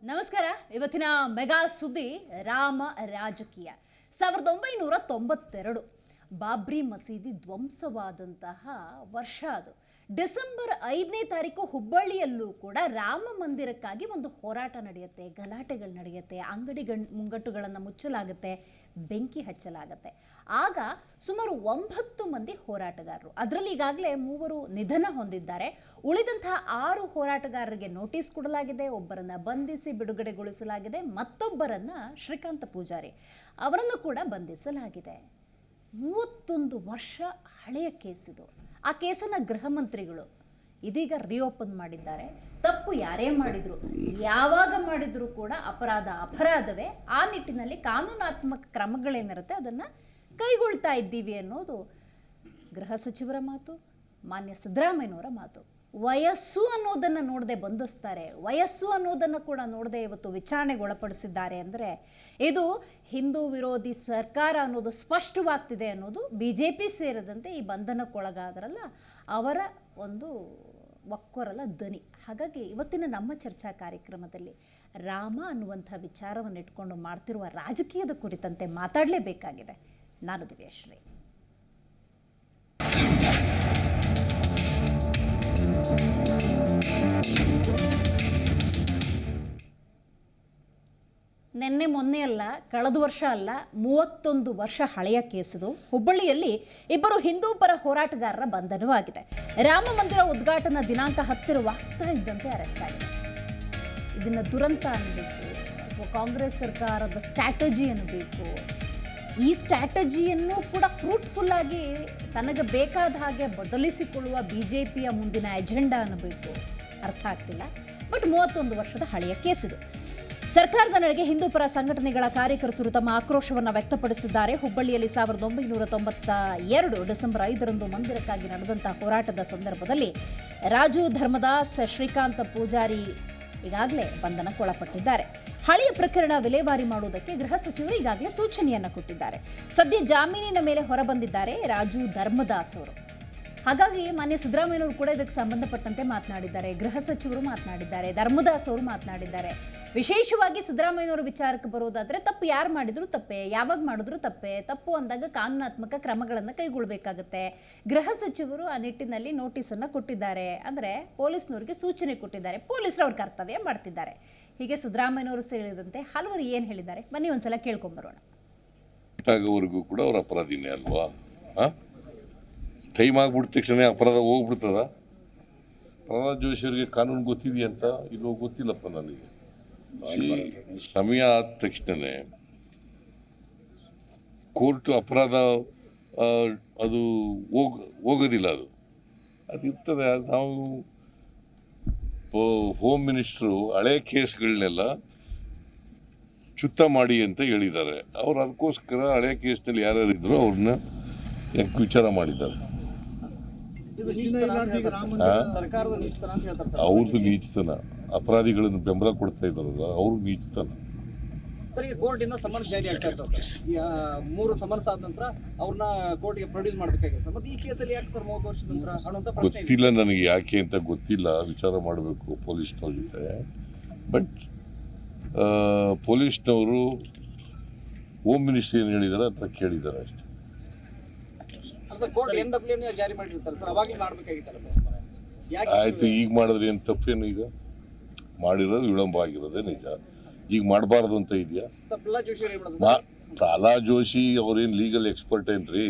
ನಮಸ್ಕಾರ. ಇವತ್ತಿನ ಮೆಗಾ ಸುದ್ದಿ ರಾಮ ರಾಜಕೀಯ. 1992 ಬಾಬ್ರಿ ಮಸೀದಿ ಧ್ವಂಸವಾದಂತಹ ವರ್ಷ ಅದು. ಡಿಸೆಂಬರ್ 5ನೇ ತಾರೀಕು ಹುಬ್ಬಳ್ಳಿಯಲ್ಲೂ ಕೂಡ ರಾಮ ಮಂದಿರಕ್ಕಾಗಿ ಒಂದು ಹೋರಾಟ ನಡೆಯುತ್ತೆ, ಗಲಾಟೆಗಳು ನಡೆಯುತ್ತೆ, ಮುಂಗಟ್ಟುಗಳನ್ನು ಮುಚ್ಚಲಾಗುತ್ತೆ, ಬೆಂಕಿ ಹಚ್ಚಲಾಗುತ್ತೆ. ಆಗ ಸುಮಾರು 9 ಮಂದಿ ಹೋರಾಟಗಾರರು, ಅದರಲ್ಲಿ ಈಗಾಗಲೇ 3 ನಿಧನ ಹೊಂದಿದ್ದಾರೆ. ಉಳಿದಂತಹ 6 ಹೋರಾಟಗಾರರಿಗೆ ನೋಟಿಸ್ ಕೊಡಲಾಗಿದೆ, ಒಬ್ಬರನ್ನ ಬಂಧಿಸಿ ಬಿಡುಗಡೆಗೊಳಿಸಲಾಗಿದೆ, ಮತ್ತೊಬ್ಬರನ್ನ ಶ್ರೀಕಾಂತ ಪೂಜಾರಿ ಅವರನ್ನು ಕೂಡ ಬಂಧಿಸಲಾಗಿದೆ. 31 ವರ್ಷ ಹಳೆಯ ಕೇಸಿದು. ಆ ಕೇಸನ್ನು ಗೃಹ ಮಂತ್ರಿಗಳು ಇದೀಗ ರಿಓಪನ್ ಮಾಡಿದ್ದಾರೆ. ತಪ್ಪು ಯಾರೇ ಮಾಡಿದ್ರು, ಯಾವಾಗ ಮಾಡಿದ್ರು ಕೂಡ ಅಪರಾಧವೇ. ಆ ನಿಟ್ಟಿನಲ್ಲಿ ಕಾನೂನಾತ್ಮಕ ಕ್ರಮಗಳೇನಿರುತ್ತೆ ಅದನ್ನು ಕೈಗೊಳ್ತಾ ಇದ್ದೀವಿ ಅನ್ನೋದು ಗೃಹ ಸಚಿವರ ಮಾತು, ಮಾನ್ಯ ಸಿದ್ದರಾಮಯ್ಯನವರ ಮಾತು. ವಯಸ್ಸು ಅನ್ನೋದನ್ನು ನೋಡದೆ ಬಂಧಿಸ್ತಾರೆ, ವಯಸ್ಸು ಅನ್ನೋದನ್ನು ಕೂಡ ನೋಡದೆ ಇವತ್ತು ವಿಚಾರಣೆಗೆ ಒಳಪಡಿಸಿದ್ದಾರೆ ಅಂದರೆ ಇದು ಹಿಂದೂ ವಿರೋಧಿ ಸರ್ಕಾರ ಅನ್ನೋದು ಸ್ಪಷ್ಟವಾಗ್ತಿದೆ ಅನ್ನೋದು BJP ಸೇರಿದಂತೆ ಈ ಬಂಧನಕ್ಕೊಳಗಾದ್ರಲ್ಲ ಅವರ ಒಂದು ಒಕ್ಕೊರಲ ದನಿ. ಹಾಗಾಗಿ ಇವತ್ತಿನ ನಮ್ಮ ಚರ್ಚಾ ಕಾರ್ಯಕ್ರಮದಲ್ಲಿ ರಾಮ ಅನ್ನುವಂಥ ವಿಚಾರವನ್ನು ಇಟ್ಕೊಂಡು ಮಾಡ್ತಿರುವ ರಾಜಕೀಯದ ಕುರಿತಂತೆ ಮಾತಾಡಲೇಬೇಕಾಗಿದೆ. ನಾನು ದಿವ್ಯಶ್ರೀ. ನಿನ್ನೆ ಮೊನ್ನೆ ಅಲ್ಲ, ಕಳೆದ ವರ್ಷ ಅಲ್ಲ, 31 ವರ್ಷ ಹಳೆಯ ಕೇಸಿದು. ಹುಬ್ಬಳ್ಳಿಯಲ್ಲಿ ಇಬ್ಬರು ಹಿಂದೂ ಪರ ಹೋರಾಟಗಾರರ ಬಂಧನವಾಗಿದೆ. ರಾಮ ಮಂದಿರ ಉದ್ಘಾಟನಾ ದಿನಾಂಕ ಹತ್ತಿರವಾಗ್ತಾ ಇದ್ದಂತೆ ಅರೆಸ್ಟ್ ಆಗಿದೆ. ಇದನ್ನು ದುರಂತ ಅನ್ನಬೇಕು ಅಥವಾ ಕಾಂಗ್ರೆಸ್ ಸರ್ಕಾರದ ಸ್ಟ್ರಾಟಜಿ ಅನ್ನಬೇಕು. ಈ ಸ್ಟ್ರಾಟಜಿಯನ್ನು ಕೂಡ ಫ್ರೂಟ್ಫುಲ್ ಆಗಿ ತನಗೆ ಬೇಕಾದ ಹಾಗೆ ಬದಲಿಸಿಕೊಳ್ಳುವ BJPಯ ಮುಂದಿನ ಎಜೆಂಡಾ ಅನ್ನಬೇಕು, ಅರ್ಥ ಆಗ್ತಿಲ್ಲ. ಬಟ್ 31 ವರ್ಷದ ಹಳೆಯ ಕೇಸಿದು. ಸರ್ಕಾರದ ನಡೆಗೆ ಹಿಂದೂ ಪರ ಸಂಘಟನೆಗಳ ಕಾರ್ಯಕರ್ತರು ತಮ್ಮ ಆಕ್ರೋಶವನ್ನು ವ್ಯಕ್ತಪಡಿಸಿದ್ದಾರೆ. ಹುಬ್ಬಳ್ಳಿಯಲ್ಲಿ 1992 ಡಿಸೆಂಬರ್ 5ರಂದು ಮಂದಿರಕ್ಕಾಗಿ ನಡೆದಂತಹ ಹೋರಾಟದ ಸಂದರ್ಭದಲ್ಲಿ ರಾಜು ಧರ್ಮದಾಸ್, ಶ್ರೀಕಾಂತ ಪೂಜಾರಿ ಈಗಾಗಲೇ ಬಂಧನಕ್ಕೊಳಪಟ್ಟಿದ್ದಾರೆ. ಹಳೆಯ ಪ್ರಕರಣ ವಿಲೇವಾರಿ ಮಾಡುವುದಕ್ಕೆ ಗೃಹ ಸಚಿವರು ಈಗಾಗಲೇ ಸೂಚನೆಯನ್ನು ಕೊಟ್ಟಿದ್ದಾರೆ. ಸದ್ಯ ಜಾಮೀನಿನ ಮೇಲೆ ಹೊರಬಂದಿದ್ದಾರೆ ರಾಜು ಧರ್ಮದಾಸ್ ಅವರು. ಹಾಗಾಗಿ ಮಾನ್ಯ ಸಿದ್ದರಾಮಯ್ಯನವರು ಕೂಡ ಇದಕ್ಕೆ ಸಂಬಂಧಪಟ್ಟಂತೆ ಮಾತನಾಡಿದ್ದಾರೆ, ಗೃಹ ಸಚಿವರು ಮಾತನಾಡಿದ್ದಾರೆ, ಧರ್ಮದಾಸ್ ಅವರು ಮಾತನಾಡಿದ್ದಾರೆ. ವಿಶೇಷವಾಗಿ ಸಿದ್ದರಾಮಯ್ಯನವರು ವಿಚಾರಕ್ಕೆ ಬರೋದಾದರೆ ತಪ್ಪು ಯಾರು ಮಾಡಿದ್ರು ತಪ್ಪೇ, ಯಾವಾಗ ಮಾಡಿದ್ರು ತಪ್ಪೇ. ತಪ್ಪು ಅಂದಾಗ ಕಾನೂನಾತ್ಮಕ ಕ್ರಮಗಳನ್ನು ಕೈಗೊಳ್ಳಬೇಕಾಗುತ್ತೆ. ಗೃಹ ಸಚಿವರು ಆ ನಿಟ್ಟಿನಲ್ಲಿ ನೋಟಿಸನ್ನು ಕೊಟ್ಟಿದ್ದಾರೆ, ಅಂದರೆ ಪೊಲೀಸ್ನವರಿಗೆ ಸೂಚನೆ ಕೊಟ್ಟಿದ್ದಾರೆ. ಪೊಲೀಸರು ಅವ್ರ ಕರ್ತವ್ಯ ಮಾಡ್ತಿದ್ದಾರೆ. ಹೀಗೆ ಸಿದ್ದರಾಮಯ್ಯನವರು ಸೇರಿದಂತೆ ಹಲವರು ಏನು ಹೇಳಿದ್ದಾರೆ ಬನ್ನಿ ಒಂದ್ಸಲ ಕೇಳ್ಕೊಂಬರೋಣ. ಕೂಡ ಅವ್ರ ಅಪರಾಧಿನೇ ಅಲ್ವಾ? ಟೈಮ್ ಆಗ್ಬಿಟ್ಟ ತಕ್ಷಣ ಅಪರಾಧ ಹೋಗ್ಬಿಡ್ತದ? ಪ್ರಹ್ಲಾದ್ ಜೋಶಿ ಅವರಿಗೆ ಕಾನೂನು ಗೊತ್ತಿದೆಯಂತ ಇದು ಗೊತ್ತಿಲ್ಲಪ್ಪ ನನಗೆ. ಸಮಯ ಆದ ತಕ್ಷಣ ಕೋರ್ಟ್ ಅಪರಾಧ ಅದು ಹೋಗೋದಿಲ್ಲ, ಅದು ಇರ್ತದೆ. ನಾವು ಹೋಮ್ ಮಿನಿಸ್ಟ್ರು ಹಳೆ ಕೇಸ್ಗಳನ್ನೆಲ್ಲ ಚುತ್ತ ಮಾಡಿ ಅಂತ ಹೇಳಿದ್ದಾರೆ. ಅವ್ರು ಅದಕ್ಕೋಸ್ಕರ ಹಳೆ ಕೇಸ್ನಲ್ಲಿ ಯಾರ್ಯಾರಿದ್ರು ಅವ್ರನ್ನ ವಿಚಾರ ಮಾಡಿದ್ದಾರೆ. ಅವ್ರದ್ದು ನೀಚತನ, ಅಪರಾಧಿಗಳನ್ನು ಬೆಂಬಲ ಕೊಡ್ತಾ ಇದ್ದಾರಲ್ಲ ಅವ್ರು ನೀಚತನ. ಕೋರ್ಟ್ ಇಂದ ಸಮನ್ಸ್ ಜಾರಿ ಆಗ್ತಾ ಇರ್ತಾವೆ ಸರ್. 3 ಸಮನ್ಸ್ ಆದ ನಂತರ ಅವ್ರನ್ನ ಕೋರ್ಟ್ಗೆ ಪ್ರೊಡ್ಯೂಸ್ ಮಾಡಬೇಕಾಗಿದೆ ಸರ್. ಮತ್ತೆ ಈ ಕೇಸಲ್ಲಿ ಯಾಕೆ ಸರ್ 30 ವರ್ಷದ ನಂತರ ಅನ್ನುವಂಥ ಪ್ರಶ್ನೆ ಗೊತ್ತಿಲ್ಲ ನನಗೆ, ಯಾಕೆ ಅಂತ ಗೊತ್ತಿಲ್ಲ. ವಿಚಾರ ಮಾಡಬೇಕು ಪೊಲೀಸ್ನವ್ರ ಜೊತೆ. ಬಟ್ ಪೊಲೀಸ್ನವರು ಹೋಮ್ ಮಿನಿಸ್ಟ್ರಿ ಏನು ಹೇಳಿದ್ದಾರೆ ಅಂತ ಕೇಳಿದ್ದಾರೆ ಅಷ್ಟೇ. ಜಾರಿ ಮಾಡಿರ್ತಾರೆ ಸರ್, ಅವಾಗ ಮಾಡಬೇಕಾಗಿತ್ತಲ್ಲ ಸರ್. ಆಯ್ತು, ಈಗ ಮಾಡಿದ್ರೆ ಏನು ತಪ್ಪೇನು? ಈಗ ಮಾಡಿರೋದು ವಿಳಂಬ ಆಗಿರೋದೇ ನಿಜ. ಈಗ ಮಾಡಬಾರ್ದು ಅಂತ ಇದೆಯಾ? ಪ್ರಹ್ಲಾದ್ ಜೋಶಿ ಅವ್ರೇನು ಲೀಗಲ್ ಎಕ್ಸ್ಪರ್ಟ್ ಏನ್ರಿ?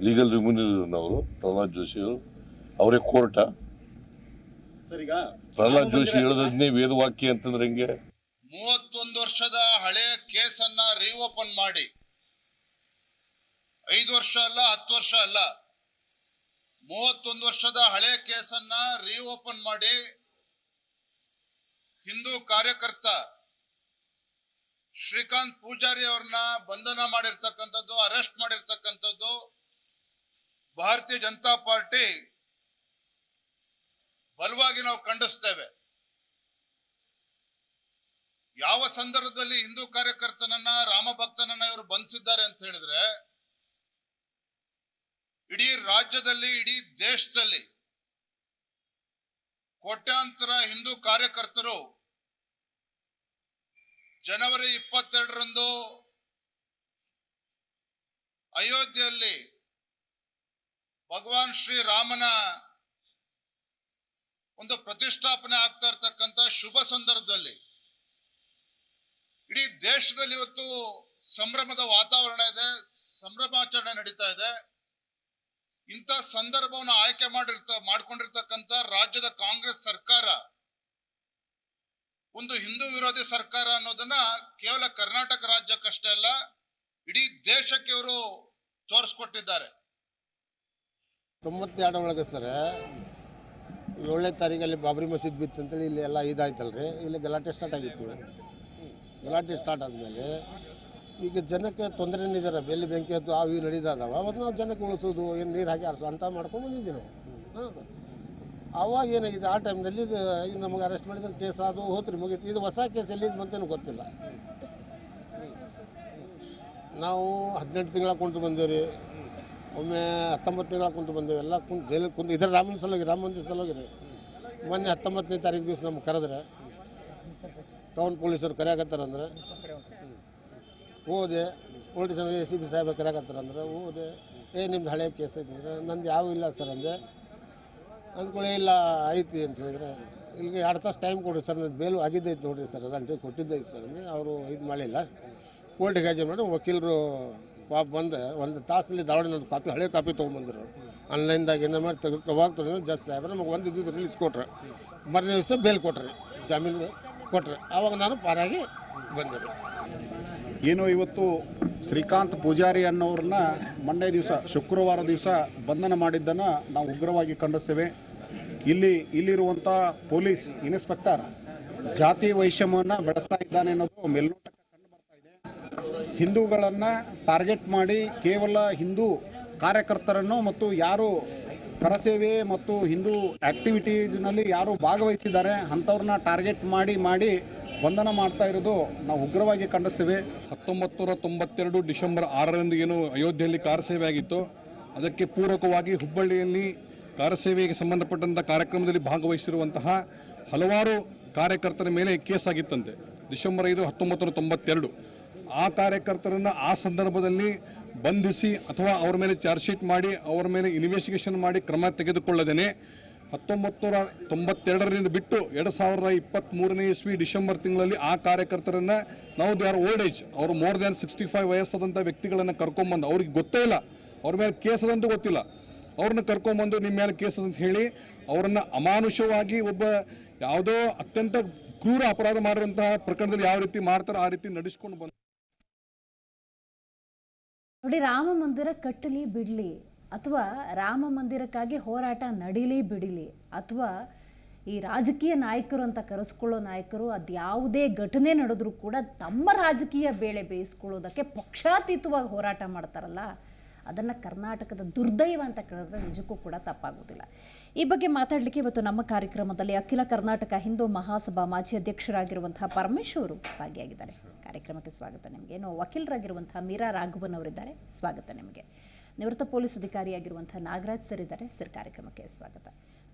ಲೀಗಲ್ ರಿಮ್ಯೂನರ್ ಪ್ರಹ್ಲಾದ್ ಜೋಶಿ ಅವರು ಅವರೇ ಕೋರ್ಟಾ? ಪ್ರಹ್ಲಾದ್ ಜೋಶಿ ಹೇಳೋದನ್ನೇ ವೇದವಾಕ್ಯ ಅಂತಂದ್ರೆ ಹೆಂಗೆ? 31 ವರ್ಷದ ಹಳೆ ಕೇಸನ್ನ ರಿಓಪನ್ ಮಾಡಿ 5 ವರ್ಷ ಅಲ್ಲ, 10 ವರ್ಷ ಅಲ್ಲ, 31 ವರ್ಷದ ಹಳೆ ಕೇಸನ್ನ ರಿಓಪನ್ ಮಾಡಿ ಹಿಂದೂ ಕಾರ್ಯಕರ್ತ ಶ್ರೀಕಾಂತ್ ಪೂಜಾರಿ ಅವ್ರನ್ನ ಬಂಧನ ಮಾಡಿರ್ತಕ್ಕಂಥದ್ದು, ಅರೆಸ್ಟ್ ಮಾಡಿರ್ತಕ್ಕಂಥದ್ದು ಭಾರತೀಯ ಜನತಾ ಪಾರ್ಟಿ ಬಲವಾಗಿ ನಾವು ಖಂಡಿಸ್ತೇವೆ. ಯಾವ ಸಂದರ್ಭದಲ್ಲಿ ಹಿಂದೂ ಕಾರ್ಯಕರ್ತನನ್ನ, ರಾಮ ಭಕ್ತನನ್ನ ಇವರು ಬಂಧಿಸಿದ್ದಾರೆ ಅಂತ ಹೇಳಿದ್ರೆ, ಇಡೀ ರಾಜ್ಯದಲ್ಲಿ, ಇಡೀ ದೇಶದಲ್ಲಿ ಕೋಟ್ಯಾಂತರ ಹಿಂದೂ ಕಾರ್ಯಕರ್ತರು ಜನವರಿ 22ರಂದು ಅಯೋಧ್ಯೆಯಲ್ಲಿ ಭಗವಾನ್ ಶ್ರೀರಾಮನ ಒಂದು ಪ್ರತಿಷ್ಠಾಪನೆ ಆಗ್ತಾ ಇರ್ತಕ್ಕಂಥ ಶುಭ ಸಂದರ್ಭದಲ್ಲಿ ಇಡೀ ದೇಶದಲ್ಲಿ ಇವತ್ತು ಸಂಭ್ರಮದ ವಾತಾವರಣ ಇದೆ, ಸಂಭ್ರಮಾಚರಣೆ ನಡೀತಾ ಇದೆ. ಇಂಥ ಸಂದರ್ಭವನ್ನು ಆಯ್ಕೆ ಮಾಡ್ಕೊಂಡಿರ್ತಕ್ಕಂಥ ರಾಜ್ಯದ ಕಾಂಗ್ರೆಸ್ ಸರ್ಕಾರ ಒಂದು ಹಿಂದೂ ವಿರೋಧಿ ಸರ್ಕಾರ ಅನ್ನೋದನ್ನ ಕೇವಲ ಕರ್ನಾಟಕ ರಾಜ್ಯಕ್ಕಷ್ಟೇ ಅಲ್ಲ, ಇಡೀ ದೇಶಕ್ಕೆ ಇವರು ತೋರಿಸ್ಕೊಟ್ಟಿದ್ದಾರೆ. 92 ಒಳಗೆ ಸರ್ 7ನೇ ತಾರೀಕಲ್ಲಿ ಬಾಬ್ರಿ ಮಸೀದ್ ಬಿತ್ತು ಅಂತೇಳಿ ಇಲ್ಲಿ ಎಲ್ಲ ಇದಾಯ್ತಲ್ರಿ, ಇಲ್ಲಿ ಗಲಾಟೆ ಸ್ಟಾರ್ಟ್ ಆಗಿತ್ತು. ಗಲಾಟೆ ಸ್ಟಾರ್ಟ್ ಆದಮೇಲೆ ಈಗ ಜನಕ್ಕೆ ತೊಂದರೆ ಇದ್ದಾರೆ, ಬೆಲ್ಲಿ ಬೆಂಕಿ ಹತ್ತು ಅವು ಇವು ನಡೀದಾದವ, ಅವತ್ತು ನಾವು ಜನಕ್ಕೆ ಉಳಿಸೋದು ಏನು ನೀರು ಹಾಕಿ ಆರಿಸೋ ಅಂತ ಮಾಡ್ಕೊಂಡು ಬಂದಿದ್ದೀವಿ ನಾವು. ಅವಾಗ ಏನಾಗಿದೆ ಆ ಟೈಮ್ನಲ್ಲಿ ಇದು ನಮಗೆ ಅರೆಸ್ಟ್ ಮಾಡಿದ್ರೆ ಕೇಸ್ ಅದು ಹೋತ್ರಿ ಮುಗೀತು. ಇದು ಹೊಸ ಕೇಸ್ ಎಲ್ಲಿದ್ದು ಬಂತೇನೋ ಗೊತ್ತಿಲ್ಲ. ನಾವು 18 ತಿಂಗಳ ಕುಂತು ಬಂದೇವ್ರಿ, ಒಮ್ಮೆ 19 ತಿಂಗಳ ಕುಂತು ಬಂದೇವೆ, ಎಲ್ಲ ಕುಂತು ಜೈಲಿಗೆ ಕುಂತು ಇದರ ರಾಮ ಮಂದಿರ ಸಲುವಾಗಿ ರೀ. ಮೊನ್ನೆ 19ನೇ ತಾರೀಕು ದಿವಸ ನಮ್ಗೆ ಕರೆದ್ರೆ ಟೌನ್ ಪೊಲೀಸರು ಕರೆಯಾಕತ್ತಾರಂದ್ರೆ ಹೋದೆ, ಪೊಲೀಸ್ ACP ಸಾಹೇಬರು ಕರೆಯಾಕತ್ತಾರಂದ್ರೆ ಹೋದೆ. ನಿಮ್ದು ಹಳೆಯ ಕೇಸ್ ಐತಿ ಅಂದ್ರೆ ನಂದು ಯಾವ ಇಲ್ಲ ಸರ್ ಅಂದೆ. ಅಂದ್ಕೊಳ್ಳಿ ಇಲ್ಲ ಐತಿ ಅಂತ ಹೇಳಿದ್ರೆ ಇಲ್ಲಿಗೆ 2 ತಾಸು ಟೈಮ್ ಕೊಡ್ರಿ ಸರ್, ನನ್ನ ಬೇಲು ಆಗಿದ್ದೈತೆ ನೋಡಿರಿ ಸರ್, ಅದಂಟು ಕೊಟ್ಟಿದ್ದೈತೆ ಸರ್ ಅಂದರೆ ಅವರು ಇದು ಮಾಡಿಲ್ಲ. ಕೋರ್ಟಿಗೆ ಹಾಜರು ಮಾಡಿ ವಕೀಲರು ಪಾಪ ಬಂದು 1 ತಾಸಿನಲ್ಲಿ ಧಾರವಾಡ ನನ್ನ ಕಾಪಿ ಹಳೆ ಕಾಪಿ ತೊಗೊಂಬಂದರು. ಆನ್ಲೈನ್ದಾಗ ಏನೋ ಮಾಡಿ ತೆಗೆದು ಜಡ್ಜ್ ಸಾಹೇಬ್ರು ನಮಗೆ 1 ದಿವಸ ರಿಲೀಸ್ ಕೊಟ್ರೆ, ಮರನೇ ದಿವಸ ಬೇಲ್ ಕೊಟ್ರಿ, ಜಾಮೀನು ಕೊಟ್ರೆ. ಆವಾಗ ನಾನು ಪಾರಾಗಿ ಬಂದೆ. ಏನು ಇವತ್ತು ಶ್ರೀಕಾಂತ್ ಪೂಜಾರಿ ಅನ್ನೋರನ್ನ ಮೊನ್ನೆ ದಿವಸ ಶುಕ್ರವಾರ ದಿವಸ ಬಂಧನ ಮಾಡಿದ್ದನ್ನು ನಾವು ಉಗ್ರವಾಗಿ ಖಂಡಿಸ್ತೇವೆ. ಇಲ್ಲಿರುವಂಥ ಪೊಲೀಸ್ ಇನ್ಸ್ಪೆಕ್ಟರ್ ಜಾತಿ ವೈಷಮ್ಯವನ್ನು ಬೆಳೆಸ್ತಾ ಇದ್ದಾನೆ ಅನ್ನೋದು ಮೇಲ್ನೋಟಕ್ಕೆ ಕಂಡು ಬರ್ತಾ ಇದೆ. ಹಿಂದೂಗಳನ್ನು ಟಾರ್ಗೆಟ್ ಮಾಡಿ ಕೇವಲ ಹಿಂದೂ ಕಾರ್ಯಕರ್ತರನ್ನು ಮತ್ತು ಯಾರು ಕರಸೇವೆ ಮತ್ತು ಹಿಂದೂ ಆ್ಯಕ್ಟಿವಿಟೀಸ್ನಲ್ಲಿ ಯಾರು ಭಾಗವಹಿಸಿದ್ದಾರೆ ಅಂಥವ್ರನ್ನ ಟಾರ್ಗೆಟ್ ಮಾಡಿ ಬಂಧನ ಮಾಡ್ತಾ ಇರೋದು ನಾವು ಉಗ್ರವಾಗಿ ಖಂಡಿಸ್ತೇವೆ. 1992 ಡಿಸೆಂಬರ್ 6ರಂದು ಏನು ಅಯೋಧ್ಯೆಯಲ್ಲಿ ಕಾರ ಸೇವೆ ಆಗಿತ್ತು, ಅದಕ್ಕೆ ಪೂರಕವಾಗಿ ಹುಬ್ಬಳ್ಳಿಯಲ್ಲಿ ಕಾರ ಸೇವೆಗೆ ಸಂಬಂಧಪಟ್ಟಂಥ ಕಾರ್ಯಕ್ರಮದಲ್ಲಿ ಭಾಗವಹಿಸಿರುವಂತಹ ಹಲವಾರು ಕಾರ್ಯಕರ್ತರ ಮೇಲೆ ಕೇಸ್ ಆಗಿತ್ತಂತೆ. ಡಿಸೆಂಬರ್ 5, 1992 ಆ ಕಾರ್ಯಕರ್ತರನ್ನು ಆ ಸಂದರ್ಭದಲ್ಲಿ ಬಂಧಿಸಿ ಅಥವಾ ಅವರ ಮೇಲೆ ಚಾರ್ಜ್ ಶೀಟ್ ಮಾಡಿ ಅವರ ಮೇಲೆ ಇನ್ವೆಸ್ಟಿಗೇಷನ್ ಮಾಡಿ ಕ್ರಮ ತೆಗೆದುಕೊಳ್ಳದೇನೆ 1992ರಿಂದ ಬಿಟ್ಟು 2023ನೇ ಇಸ್ವಿ ಡಿಸೆಂಬರ್ ತಿಂಗಳಲ್ಲಿ ಆ ಕಾರ್ಯಕರ್ತರನ್ನು ನಾವು ದೇ ಆರ್ ಓಲ್ಡ್ ಏಜ್, ಅವರು ಮೋರ್ ದ್ಯಾನ್ 65 ವಯಸ್ಸಾದಂಥ ವ್ಯಕ್ತಿಗಳನ್ನು ಕರ್ಕೊಂಬಂದು, ಅವ್ರಿಗೆ ಗೊತ್ತೇ ಇಲ್ಲ ಅವ್ರ ಮೇಲೆ ಕೇಸ್ ಅದಂತೂ ಗೊತ್ತಿಲ್ಲ, ಅವ್ರನ್ನ ಕರ್ಕೊಂಬಂದು ನಿಮ್ಮ ಮೇಲೆ ಕೇಸ್ ಅಂತ ಹೇಳಿ ಅವರನ್ನು ಅಮಾನುಷವಾಗಿ ಒಬ್ಬ ಯಾವುದೋ ಅತ್ಯಂತ ಕ್ರೂರ ಅಪರಾಧ ಮಾಡಿರುವಂತಹ ಪ್ರಕರಣದಲ್ಲಿ ಯಾವ ರೀತಿ ಮಾಡ್ತಾರೆ ಆ ರೀತಿ ನಡೆಸ್ಕೊಂಡು ಬಂದು ನೋಡಿ, ರಾಮ ಮಂದಿರ ಕಟ್ಟಲಿ ಬಿಡಲಿ ಅಥವಾ ರಾಮ ಮಂದಿರಕ್ಕಾಗಿ ಹೋರಾಟ ನಡೀಲಿ ಬಿಡಲಿ ಅಥವಾ ಈ ರಾಜಕೀಯ ನಾಯಕರು ಅಂತ ಕರೆಸ್ಕೊಳ್ಳೋ ನಾಯಕರು ಅದ್ಯಾವುದೇ ಘಟನೆ ನಡೆದರೂ ಕೂಡ ತಮ್ಮ ರಾಜಕೀಯ ಬೇಳೆ ಬೇಯಿಸ್ಕೊಳ್ಳೋದಕ್ಕೆ ಪಕ್ಷಾತೀತವಾಗಿ ಹೋರಾಟ ಮಾಡ್ತಾರಲ್ಲ, ಅದನ್ನು ಕರ್ನಾಟಕದ ದುರ್ದೈವ ಅಂತ ಕೇಳಿದ್ರೆ ನಿಜಕ್ಕೂ ಕೂಡ ತಪ್ಪಾಗೋದಿಲ್ಲ. ಈ ಬಗ್ಗೆ ಮಾತಾಡಲಿಕ್ಕೆ ಇವತ್ತು ನಮ್ಮ ಕಾರ್ಯಕ್ರಮದಲ್ಲಿ ಅಖಿಲ ಕರ್ನಾಟಕ ಹಿಂದೂ ಮಹಾಸಭಾ ಮಾಜಿ ಅಧ್ಯಕ್ಷರಾಗಿರುವಂತಹ ಪರಮೇಶ್ ಅವರು ಭಾಗಿಯಾಗಿದ್ದಾರೆ. ಕಾರ್ಯಕ್ರಮಕ್ಕೆ ಸ್ವಾಗತ ನಿಮಗೆ. ಏನು ವಕೀಲರಾಗಿರುವಂತಹ ಮೀರಾ ರಾಘವನ್ ಅವರಿದ್ದಾರೆ, ಸ್ವಾಗತ ನಿಮಗೆ. ನಿವೃತ್ತ ಪೊಲೀಸ್ ಅಧಿಕಾರಿಯಾಗಿರುವಂತಹ ನಾಗರಾಜ್ ಸರ್ ಇದ್ದಾರೆ, ಸರ್ ಕಾರ್ಯಕ್ರಮಕ್ಕೆ ಸ್ವಾಗತ.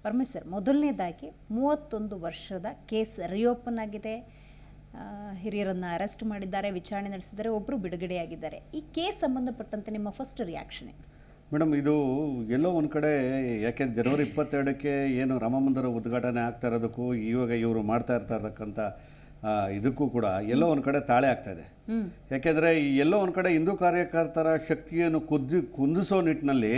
ಪರಮೇಶ್ ಸರ್, ಮೊದಲನೇದಾಗಿ 31 ವರ್ಷದ ಕೇಸ್ ರಿಓಪನ್ ಆಗಿದೆ, ಹಿರಿಯರನ್ನು ಅರೆಸ್ಟ್ ಮಾಡಿದ್ದಾರೆ, ವಿಚಾರಣೆ ನಡೆಸಿದ್ದಾರೆ, ಒಬ್ಬರು ಬಿಡುಗಡೆಯಾಗಿದ್ದಾರೆ. ಈ ಕೇಸ್ ಸಂಬಂಧಪಟ್ಟಂತೆ ನಿಮ್ಮ ಫಸ್ಟ್ ರಿಯಾಕ್ಷನ್ ಏನು? ಮೇಡಮ್, ಇದು ಎಲ್ಲೋ ಒಂದು ಕಡೆ ಯಾಕೆ ಜನವರಿ 22ಕ್ಕೆ ಏನು ರಾಮ ಮಂದಿರ ಉದ್ಘಾಟನೆ ಆಗ್ತಾ ಇರೋದಕ್ಕೂ ಇವಾಗ ಇವರು ಮಾಡ್ತಾ ಇರ್ತಕ್ಕಂಥ ಇದಕ್ಕೂ ಕೂಡ ಎಲ್ಲೋ ಒಂದು ಕಡೆ ತಾಳೆ ಆಗ್ತಾ ಇದೆ. ಯಾಕೆಂದರೆ ಎಲ್ಲೋ ಒಂದು ಕಡೆ ಹಿಂದೂ ಕಾರ್ಯಕರ್ತರ ಶಕ್ತಿಯನ್ನು ಕುಂದಿಸೋ ನಿಟ್ಟಿನಲ್ಲಿ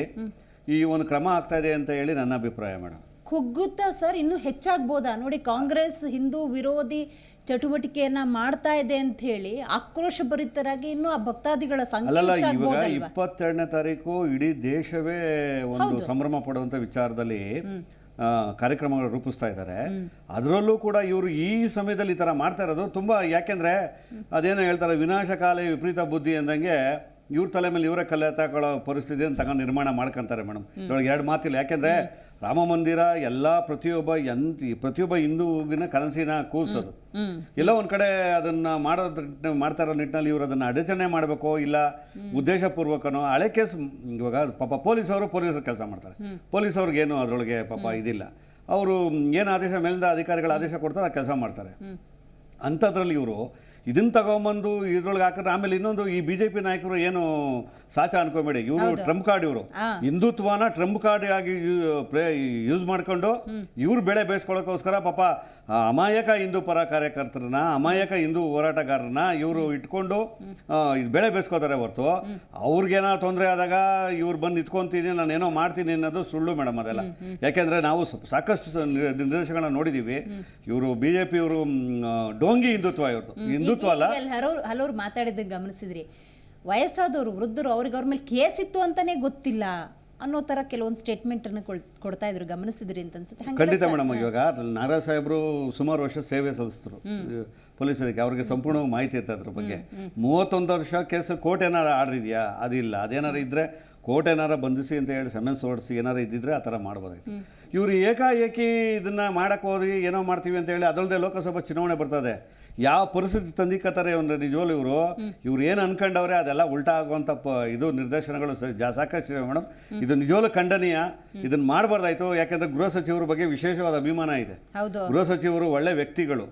ಈ ಒಂದು ಕ್ರಮ ಆಗ್ತಾ ಇದೆ ಅಂತ ಹೇಳಿ ನನ್ನ ಅಭಿಪ್ರಾಯ ಮೇಡಮ್. ಕುಗ್ಗುತ್ತಾ ಸರ್ ಇನ್ನೂ ಹೆಚ್ಚಾಗ್ಬೋದಾ? ನೋಡಿ, ಕಾಂಗ್ರೆಸ್ ಹಿಂದೂ ವಿರೋಧಿ ಚಟುವಟಿಕೆಯನ್ನ ಮಾಡ್ತಾ ಇದೆ ಅಂತ ಹೇಳಿ ಆಕ್ರೋಶ ಭರಿತರಾಗಿ ಇನ್ನೂ ಆ ಭಕ್ತಾದಿಗಳ ಸಂಖ್ಯೆ ಹೆಚ್ಚಾಗಬಹುದಲ್ವಾ? 22ನೇ ತಾರೀಕು ಇಡೀ ದೇಶವೇ ಒಂದು ಸಂಭ್ರಮ ಪಡುವಂತ ವಿಚಾರದಲ್ಲಿ ಕಾರ್ಯಕ್ರಮಗಳು ರೂಪಿಸ್ತಾ ಇದ್ದಾರೆ. ಅದರಲ್ಲೂ ಕೂಡ ಇವರು ಈ ಸಮಯದಲ್ಲಿ ಈ ಥರ ಮಾಡ್ತಾ ಇರೋದು ತುಂಬ, ಯಾಕೆಂದರೆ ಅದೇನೋ ಹೇಳ್ತಾರೆ ವಿನಾಶಕಾಲ ವಿಪರೀತ ಬುದ್ಧಿ ಅಂದಂಗೆ ಇವ್ರ ತಲೆ ಮೇಲೆ ಇವರೇ ಕಲ್ಲೆ ತಗೊಳ್ಳೋ ಪರಿಸ್ಥಿತಿಯನ್ನು ತಗೊಂಡು ನಿರ್ಮಾಣ ಮಾಡ್ಕೊಂತಾರೆ ಮೇಡಮ್. ಇವಾಗ 2 ಮಾತಿಲ್ಲ. ಯಾಕೆಂದರೆ ರಾಮ ಮಂದಿರ ಎಲ್ಲ ಪ್ರತಿಯೊಬ್ಬ ಹಿಂದೂವಿನ ಕನಸಿನ ಕೂಸೋದು. ಎಲ್ಲ ಒಂದು ಕಡೆ ಅದನ್ನು ಮಾಡ್ತಾ ಇರೋ ನಿಟ್ಟಿನಲ್ಲಿ ಇವರು ಅದನ್ನು ಅಡಚಣೆ ಮಾಡಬೇಕೋ ಇಲ್ಲ ಉದ್ದೇಶಪೂರ್ವಕನೋ. ಹಳೆ ಕೇಸ್ ಇವಾಗ ಪಾಪ ಪೊಲೀಸರು ಕೆಲಸ ಮಾಡ್ತಾರೆ. ಪೊಲೀಸವ್ರಿಗೇನು ಅದರೊಳಗೆ ಪಾಪ ಇದಿಲ್ಲ. ಅವರು ಏನು ಆದೇಶ ಮೇಲಿಂದ ಅಧಿಕಾರಿಗಳ ಆದೇಶ ಕೊಡ್ತಾರೆ ಆ ಕೆಲಸ ಮಾಡ್ತಾರೆ. ಅಂಥದ್ರಲ್ಲಿ ಇವರು ಇದನ್ನ ತಗೊಂಬಂದು ಇದ್ರೊಳಗೆ ಹಾಕಿದ್ರೆ ಆಮೇಲೆ ಇನ್ನೊಂದು ಈ BJP ನಾಯಕರು ಏನು ಸಾಚ ಅನ್ಕೋಬೇಡಿ, ಇವರು ಟ್ರಂಪ್ ಕಾರ್ಡ್, ಇವರು ಹಿಂದುತ್ವನ ಟ್ರಂಪ್ ಕಾರ್ಡ್ ಆಗಿ ಯೂಸ್ ಮಾಡ್ಕೊಂಡು ಇವ್ರು ಬೆಳೆ ಬೇಯಿಸ್ಕೊಳ್ಳೋಕ್ಕೋಸ್ಕರ ಪಾಪ ಅಮಾಯಕ ಹಿಂದೂ ಪರ ಕಾರ್ಯಕರ್ತರನ್ನ, ಅಮಾಯಕ ಹಿಂದೂ ಹೋರಾಟಗಾರರನ್ನ ಇವರು ಇಟ್ಕೊಂಡು ಇದು ಬೆಳೆ ಬೇಯಿಸ್ಕೋತಾರೆ ಹೊರತು ಅವ್ರಿಗೇನೋ ತೊಂದರೆ ಆದಾಗ ಇವ್ರು ಬಂದು ನಿಂತ್ಕೊಂತೀನಿ, ನಾನೇನೋ ಮಾಡ್ತೀನಿ ಅನ್ನೋದು ಸುಳ್ಳು ಮೇಡಮ್ ಅದೆಲ್ಲ. ಯಾಕೆಂದರೆ ನಾವು ಸಾಕಷ್ಟು ನಿರ್ದೇಶನಗಳನ್ನ ನೋಡಿದ್ದೀವಿ. ಇವರು BJP ಇವರು ಡೋಂಗಿ ಹಿಂದುತ್ವ, ಇವ್ರದ್ದು ಹಿಂದುತ್ವ ಅಲ್ಲ. ಹಲವರು ಮಾತಾಡಿದ್ದಕ್ಕೆ ಗಮನಿಸಿದ್ರಿ, ವಯಸ್ಸಾದವರು ವೃದ್ಧರು ಅವ್ರ ಮೇಲೆ ಕೇಸ್ ಇತ್ತು ಅಂತಾನೆ ಗೊತ್ತಿಲ್ಲ ಅನ್ನೋ ತರ ಕೆಲವೊಂದು ಸ್ಟೇಟ್ಮೆಂಟ್ ಅನ್ನು ಕೊಡ್ತಾ ಇದ್ರು, ಗಮನಿಸಿದ್ರಿ ಅಂತ ಅನ್ಸುತ್ತೆ. ಖಂಡಿತ ಮೇಡಮ್. ಇವಾಗ ನಾಗರಾಜ್ ಸಾಹೇಬರು ಸುಮಾರು ವರ್ಷ ಸೇವೆ ಸಲ್ಲಿಸಿದ್ರು ಪೊಲೀಸರಿಗೆ, ಅವ್ರಿಗೆ ಸಂಪೂರ್ಣವಾಗಿ ಮಾಹಿತಿ ಇರ್ತದೆ ಅದ್ರ ಬಗ್ಗೆ. 31 ವರ್ಷ ಕೇಸ್ ಕೋರ್ಟ್ ಏನಾರು ಆರ್ಡರ್ ಇದೆಯಾ? ಅದಿಲ್ಲ. ಅದೇನಾರು ಇದ್ದರೆ ಕೋರ್ಟ್ ಏನಾರ ಬಂಧಿಸಿ ಅಂತ ಹೇಳಿ ಸಮನ್ಸ್ ಹೊಡಿಸಿ ಏನಾರು ಇದ್ದಿದ್ರೆ ಆ ಥರ ಮಾಡ್ಬೋದಾಯ್ತು. ಇವರು ಏಕಾಏಕಿ ಇದನ್ನು ಮಾಡೋಕ್ಕೆ ಹೋಗಿ ಏನೋ ಮಾಡ್ತೀವಿ ಅಂತ ಹೇಳಿ ಅದಲ್ಲದೆ ಲೋಕಸಭಾ ಚುನಾವಣೆ ಬರ್ತದೆ, ಯಾವ ಪರಿಸ್ಥಿತಿ ತಂದಿಕತ್ತಾರೆ ಅಂದರೆ ನಿಜವಲ್ಲೂ ಇವ್ರು ಏನು ಅನ್ಕೊಂಡವ್ರೆ ಅದೆಲ್ಲ ಉಲ್ಟಾ ಆಗುವಂಥ ಇದು ನಿರ್ದೇಶನಗಳು ಸಾಕಷ್ಟಿವೆ ಮೇಡಮ್. ಇದು ನಿಜವಲ್ಲೂ ಖಂಡನೀಯ. ಇದನ್ನು ಮಾಡಬಾರ್ದಾಯ್ತು. ಯಾಕೆಂದರೆ ಗೃಹ ಸಚಿವರ ಬಗ್ಗೆ ವಿಶೇಷವಾದ ಅಭಿಮಾನ ಇದೆ. ಗೃಹ ಸಚಿವರು ಒಳ್ಳೆ ವ್ಯಕ್ತಿಗಳು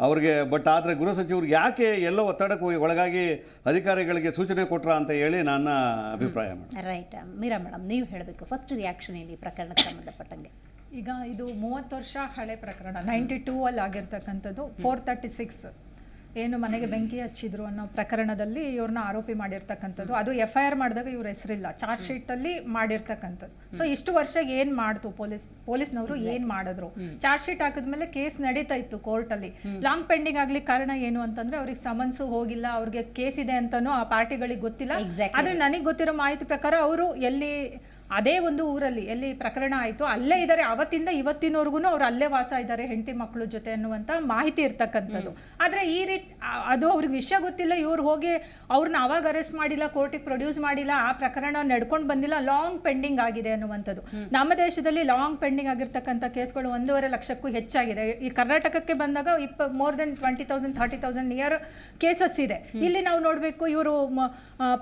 ಅವ್ರಿಗೆ. ಬಟ್ ಆದರೆ ಗೃಹ ಸಚಿವರು ಯಾಕೆ ಎಲ್ಲೋ ಒತ್ತಡಕ್ಕೆ ಒಳಗಾಗಿ ಅಧಿಕಾರಿಗಳಿಗೆ ಸೂಚನೆ ಕೊಟ್ರ ಅಂತ ಹೇಳಿ ನನ್ನ ಅಭಿಪ್ರಾಯ. ರೈಟ್. ಮೀರಾ ಮೇಡಮ್, ನೀವು ಹೇಳಬೇಕು ಫಸ್ಟ್ ರಿಯಾಕ್ಷನ್ ಇಲ್ಲಿ ಪ್ರಕರಣಕ್ಕೆ ಸಂಬಂಧಪಟ್ಟಂಗೆ. ಈಗ ಇದು 30 ವರ್ಷ ಹಳೆ ಪ್ರಕರಣ, 92 ಅಲ್ಲಿ ಆಗಿರ್ತಕ್ಕಂಥದ್ದು. 436 ಏನು ಮನೆಗೆ ಬೆಂಕಿ ಹಚ್ಚಿದ್ರು ಅನ್ನೋ ಪ್ರಕರಣದಲ್ಲಿ ಇವ್ರನ್ನ ಆರೋಪಿ ಮಾಡಿರ್ತಕ್ಕಂಥದ್ದು. ಅದು FIR ಮಾಡಿದಾಗ ಇವ್ರ ಹೆಸರಿಲ್ಲ, ಚಾರ್ಜ್ ಶೀಟಲ್ಲಿ ಮಾಡಿರ್ತಕ್ಕಂಥದ್ದು. ಸೊ ಇಷ್ಟು ವರ್ಷ ಏನು ಮಾಡ್ತು ಪೊಲೀಸ್ನವರು ಏನು ಮಾಡಿದ್ರು? ಚಾರ್ಜ್ ಶೀಟ್ ಹಾಕಿದ್ಮೇಲೆ ಕೇಸ್ ನಡೀತಾ ಇತ್ತು ಕೋರ್ಟಲ್ಲಿ. ಲಾಂಗ್ ಪೆಂಡಿಂಗ್ ಆಗ್ಲಿಕ್ಕೆ ಕಾರಣ ಏನು ಅಂತಂದ್ರೆ ಅವ್ರಿಗೆ ಸಮನ್ಸು ಹೋಗಿಲ್ಲ, ಅವ್ರಿಗೆ ಕೇಸ್ ಇದೆ ಅಂತನೂ ಆ ಪಾರ್ಟಿಗಳಿಗೆ ಗೊತ್ತಿಲ್ಲ. ಆದ್ರೆ ನನಗೆ ಗೊತ್ತಿರೋ ಮಾಹಿತಿ ಪ್ರಕಾರ ಅವರು ಎಲ್ಲಿ ಅದೇ ಒಂದು ಊರಲ್ಲಿ ಎಲ್ಲಿ ಪ್ರಕರಣ ಆಯಿತು ಅಲ್ಲೇ ಇದ್ದಾರೆ, ಅವತ್ತಿಂದ ಇವತ್ತಿನವರೆಗೂ ಅವ್ರು ಅಲ್ಲೇ ವಾಸ ಇದ್ದಾರೆ ಹೆಂಡತಿ ಮಕ್ಕಳು ಜೊತೆ ಅನ್ನುವಂಥ ಮಾಹಿತಿ ಇರ್ತಕ್ಕಂಥದ್ದು. ಆದರೆ ಈ ರೀತಿ ಅದು ಅವ್ರಿಗೆ ವಿಷಯ ಗೊತ್ತಿಲ್ಲ, ಇವ್ರು ಹೋಗಿ ಅವ್ರನ್ನ ಅವಾಗ ಅರೆಸ್ಟ್ ಮಾಡಿಲ್ಲ, ಕೋರ್ಟಿಗೆ ಪ್ರೊಡ್ಯೂಸ್ ಮಾಡಿಲ್ಲ, ಆ ಪ್ರಕರಣ ನಡ್ಕೊಂಡು ಬಂದಿಲ್ಲ, ಲಾಂಗ್ ಪೆಂಡಿಂಗ್ ಆಗಿದೆ ಅನ್ನುವಂಥದ್ದು. ನಮ್ಮ ದೇಶದಲ್ಲಿ ಲಾಂಗ್ ಪೆಂಡಿಂಗ್ ಆಗಿರ್ತಕ್ಕಂಥ ಕೇಸ್ಗಳು 1.5 ಲಕ್ಷಕ್ಕೂ ಹೆಚ್ಚಾಗಿದೆ. ಈ ಕರ್ನಾಟಕಕ್ಕೆ ಬಂದಾಗ ಮೋರ್ ದೆನ್ 20,000 30,000 ನಿಯರ್ ಕೇಸಸ್ ಇದೆ. ಇಲ್ಲಿ ನಾವು ನೋಡಬೇಕು, ಇವರು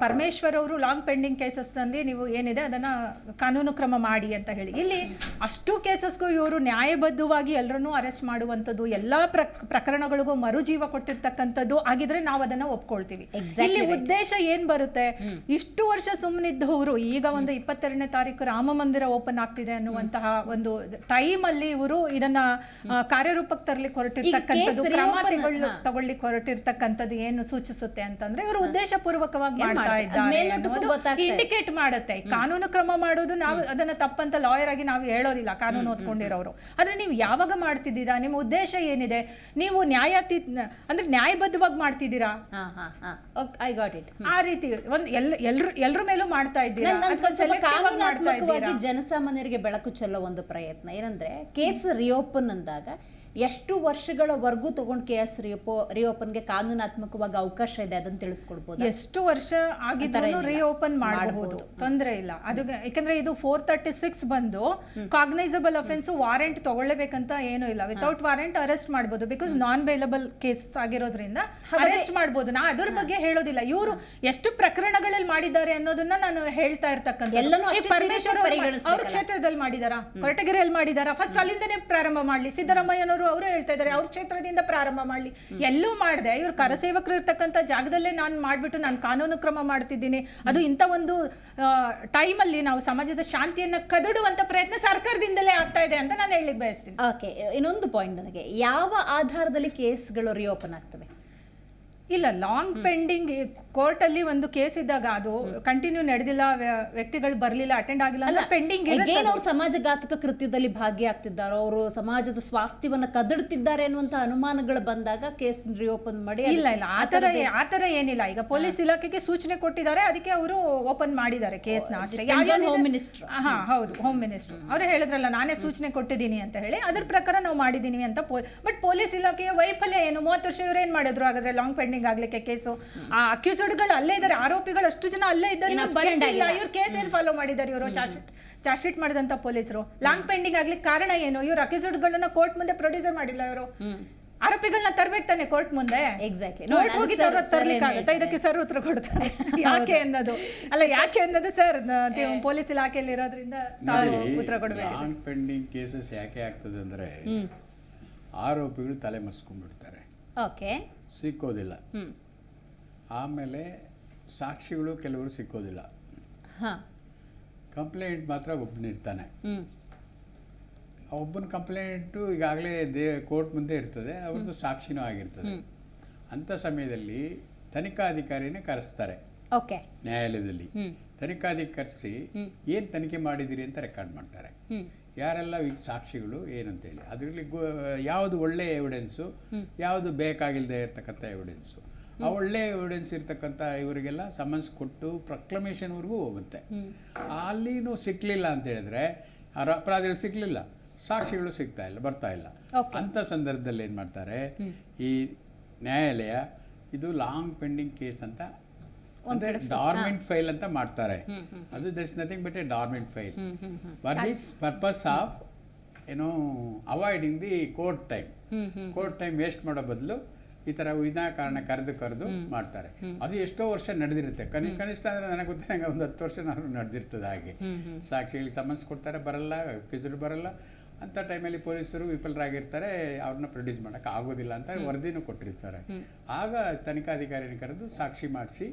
ಪರಮೇಶ್ವರ್ ಅವರು ಲಾಂಗ್ ಪೆಂಡಿಂಗ್ ಕೇಸಸ್ನಲ್ಲಿ ನೀವು ಏನಿದೆ ಅದನ್ನು ಕಾನೂನು ಕ್ರಮ ಮಾಡಿ ಅಂತ ಹೇಳಿ, ಇಲ್ಲಿ ಅಷ್ಟು ಕೇಸಸ್ಗೂ ಇವರು ನ್ಯಾಯಬದ್ಧವಾಗಿ ಎಲ್ಲರನ್ನೂ ಅರೆಸ್ಟ್ ಮಾಡುವಂಥದ್ದು, ಎಲ್ಲ ಪ್ರಕರಣಗಳಿಗೂ ಮರುಜೀವ ಕೊಟ್ಟಿರ್ತಕ್ಕಂಥದ್ದು ಆಗಿದ್ರೆ ನಾವು ಅದನ್ನ ಒಪ್ಕೊಳ್ತೀವಿ. ಇಲ್ಲಿ ಉದ್ದೇಶ ಏನ್ ಬರುತ್ತೆ? ಇಷ್ಟು ವರ್ಷ ಸುಮ್ಮನಿದ್ದವರು ಈಗ ಒಂದು 22ನೇ ತಾರೀಕು ರಾಮ ಮಂದಿರ ಓಪನ್ ಆಗ್ತಿದೆ ಅನ್ನುವಂತಹ ಒಂದು ಟೈಮ್ ಅಲ್ಲಿ ಇವರು ಇದನ್ನ ಕಾರ್ಯರೂಪಕ್ಕೆ ತರಲಿಕ್ಕೆ ಹೊರಟಿರ್ತಕ್ಕಂಥದ್ದು, ಕ್ರಮ ತಗೊಳ್ಳಿಕ್ಕೆ ಹೊರಟಿರ್ತಕ್ಕಂಥದ್ದು ಏನು ಸೂಚಿಸುತ್ತೆ ಅಂತಂದ್ರೆ ಇವರು ಉದ್ದೇಶ ಪೂರ್ವಕವಾಗಿ ಮಾಡ್ತಾ ಇದ್ದಾರೆ, ಇಂಡಿಕೇಟ್ ಮಾಡುತ್ತೆ. ಕಾನೂನು ಕ್ರಮ ಮಾಡೋದು ನಾವು ಅದನ್ನ ತಪ್ಪಂತ ಲಾಯರ್ ಆಗಿ ನಾವು ಹೇಳೋದಿಲ್ಲ, ಕಾನೂನು ಓದ್ಕೊಂಡಿರೋರು. ಆದ್ರೆ ನೀವು ಯಾವಾಗ ಮಾಡ್ತಿದ್ದೀರಾ? ನಿಮ್ಮ ಉದ್ದೇಶ ಏನಿದೆ? ನೀವು ಅಂದ್ರೆ ನ್ಯಾಯಬದ್ಧವಾಗಿ ಮಾಡ್ತಿದ್ದೀರಾ? ಆ ರೀತಿ ಒಂದು ಎಲ್ರ ಮೇಲೂ ಮಾಡ್ತಾ ಇದ್ದೀರಾ? ಕಾನೂನಾತ್ಮಕವಾಗಿ ಜನಸಾಮಾನ್ಯರಿಗೆ ಬೆಳಕು ಚೆಲ್ಲೋ ಒಂದು ಪ್ರಯತ್ನ ಏನಂದ್ರೆ, ಕೇಸ್ ರಿಓಪನ್ ಅಂದಾಗ ಎಷ್ಟು ವರ್ಷಗಳವರೆಗೂ ತಗೊಂಡು ಕೇಸ್ ರಿಓಪನ್ಗೆ ಕಾನೂನಾತ್ಮಕವಾಗಿ ಅವಕಾಶ ಇದೆ ಅದನ್ನ ತಿಳಿಸ್ಕೊಡ್ಬೋದು. ಎಷ್ಟು ವರ್ಷ ಆಗಿದ್ರು ರಿಓಪನ್ ಮಾಡಬಹುದು, ತೊಂದರೆ ಇಲ್ಲ. ಅದು ಯಾಕಂದ್ರೆ ಇದು 436 ಬಂದು ಕಾಗ್ನೈಸಬಲ್ ಅಫೆನ್ಸ್, ವಾರೆಂಟ್ ತಗೊಳ್ಳೇಬೇಕಂತ ಏನೂ ಇಲ್ಲ. ವಿತೌಟ್ ವಾರೆಂಟ್ ಅರೆಸ್ಟ್ ಮಾಡಬಹುದು, ಬಿಕಾಸ್ ನಾನ್ ಬೇಲಬಲ್ ಕೇಸ್ ಆಗಿರೋದ್ರಿಂದ ಅರೆಸ್ಟ್ ಮಾಡಬಹುದು. ನಾ ಅದ್ರ ಬಗ್ಗೆ ಹೇಳೋದಿಲ್ಲ. ಇವರು ಎಷ್ಟು ಪ್ರಕರಣಗಳಲ್ಲಿ ಮಾಡಿದ್ದಾರೆ ಅನ್ನೋದನ್ನ ನಾನು ಹೇಳ್ತಾ ಇರ್ತಕ್ಕಂಥ. ಪರಮೇಶ್ವರ್ ಅವ್ರ ಕ್ಷೇತ್ರದಲ್ಲಿ ಮಾಡಿದಾರಾ? ಕೊರಟಗೆರೆಯಲ್ಲಿ ಮಾಡಿದಾರಾ? ಫಸ್ಟ್ ಅಲ್ಲಿಂದನೇ ಪ್ರಾರಂಭ ಮಾಡ್ಲಿ. ಸಿದ್ದರಾಮಯ್ಯನವರು ಅವರು ಹೇಳ್ತಾ ಇದ್ದಾರೆ ಅವ್ರ ಕ್ಷೇತ್ರದಿಂದ ಪ್ರಾರಂಭ ಮಾಡ್ಲಿ. ಎಲ್ಲೂ ಮಾಡದೆ ಇವ್ರು ಕರಸೇವಕರು ಇರ್ತಕ್ಕಂಥ ಜಾಗದಲ್ಲೇ ನಾನು ಮಾಡ್ಬಿಟ್ಟು ನಾನು ಕಾನೂನು ಕ್ರಮ ಮಾಡ್ತಿದ್ದೀನಿ, ಅದು ಇಂಥ ಒಂದು ಟೈಮಲ್ಲಿ ನಾವು ಸಮಾಜದ ಶಾಂತಿಯನ್ನ ಕದಡುವಂತ ಪ್ರಯತ್ನ ಸರ್ಕಾರದಿಂದಲೇ ಆಗ್ತಾ ಇದೆ ಅಂತ ನಾನು ಹೇಳಲಿಕ್ಕೆ ಬಯಸ್ತೀನಿ. ಓಕೆ, ಇನ್ನೊಂದು ಪಾಯಿಂಟ್, ನನಗೆ ಯಾವ ಆಧಾರದಲ್ಲಿ ಕೇಸ್ಗಳು ರಿಓಪನ್ ಆಗ್ತವೆ? ಇಲ್ಲ, ಲಾಂಗ್ ಪೆಂಡಿಂಗ್ ಕೋರ್ಟಲ್ಲಿ ಒಂದು ಕೇಸ್ ಇದ್ದಾಗ ಅದು ಕಂಟಿನ್ಯೂ ನಡೆದಿಲ್ಲ, ವ್ಯಕ್ತಿಗಳು ಬರಲಿಲ್ಲ, ಅಟೆಂಡ್ ಆಗಿಲ್ಲ ಅಂದ್ರೆ ಪೆಂಡಿಂಗ್. ಅವ್ರು ಸಮಾಜಘಾತಕ ಕೃತ್ಯದಲ್ಲಿ ಭಾಗಿಯಾಗ್ತಿದ್ದಾರೋ, ಅವರು ಸಮಾಜದ ಸ್ವಾಸ್ಥ್ಯವನ್ನ ಕದಡುತ್ತಿದ್ದಾರೆ ಅನ್ನುವಂತ ಅನುಮಾನಗಳು ಬಂದಾಗ ಕೇಸ್ ರಿಓಪನ್ ಮಾಡಿ. ಇಲ್ಲ ಆತರ ಏನಿಲ್ಲ. ಈಗ ಪೊಲೀಸ್ ಇಲಾಖೆಗೆ ಸೂಚನೆ ಕೊಟ್ಟಿದ್ದಾರೆ, ಅದಕ್ಕೆ ಅವರು ಓಪನ್ ಮಾಡಿದ್ದಾರೆ ಕೇಸ್ನ ಅಷ್ಟೇ. ಹೋಮ್ ಮಿನಿಸ್ಟರ್, ಹೌದು, ಹೋಮ್ ಮಿನಿಸ್ಟರ್ ಅವರು ಹೇಳಿದ್ರಲ್ಲ ನಾನೇ ಸೂಚನೆ ಕೊಟ್ಟಿದ್ದೀನಿ ಅಂತ ಹೇಳಿ, ಅದ್ರ ಪ್ರಕಾರ ನಾವು ಮಾಡಿದೀನಿ ಅಂತ. ಬಟ್ ಪೊಲೀಸ್ ಇಲಾಖೆಯ ವೈಫಲ್ಯ ಏನು? 30 ವರ್ಷ ಇವ್ರು ಏನ್ ಮಾಡಿದ್ರು ಹಾಗಾದ್ರೆ ಲಾಂಗ್ ಪೆಂಡಿಂಗ್ ಆಗ್ಲಿಕ್ಕೆ ಕೇಸು? ಆ ಅಕ್ಯೂಸ್ಡ್ಗಳು ಅಲ್ಲೇ ಇದ್ದಾರೆ, ಆರೋಪಿಗಳು ಅಷ್ಟು ಜನ ಅಲ್ಲೇ ಇದ್ದಾರೆ, ಇವ್ರು ಕೇಸ್ ಏನ್ ಫಾಲೋ ಮಾಡಿದ್ದಾರೆ? ಇವರು ಚಾರ್ಜ್ ಶೀಟ್ ಮಾಡಿದಂತ ಪೊಲೀಸರು ಲಾಂಗ್ ಪೆಂಡಿಂಗ್ ಆಗ್ಲಿಕ್ಕೆ ಕಾರಣ ಏನು? ಇವ್ರು ಅಕ್ಯೂಸ್ಡ್ಗಳನ್ನ ಕೋರ್ಟ್ ಮುಂದೆ ಪ್ರೊಡ್ಯೂಸರ್ ಮಾಡಿಲ್ಲ. ಇವರು ಆರೋಪಿಗಳನ್ನ ತರ್ಬೇಕು ತಾನೆ ಕೋರ್ಟ್ ಮುಂದೆ. ಹೋಗಿ ತರ್ಲಿಕ್ಕಾಗುತ್ತೆ? ಇದಕ್ಕೆ ಸರ್ ಉತ್ತರ ಕೊಡ್ತಾರೆ. ಯಾಕೆ ಅನ್ನೋದು ಅಲ್ಲ, ಯಾಕೆ ಅನ್ನೋದು ಸರ್ ಪೊಲೀಸ್ ಇಲಾಖೆಯಲ್ಲಿ ಇರೋದ್ರಿಂದ ತಾವು ಉತ್ತರ ಕೊಡಬೇಕು. ಲಾಂಗ್ ಪೆಂಡಿಂಗ್ ಕೇಸಸ್ ಯಾಕೆ ಆಗ್ತದೆ ಅಂದ್ರೆ ಆರೋಪಿಗಳು ತಲೆ ಮರೆಸ್ಕೊಂಡ್ಬಿಡ್ತಾರೆ. ಓಕೆ. ಸಿಕ್ಕೋದಿಲ್ಲ. ಆಮೇಲೆ ಸಾಕ್ಷಿಗಳು ಕೆಲವರು ಸಿಕ್ಕೋದಿಲ್ಲ. ಹಾಂ. ಕಂಪ್ಲೇಂಟ್ ಮಾತ್ರ ಒಬ್ಬನಿರ್ತಾನೆ. ಆ ಒಬ್ಬನ ಕಂಪ್ಲೇಂಟು ಈಗಾಗಲೇ ಕೋರ್ಟ್ ಮುಂದೆ ಇರ್ತದೆ, ಅವ್ರದ್ದು ಸಾಕ್ಷಿನೂ ಆಗಿರ್ತದೆ. ಅಂಥ ಸಮಯದಲ್ಲಿ ತನಿಖಾಧಿಕಾರಿನೇ ಕರೆಸ್ತಾರೆ ಓಕೆ ನ್ಯಾಯಾಲಯದಲ್ಲಿ. ತನಿಖಾಧಿಕಾರಿ ಕರೆಸಿ ಏನು ತನಿಖೆ ಮಾಡಿದಿರಿ ಅಂತ ರೆಕಾರ್ಡ್ ಮಾಡ್ತಾರೆ. ಯಾರೆಲ್ಲ ಸಾಕ್ಷಿಗಳು ಏನಂತೇಳಿ, ಅದರಲ್ಲಿ ಯಾವುದು ಒಳ್ಳೆಯ ಎವಿಡೆನ್ಸು, ಯಾವುದು ಬೇಕಾಗಿಲ್ಲದೆ ಇರ್ತಕ್ಕಂಥ ಎವಿಡೆನ್ಸು. ಆ ಒಳ್ಳೆ ಎವಿಡೆನ್ಸ್ ಇರ್ತಕ್ಕಂಥ ಇವರಿಗೆಲ್ಲ ಸಮನ್ಸ್ ಕೊಟ್ಟು ಪ್ರಕ್ಲಮೇಷನ್ವರೆಗೂ ಹೋಗುತ್ತೆ. ಅಲ್ಲಿನೂ ಸಿಕ್ಕಲಿಲ್ಲ ಅಂತ ಹೇಳಿದ್ರೆ ಅಪರಾಧಿಗಳು ಸಿಕ್ಕಲಿಲ್ಲ, ಸಾಕ್ಷಿಗಳು ಸಿಗ್ತಾ ಇಲ್ಲ, ಬರ್ತಾ ಇಲ್ಲ. ಅಂಥ ಸಂದರ್ಭದಲ್ಲಿ ಏನು ಮಾಡ್ತಾರೆ, ಈ ನ್ಯಾಯಾಲಯ ಇದು ಲಾಂಗ್ ಪೆಂಡಿಂಗ್ ಕೇಸ್ ಅಂತ, ಅಂದರೆ ಡಾರ್ಮೆಂಟ್ ಫೈಲ್ ಅಂತ ಮಾಡ್ತಾರೆ. ಅದು that's nothing but A dormant file for this purpose of avoiding the court time waste ಮಾಡೋ ಬದಲು ಈ ಥರ ವಿನಾಕಾರಣ ಕರೆದು ಮಾಡ್ತಾರೆ. ಅದು ಎಷ್ಟೋ ವರ್ಷ ನಡೆದಿರುತ್ತೆ. ಕನಿಷ್ಠ ಅಂದರೆ ನನಗೆ ಗೊತ್ತಿದ್ದಂಗೆ ಒಂದು 10 ವರ್ಷ ನಡೆದಿರ್ತದೆ. ಹಾಗೆ ಸಾಕ್ಷಿಗಳಿಗೆ ಸಮನ್ಸ್ ಕೊಡ್ತಾರೆ, ಬರಲ್ಲ, ಕಿಜರು ಬರಲ್ಲ. ಅಂಥ ಟೈಮಲ್ಲಿ ಪೊಲೀಸರು ವಿಫಲರಾಗಿರ್ತಾರೆ, ಅವ್ರನ್ನ ಪ್ರೊಡ್ಯೂಸ್ ಮಾಡೋಕ್ಕೆ ಆಗೋದಿಲ್ಲ ಅಂತ ವರದಿನೂ ಕೊಟ್ಟಿರ್ತಾರೆ. ಆಗ ತನಿಖಾಧಿಕಾರಿನ ಕರೆದು ಸಾಕ್ಷಿ ಮಾಡಿಸಿ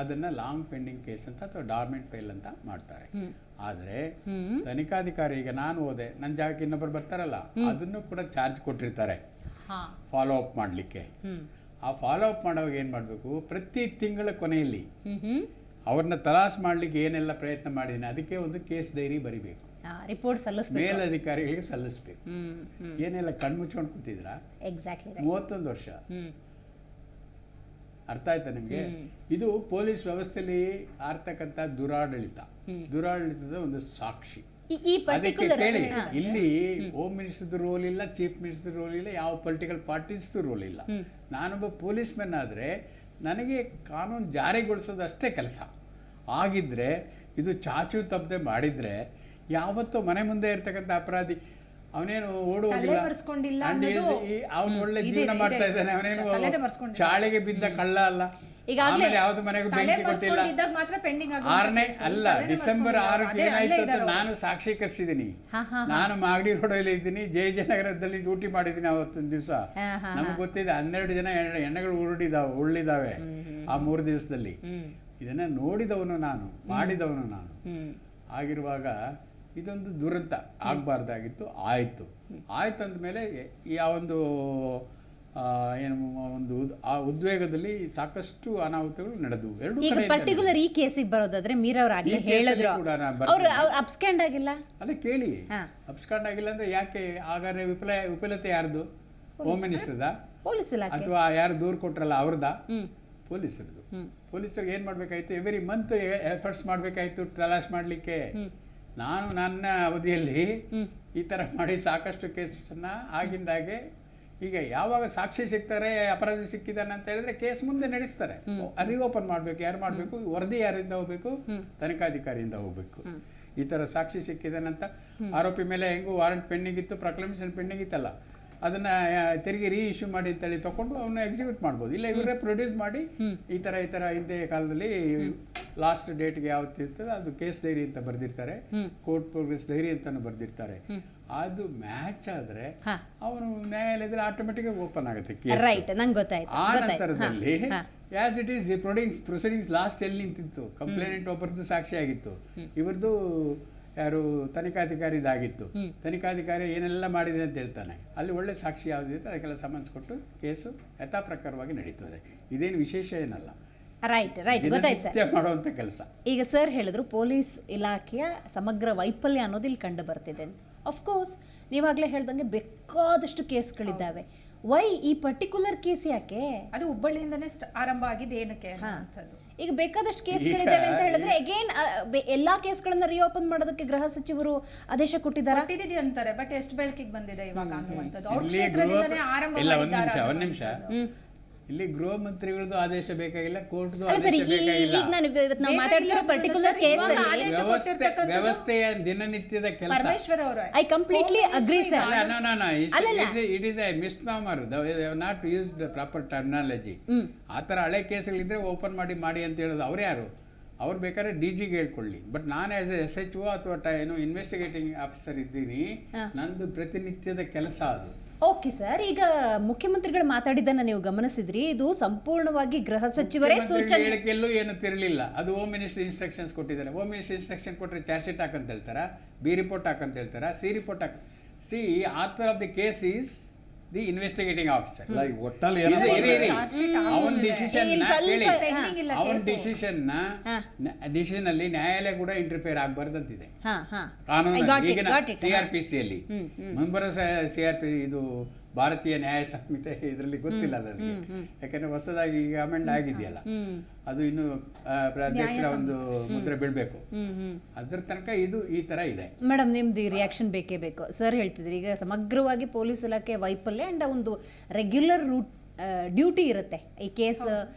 ಅದನ್ನು ಲಾಂಗ್ ಪೆಂಡಿಂಗ್ ಕೇಸ್ ಅಂತ ಅಥವಾ ಡಾರ್ಮೆಂಟ್ ಫೈಲ್ ಅಂತ ಮಾಡ್ತಾರೆ. ಆದರೆ ತನಿಖಾಧಿಕಾರಿ, ಈಗ ನಾನು ಹೋದೆ, ನನ್ನ ಜಾಗಕ್ಕೆ ಇನ್ನೊಬ್ಬರು ಬರ್ತಾರಲ್ಲ, ಅದನ್ನು ಕೂಡ ಚಾರ್ಜ್ ಕೊಟ್ಟಿರ್ತಾರೆ ಫಾಲೋ ಅಪ್ ಮಾಡಲಿಕ್ಕೆ. ಆ ಫಾಲೋ ಅಪ್ ಮಾಡುವಾಗ ಏನು ಮಾಡಬೇಕು, ಪ್ರತಿ ತಿಂಗಳ ಕೊನೆಯಲ್ಲಿ ಅವ್ರನ್ನ ತಲಾಶ್ ಮಾಡಲಿಕ್ಕೆ ಏನೆಲ್ಲ ಪ್ರಯತ್ನ ಮಾಡಿದ್ದೀನಿ ಅದಕ್ಕೆ ಒಂದು ಕೇಸ್ ಡೈರಿ ಬರಿಬೇಕು, ರಿಪೋರ್ಟ್ ಸಲ್ಲಿಸಬೇಕು, ಮೇಲಧಿಕಾರಿಗಳಿಗೆ ಸಲ್ಲಿಸಬೇಕು. ಏನೆಲ್ಲ ಕಣ್ಮುಚ್ಕೊಂಡು ಕೂತಿದ್ರಾ? ಎಕ್ಸಾಕ್ಟ್ಲಿ 31 ವರ್ಷ. ಅರ್ಥ ಆಯ್ತಾ ನಿಮಗೆ? ಇದು ಪೊಲೀಸ್ ವ್ಯವಸ್ಥೆಯಲ್ಲಿ ಆರ್ತಕ್ಕಂಥ ದುರಾಡಳಿತದ ಒಂದು ಸಾಕ್ಷಿ. ಅದಕ್ಕೆ ಕೇಳಿ, ಇಲ್ಲಿ ಹೋಮ್ ಮಿನಿಸ್ಟರ್ ರೋಲ್ ಇಲ್ಲ, ಚೀಫ್ ಮಿನಿಸ್ಟರ್ ರೋಲ್ ಇಲ್ಲ, ಯಾವ ಪೊಲಿಟಿಕಲ್ ಪಾರ್ಟೀಸ್ದು ರೋಲ್ ಇಲ್ಲ. ನಾನೊಬ್ಬ ಪೊಲೀಸ್ ಮೆನ್ ಆದರೆ ನನಗೆ ಕಾನೂನು ಜಾರಿಗೊಳಿಸೋದು ಅಷ್ಟೇ ಕೆಲಸ. ಆಗಿದ್ರೆ ಇದು ಚಾಚು ತಪ್ಪದೆ ಮಾಡಿದ್ರೆ ಯಾವತ್ತೂ ಮನೆ ಮುಂದೆ ಇರ್ತಕ್ಕಂಥ ಅಪರಾಧಿ ಅವನೇನು ಓಡುವುದಿಲ್ಲ, ಅವನು ಒಳ್ಳೆ ಜೀವನ ಮಾಡ್ತಾ ಇದ್ದಾನೆ, ಅವನೇನು ಚಾಳೆಗೆ ಬಿದ್ದ ಕಳ್ಳ ಅಲ್ಲ. ಆಮೇಲೆ ಯಾವ್ದು ಮನೆಗೂ ಬೆಂಕಿ ಕೊಟ್ಟಿಲ್ಲ. 6ನೇ ಅಲ್ಲ, ಡಿಸೆಂಬರ್ 6ಕ್ಕೆ ಏನಾಯ್ತು ಅಂತ ನಾನು ಸಾಕ್ಷೀಕರಿಸಿದ್ದೀನಿ. ನಾನು ಮಾಗಡಿ ರೋಡಲ್ಲಿ ಇದ್ದೀನಿ, ಜಯನಗರದಲ್ಲಿ ಡ್ಯೂಟಿ ಮಾಡಿದ್ದೀನಿ ಅವತ್ತೊಂದು ದಿವಸ. ನಮ್ಗೆ ಗೊತ್ತಿದೆ 12 ಜನ ಹೆಣ್ಣಗಳು ಉರುಳಿದಾವೆ ಆ 3 ದಿವಸದಲ್ಲಿ. ಇದನ್ನ ನೋಡಿದವನು ನಾನು, ಮಾಡಿದವನು ನಾನು. ಆಗಿರುವಾಗ ಇದೊಂದು ದುರಂತ ಆಗಬಾರ್ದಾಗಿತ್ತು, ಆಯಿತು ಅಂದಮೇಲೆ ಯಾವೊಂದು ಒಂದು ಆ ಉದ್ವೇಗದಲ್ಲಿ ಸಾಕಷ್ಟು ಅನಾಹುತಗಳು ನಡೆದವು. ಈಗ ಪರ್ಟಿಕ್ಯುಲರ್ ಈ ಕೇಸಿಗೆ ಬರೋದಾದ್ರೆ ಮೀರವ್ರು ಆಗ್ಲೇ ಹೇಳಿದ್ರು ಅವರು ಅಬ್ಸ್ಕ್ಯಾಂಡ್ ಆಗಿಲ್ಲ. ಅದೇ ಕೇಳಿ, ಅಬ್ಸ್ಕ್ಯಾಂಡ್ ಆಗಿಲ್ಲ ಅಂದ್ರೆ ಯಾಕೆ? ಹಾಗಾದ್ರೆ ವಿಫಲತೆ ಯಾರ್ದು? ಹೋಮ್ ಮಿನಿಸ್ಟರ್ದ, ಪೊಲೀಸ್ ಇಲಾಖೆ, ಅಥವಾ ಯಾರು ದೂರು ಕೊಟ್ರಲ್ಲ ಅವ್ರದ? ಪೊಲೀಸರದು. ಪೊಲೀಸರಿಗೆ ಏನ್ ಮಾಡ್ಬೇಕಾಯ್ತು? ಎವ್ರಿ ಮಂತ್ ಎಫರ್ಟ್ಸ್ ಮಾಡ್ಬೇಕಾಯ್ತು ತಲಾಶ್ ಮಾಡ್ಲಿಕ್ಕೆ. ನಾನು ನನ್ನ ಅವಧಿಯಲ್ಲಿ ಈ ತರ ಮಾಡಿ ಸಾಕಷ್ಟು ಕೇಸನ್ನ ಆಗಿಂದಾಗೆ, ಈಗ ಯಾವಾಗ ಸಾಕ್ಷಿ ಸಿಗ್ತಾರೆ, ಅಪರಾಧಿ ಸಿಕ್ಕಿದ್ದಾನೆ ಅಂತ ಹೇಳಿದ್ರೆ ಕೇಸ್ ಮುಂದೆ ನಡೆಸ್ತಾರೆ. ರಿಓಪನ್ ಮಾಡಬೇಕು. ಯಾರು ಮಾಡಬೇಕು? ವರದಿ ಯಾರಿಂದ ಹೋಗ್ಬೇಕು? ತನಿಖಾಧಿಕಾರಿಯಿಂದ ಹೋಗ್ಬೇಕು. ಈ ತರ ಸಾಕ್ಷಿ ಸಿಕ್ಕಿದಾನಂತ ಆರೋಪಿ ಮೇಲೆ ಹೆಂಗೂ ವಾರಂಟ್ ಪೆಂಡಿಂಗ್ ಇತ್ತು, ಪ್ರೊಕ್ಲಮೇಷನ್ ಪೆಂಡಿಂಗ್ ಇತ್ತಲ್ಲ, ಅದನ್ನ ತೆರಿಗೆ ಇಶ್ಯೂ ಮಾಡಿ ಅಂತೇಳಿ ತಗೊಂಡು ಅವನ್ನ ಎಕ್ಸಿಕ್ಯೂಟ್ ಮಾಡ್ಬೋದು. ಇಲ್ಲ ಇವರೇ ಪ್ರೊಡ್ಯೂಸ್ ಮಾಡಿ ಈ ತರ ಹಿಂದೆ ಕಾಲದಲ್ಲಿ ಲಾಸ್ಟ್ ಡೇಟ್ಗೆ ಯಾವತ್ತು ಇರ್ತದೆ ಅದು ಕೇಸ್ ಡೈರಿ ಅಂತ ಬರ್ದಿರ್ತಾರೆ, ಕೋರ್ಟ್ ಪ್ರೋಗ್ರೆಸ್ ಡೈರಿ ಅಂತಾನು ಬರ್ದಿರ್ತಾರೆ. ಅದು ಮ್ಯಾಚ್ ಆದ್ರೆ ಅವನು ನ್ಯಾಯಾಲಯದಲ್ಲಿ ಆಟೋಮೆಟಿಕ್ ಓಪನ್ ಆಗುತ್ತೆ ಕೇಸ್. ಆ ನಂತರದಲ್ಲಿ as it is proceedings last ಎಲ್ಲಿ ನಿಂತಿತ್ತು, ಕಂಪ್ಲೇನೆಂಟ್ ಒಬ್ಬರದ್ದು ಸಾಕ್ಷಿ ಆಗಿತ್ತು, ಇವ್ರದ್ದು ಯಾರು ತನಿಖಾಧಿಕಾರಿದಾಗಿತ್ತು. ತನಿಖಾಧಿಕಾರಿ ಏನೆಲ್ಲ ಮಾಡಿದ್ರೆ ಅಂತ ಹೇಳ್ತಾನೆ, ಅಲ್ಲಿ ಒಳ್ಳೆ ಸಾಕ್ಷಿ ಯಾವುದಿರುತ್ತೆ ಅದಕ್ಕೆಲ್ಲ ಸಮನ್ಸ್ ಕೊಟ್ಟು ಕೇಸು ಯಥಾ ಪ್ರಕಾರವಾಗಿ ನಡೀತದೆ. ಇದೇನು ವಿಶೇಷ ಏನಲ್ಲ, ಮಾಡುವಂತ ಕೆಲಸ. ಈಗ ಸರ್ ಹೇಳಿದ್ರು ಪೊಲೀಸ್ ಇಲಾಖೆಯ ಸಮಗ್ರ ವೈಫಲ್ಯ ಅನ್ನೋದು ಇಲ್ಲಿ ಕಂಡು ಬರ್ತಿದೆ. ಅಫ್ಕೋರ್ಸ್ ನೀವಾಗಲೇ ಹೇಳ್ದಂಗೆ ಬೇಕಾದಷ್ಟು ಕೇಸ್ಗಳಿದ್ದಾವೆ. ವೈ ಈ ಪರ್ಟಿಕ್ಯುಲರ್ ಕೇಸ್ ಯಾಕೆ? ಅದು ಹುಬ್ಬಳ್ಳಿಯಿಂದನೇ ಆರಂಭ ಆಗಿದೆ. ಏನಕ್ಕೆ? ಈಗ ಬೇಕಾದಷ್ಟು ಕೇಸ್ಗಳಿದ್ದಾವೆ ಅಂತ ಹೇಳಿದ್ರೆ ಅಗೇನ್ ಎಲ್ಲಾ ಕೇಸ್ಗಳನ್ನ ರಿಓಪನ್ ಮಾಡೋದಕ್ಕೆ ಗೃಹ ಸಚಿವರು ಆದೇಶ ಕೊಟ್ಟಿದ್ದಾರೆ ಅಂತಾರೆ. ಬಟ್ ಎಷ್ಟು ಬೆಳಕಿಗೆ ಬಂದಿದೆ ಇವಾಗ ಅನ್ನುವಂಥದ್ದು. ಒಂದ್ ನಿಮಿಷ, ಇಲ್ಲಿ ಗೃಹ ಮಂತ್ರಿಗಳದ್ದು ಆದೇಶ ಬೇಕಾಗಿಲ್ಲ, ಕೋರ್ಟ್ದು ವ್ಯವಸ್ಥೆಯ ದಿನನಿತ್ಯದ ಕೆಲಸ. I completely agree sir. It is a misnomer, not used proper terminology. ಆ ಥರ ಹಳೆ ಕೇಸ್ಗಳಿದ್ರೆ ಓಪನ್ ಮಾಡಿ ಅಂತ ಹೇಳೋದು ಅವ್ರು ಯಾರು? ಅವ್ರು ಬೇಕಾದ್ರೆ DGಗೆ ಹೇಳ್ಕೊಳ್ಳಿ. ಬಟ್ ನಾನು ಆಸ್ ಎ SHO ಅಥವಾ ಇನ್ವೆಸ್ಟಿಗೇಟಿಂಗ್ ಆಫೀಸರ್ ಇದ್ದೀನಿ, ನಂದು ಪ್ರತಿನಿತ್ಯದ ಕೆಲಸ ಅದು. ಓಕೆ ಸರ್, ಈಗ ಮುಖ್ಯಮಂತ್ರಿಗಳು ಮಾತಾಡಿದ್ದನ್ನ ನೀವು ಗಮನಿಸಿದ್ರಿ. ಇದು ಸಂಪೂರ್ಣವಾಗಿ ಗೃಹ ಸಚಿವರೇ ಸೂಚನೆ ಹೇಳಿಕೆಯಲ್ಲೂ ಏನು ತಿರಲಿಲ್ಲ. ಅದು ಹೋಮ್ ಮಿನಿಸ್ಟರ್ ಇನ್ಸ್ಟ್ರಕ್ಷನ್ಸ್ ಕೊಟ್ಟಿದ್ದಾರೆ. ಹೋಮ್ ಮಿನಿಸ್ಟರ್ ಇನ್ಸ್ಟ್ರಕ್ಷನ್ ಕೊಟ್ಟರೆ ಚಾರ್ಜ್ ಶೀಟ್ ಹಾಕಂತ ಹೇಳ್ತಾರಾ, ಬಿ ರಿಪೋರ್ಟ್ ಹಾಕಂತ ಹೇಳ್ತಾರಾ, ಸಿ ರಿಪೋರ್ಟ್ ಹಾಕ. C author of the case is the investigating officer. ಒಟ್ಟಲ್ಲಿ ಅವನ ಡಿಸಿಷನ್ ಇಲ್ಲಿ ಸ್ವಲ್ಪ ಅವನ ಡಿಸಿಷನ್ ಅಲ್ಲಿ ನ್ಯಾಯಾಲಯ ಕೂಡ ಇಂಟರ್ಫಿಯರ್ ಆಗಬಾರ್ದಂತಿದೆ ಹಾ ಹಾ ಕಾನೂನು. got it, ಈಗಿನ got it. CRPC ಮುಂಬರುವ CRP ಇದು ಭಾರತೀಯ ನ್ಯಾಯ ಸಂಹಿತೆ ಇದರಲ್ಲಿ ಗೊತ್ತಿಲ್ಲ ನನಗೆ, ಯಾಕಂದ್ರೆ ಹೊಸದಾಗಿ ಈಗ ಅಮೆಂಡ್ ಆಗಿದೆಯಲ್ಲ, ಅದು ಇನ್ನು ಅಧ್ಯಕ್ಷರ ಒಂದು ಮುದ್ರೆ ಬೀಳ್ಬೇಕು. ಅದ್ರ ತನಕ ಇದು ಈ ತರ ಇದೆ. ಮೇಡಮ್, ನಿಮ್ದು ರಿಯಾಕ್ಷನ್ ಬೇಕೇ ಬೇಕು. ಸರ್ ಹೇಳ್ತಿದ್ರಿ ಈಗ ಸಮಗ್ರವಾಗಿ ಪೊಲೀಸ್ ಇಲಾಖೆ ವೈಫಲ್ಯ ಅಂಡ್ ಒಂದು ರೆಗ್ಯುಲರ್ ರೂಟ್ ಡ್ಯೂಟಿ ಇರುತ್ತೆ. ಈ ಕೇಸ್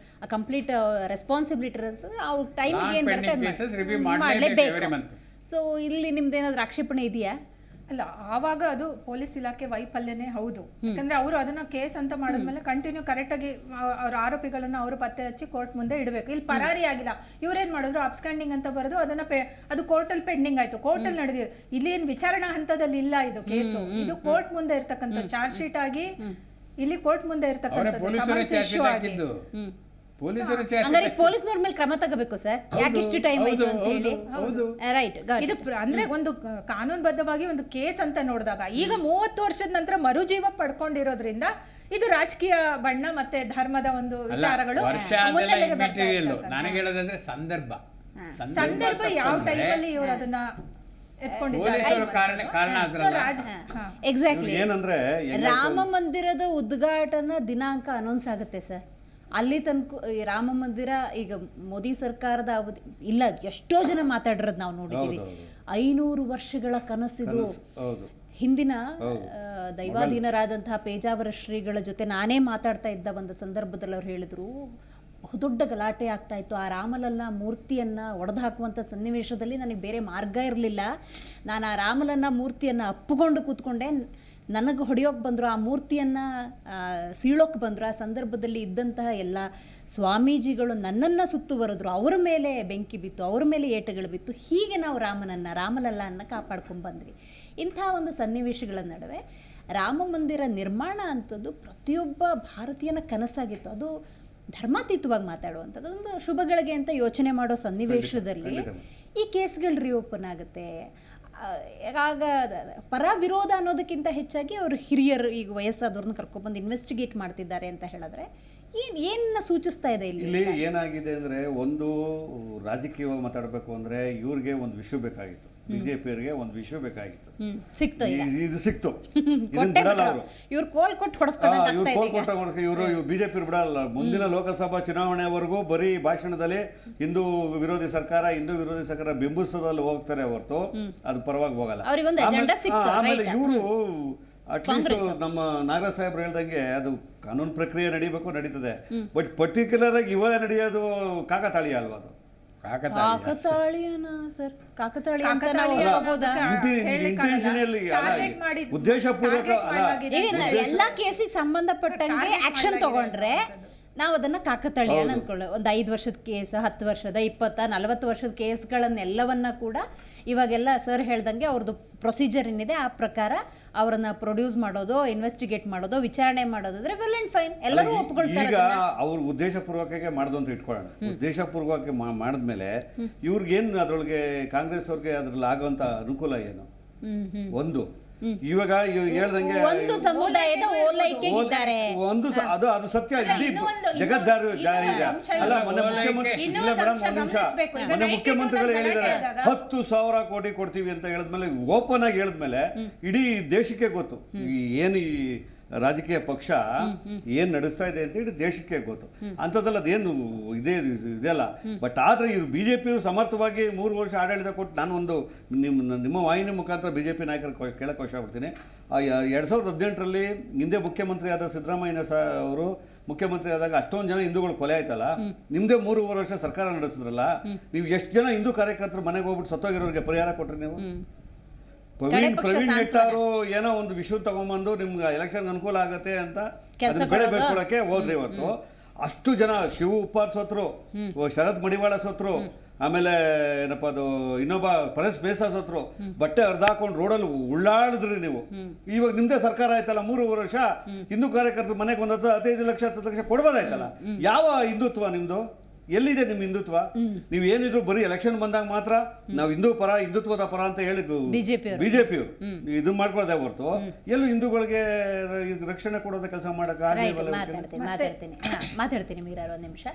ಕಂಪ್ಲೀಟ್ ರೆಸ್ಪಾನ್ಸಿಬಿಲಿಟಿ ಅವ್ರ ಟೈಮ್ಗೆ ಏನು ಬರುತ್ತೆ ಮಾಡಲೇಬೇಕು. ಸೊ ಇಲ್ಲಿ ನಿಮ್ದೇನಾದ್ರೂ ಆಕ್ಷೇಪಣೆ ಇದೆಯಾ? ಅಲ್ಲ, ಆವಾಗ ಅದು ಪೊಲೀಸ್ ಇಲಾಖೆ ವೈಫಲ್ಯನೇ ಹೌದು. ಯಾಕಂದ್ರೆ ಅವರು ಅದನ್ನ ಕೇಸ್ ಅಂತ ಮಾಡಿದ್ಮೇಲೆ ಕಂಟಿನ್ಯೂ ಕರೆಕ್ಟಾಗಿ ಅವ್ರ ಆರೋಪಿಗಳನ್ನ ಅವರು ಪತ್ತೆ ಹಚ್ಚಿ ಕೋರ್ಟ್ ಮುಂದೆ ಇಡಬೇಕು. ಇಲ್ಲಿ ಪರಾರಿ ಆಗಿಲ್ಲ. ಇವ್ರೇನ್ ಮಾಡಿದ್ರು, ಅಬ್ಸ್ಟ್ಯಾಂಡಿಂಗ್ ಅಂತ ಬರೆದು ಅದನ್ನ ಅದು ಕೋರ್ಟಲ್ಲಿ ಪೆಂಡಿಂಗ್ ಆಯ್ತು, ಕೋರ್ಟಲ್ಲಿ ನಡೆದಿದೆ. ಇಲ್ಲಿ ಏನು ವಿಚಾರಣಾ ಹಂತದಲ್ಲಿ ಇಲ್ಲ ಇದು ಕೇಸು, ಇದು ಕೋರ್ಟ್ ಮುಂದೆ ಇರ್ತಕ್ಕಂಥ ಚಾರ್ಜ್ ಶೀಟ್ ಆಗಿ ಇಲ್ಲಿ ಕೋರ್ಟ್ ಮುಂದೆ ಇರ್ತಕ್ಕಂಥದ್ದು ಹಂಗಾರೆ ಪೊಲೀಸ್ನವ್ರ ಮೇಲೆ ಕ್ರಮ ತಗೋಬೇಕು ಸರ್. ಯಾಕೆ ಇಷ್ಟು ಟೈಮ್ ಆಯ್ತು ಅಂತ ಹೇಳಿ. ರೈಟ್. ಇದು ಅಂದ್ರೆ ಒಂದು ಕಾನೂನುಬದ್ಧವಾಗಿ ಒಂದು ಕೇಸ್ ಅಂತ ನೋಡಿದಾಗ ಈಗ 30 ವರ್ಷದ ನಂತರ ಮರುಜೀವ ಪಡ್ಕೊಂಡಿರೋದ್ರಿಂದ ಇದು ರಾಜಕೀಯ ಬಣ್ಣ ಮತ್ತೆ ಧರ್ಮದ ಒಂದು ವಿಚಾರಗಳು ನನಗೆ ಹೇಳೋದಂದ್ರೆ ಸಂದರ್ಭ ಯಾವ ಟೈಮಲ್ಲಿ ಇವರು ಅದನ್ನ ಎಕ್ಸಾಕ್ಟ್ಲಿ. ಏನಂದ್ರೆ ರಾಮ ಮಂದಿರದ ಉದ್ಘಾಟನಾ ದಿನಾಂಕ ಅನೌನ್ಸ್ ಆಗುತ್ತೆ ಸರ್. ಅಲ್ಲಿ ತನಕ ಈ ರಾಮ ಮಂದಿರ ಈಗ ಮೋದಿ ಸರ್ಕಾರದ ಅವಧಿ ಇಲ್ಲ, ಎಷ್ಟೋ ಜನ ಮಾತಾಡಿರೋದು ನಾವು ನೋಡಿದ್ದೀವಿ. 500 ವರ್ಷಗಳ ಕನಸಿದು. ಹಿಂದಿನ ದೈವಾಧೀನರಾದಂತಹ ಪೇಜಾವರ ಶ್ರೀಗಳ ಜೊತೆ ನಾನೇ ಮಾತಾಡ್ತಾ ಇದ್ದ ಒಂದು ಸಂದರ್ಭದಲ್ಲಿ ಅವ್ರು ಹೇಳಿದ್ರು, ಬಹುದೊಡ್ಡ ಗಲಾಟೆ ಆಗ್ತಾ ಇತ್ತು. ಆ ರಾಮಲಲ್ಲ ಮೂರ್ತಿಯನ್ನು ಒಡೆದು ಹಾಕುವಂಥ ಸನ್ನಿವೇಶದಲ್ಲಿ ನನಗೆ ಬೇರೆ ಮಾರ್ಗ ಇರಲಿಲ್ಲ. ನಾನು ಆ ರಾಮಲನ್ನ ಮೂರ್ತಿಯನ್ನು ಅಪ್ಪಿಕೊಂಡು ಕೂತ್ಕೊಂಡೆ. ನನಗೆ ಹೊಡೆಯೋಕೆ ಬಂದರು, ಆ ಮೂರ್ತಿಯನ್ನು ಸೀಳೋಕೆ ಬಂದರು. ಆ ಸಂದರ್ಭದಲ್ಲಿ ಇದ್ದಂತಹ ಎಲ್ಲ ಸ್ವಾಮೀಜಿಗಳು ನನ್ನನ್ನು ಸುತ್ತುವರೆದ್ರು. ಅವರ ಮೇಲೆ ಬೆಂಕಿ ಬಿತ್ತು, ಅವರ ಮೇಲೆ ಏಟುಗಳು ಬಿತ್ತು. ಹೀಗೆ ನಾವು ರಾಮಲಲ್ಲ ಅನ್ನು ಕಾಪಾಡ್ಕೊಂಡ್ಬಂದ್ವಿ. ಇಂಥ ಒಂದು ಸನ್ನಿವೇಶಗಳ ನಡುವೆ ರಾಮ ಮಂದಿರ ನಿರ್ಮಾಣ ಅಂಥದ್ದು ಪ್ರತಿಯೊಬ್ಬ ಭಾರತೀಯನ ಕನಸಾಗಿತ್ತು. ಅದು ಧರ್ಮಾತೀತವಾಗಿ ಮಾತಾಡುವಂಥದ್ದು, ಒಂದು ಶುಭಗಳಿಗೆ ಅಂತ ಯೋಚನೆ ಮಾಡೋ ಸನ್ನಿವೇಶದಲ್ಲಿ ಈ ಕೇಸ್ಗಳು ರೀಓಪನ್ ಆಗುತ್ತೆ. ಆಗ ಪರ ವಿರೋಧ ಅನ್ನೋದಕ್ಕಿಂತ ಹೆಚ್ಚಾಗಿ ಅವರು ಹಿರಿಯರು ಈಗ ವಯಸ್ಸಾದವ್ರನ್ನ ಕರ್ಕೊಬಂದು ಇನ್ವೆಸ್ಟಿಗೇಟ್ ಮಾಡ್ತಿದ್ದಾರೆ ಅಂತ ಹೇಳಿದ್ರೆ ಏನು ಸೂಚಿಸ್ತಾ ಇದೆ ಇಲ್ಲಿ? ಏನಾಗಿದೆ ಅಂದರೆ, ಒಂದು ರಾಜಕೀಯ ಮಾತಾಡಬೇಕು ಅಂದರೆ ಇವ್ರಿಗೆ ಒಂದು ವಿಷಯ ಬೇಕಾಗಿತ್ತು, ಬಿಜೆಪಿಯವರಿಗೆ ಒಂದು ವಿಷಯ ಬೇಕಾಗಿತ್ತು. ಸಿಕ್ತು, ಇದು ಸಿಕ್ತು. ಇವ್ರು ಕೋಲ್ ಕೊಟ್ಟು ಇವರು ಬಿಜೆಪಿ ಬಿಡಲ್ಲ. ಮುಂದಿನ ಲೋಕಸಭಾ ಚುನಾವಣೆವರೆಗೂ ಬರೀ ಭಾಷಣದಲ್ಲಿ ಹಿಂದೂ ವಿರೋಧಿ ಸರ್ಕಾರ ಬಿಂಬಿಸೋದಲ್ಲಿ ಹೋಗ್ತಾರೆ ಹೊರತು ಅದು ಪರವಾಗಿ ಹೋಗಲ್ಲ. ಆಮೇಲೆ ಇವರು ಅಟ್ಲೀಸ್ಟ್ ನಮ್ಮ ನಾಗರಾಜ್ ಸಾಹೇಬ್ರು ಹೇಳ್ದಂಗೆ ಅದು ಕಾನೂನು ಪ್ರಕ್ರಿಯೆ ನಡೀತದೆ. ಬಟ್ ಪರ್ಟಿಕ್ಯುಲರ್ ಆಗಿ ಇವಾಗ ನಡೆಯೋದು ಕಾಕತಾಳಿ ಅಲ್ವಾ? ಅದು ಉದ್ದೇಶಪೂರ್ವಕ ಎಲ್ಲ ಕೇಸಿಗೆ ಸಂಬಂಧಪಟ್ಟಂಗೆ ಆಕ್ಷನ್ ತಗೊಂಡ್ರೆ ನಾವು ಅದನ್ನ ಕಾಕತಾಳೀಯ ಅಂದ್ಕೊಳ್ಳೋ. ಒಂದು 5 ವರ್ಷದ ಕೇಸ್, 10 ವರ್ಷದ, 20, 40 ವರ್ಷದ ಕೇಸ್ಗಳನ್ನೆಲ್ಲವನ್ನ ಕೂಡ ಇವಾಗೆಲ್ಲ ಸರ್ ಹೇಳ್ದಂಗೆ ಅವ್ರದ್ದು ಪ್ರೊಸೀಜರ್ ಏನಿದೆ ಆ ಪ್ರಕಾರ ಅವರನ್ನ ಪ್ರೊಡ್ಯೂಸ್ ಮಾಡೋದು, ಇನ್ವೆಸ್ಟಿಗೇಟ್ ಮಾಡೋದು, ವಿಚಾರಣೆ ಮಾಡೋದಾದ್ರೆ ವೆಲ್ ಅಂಡ್ ಫೈನ್, ಎಲ್ಲರೂ ಒಪ್ಕೊಳ್ತಾರೆ. ಈಗ ಅವ್ರು ಉದ್ದೇಶಪೂರ್ವಕವಾಗಿ ಮಾಡೋದು ಅಂತ ಇಟ್ಕೊಳ್ಳೋಣ. ಉದ್ದೇಶಪೂರ್ವಕವಾಗಿ ಮಾಡಿದ್ಮೇಲೆ ಇವ್ರಿಗೇನು ಅದರೊಳಗೆ ಕಾಂಗ್ರೆಸ್ ಅವ್ರಿಗೆ ಅದ್ರಲ್ಲಿ ಆಗುವಂತ ಅನುಕೂಲ ಏನು? ಒಂದು ಇವಾಗ ಹೇಳ್ದಂಗೆ ಒಂದು ಸಮುದಾಯದ ಓಲೈಕೆಗಿದ್ದಾರೆ. ಒಂದು ಅದು ಸತ್ಯ. ಇಡೀ ಜಗದ್ದಾರು ಅಲ್ಲ. ಮೊನ್ನೆ ಮುಖ್ಯಮಂತ್ರಿಗಳು ಹೇಳಿದ್ದಾರೆ 10,000 ಕೋಟಿ ಕೊಡ್ತೀವಿ ಅಂತ ಹೇಳಿದ್ಮೇಲೆ, ಓಪನ್ ಆಗಿ ಹೇಳಿದ್ಮೇಲೆ ಇಡೀ ದೇಶಕ್ಕೆ ಗೊತ್ತು ಏನು ಈ ರಾಜಕೀಯ ಪಕ್ಷ ಏನ್ ನಡೆಸ್ತಾ ಇದೆ ಅಂತ ಹೇಳಿ ದೇಶಕ್ಕೆ ಗೊತ್ತು. ಅಂಥದ್ದಲ್ಲ ಅದೇನು ಇದೆಲ್ಲ. ಬಟ್ ಆದ್ರೆ ಇವ್ರು ಬಿಜೆಪಿಯವರು ಸಮರ್ಥವಾಗಿ 3 ವರ್ಷ ಆಡಳಿತ ಕೊಟ್ಟು, ನಾನು ಒಂದು ನಿಮ್ಮ ವಾಹಿನಿ ಮುಖಾಂತರ ಬಿಜೆಪಿ ನಾಯಕರು ಕೇಳಕ್ಕೆ ಇಷ್ಟಪಡ್ತೀನಿ. 2018ರಲ್ಲಿ ಹಿಂದೆ ಮುಖ್ಯಮಂತ್ರಿ ಆದ ಸಿದ್ದರಾಮಯ್ಯ ಅವರು ಮುಖ್ಯಮಂತ್ರಿ ಆದಾಗ ಅಷ್ಟೊಂದು ಜನ ಹಿಂದೂಗಳು ಕೊಲೆ ಆಯ್ತಲ್ಲ, ನಿಮ್ದೇ 3 ವರ್ಷ ಸರ್ಕಾರ ನಡೆಸಿದ್ರಲ್ಲ, ನೀವು ಎಷ್ಟು ಜನ ಹಿಂದೂ ಕಾರ್ಯಕರ್ತರು ಮನೆಗೆ ಹೋಗ್ಬಿಟ್ಟು ಸತ್ತೋಗಿರೋರಿಗೆ ಪರಿಹಾರ ಕೊಟ್ರಿ ನೀವು? ಪ್ರವೀಣ್ ನೆಟ್ಟಾರು ಏನೋ ಒಂದು ವಿಷಯ ತಗೊಂಬಂದು ನಿಮ್ಗೆ ಎಲೆಕ್ಷನ್ ಅನುಕೂಲ ಆಗತ್ತೆ ಅಂತ ಬೆಳೆ ಬೆಳ್ಕೊಳಕ್ಕೆ ಹೋದ್ರಿ. ಇವತ್ತು ಅಷ್ಟು ಜನ ಶಿವ ಉಪ್ಪಾರ್ ಸೋತ್ರು, ಶರದ್ ಮಡಿವಾಳ ಸೋತ್ರು, ಆಮೇಲೆ ಏನಪ್ಪ ಅದು ಇನ್ನೊಬ್ಬ ಪರೇಶ್ ಬೇಸಾಸ್ ಹತ್ರ ಬಟ್ಟೆ ಅರ್ಧಾಕೊಂಡು ರೋಡಲ್ಲಿ ಉಳ್ಳಾಡಿದ್ರಿ ನೀವು. ಇವಾಗ ನಿಮ್ದೇ ಸರ್ಕಾರ ಆಯ್ತಲ್ಲ, 3 ವರ್ಷ ಹಿಂದೂ ಕಾರ್ಯಕರ್ತರು ಮನೆಗೆ ಒಂದು 15 ಲಕ್ಷ 10 ಲಕ್ಷ ಕೊಡ್ಬೋದಾಯ್ತಲ್ಲ. ಯಾವ ಹಿಂದುತ್ವ ನಿಮ್ದು? ಎಲ್ಲಿದೆ ನಿಮ್ಮ ಹಿಂದುತ್ವ? ನೀವು ಏನಿದ್ರು ಬರೀ ಎಲೆಕ್ಷನ್ ಬಂದಾಗ ಮಾತ್ರ ನಾವು ಹಿಂದುತ್ವದ ಪರ ಅಂತ ಹೇಳಿ ಬಿಜೆಪಿಯವರು ಇದು ಮಾಡ್ಕೊಳ್ಳೋದೇ ಹೊರತು ಎಲ್ಲೂ ಹಿಂದೂಗಳಿಗೆ ರಕ್ಷಣೆ ಕೊಡೋದ ಕೆಲಸ ಮಾತಾಡ್ತೀನಿ ಮೀರಾ ಒಂದು ನಿಮಿಷ.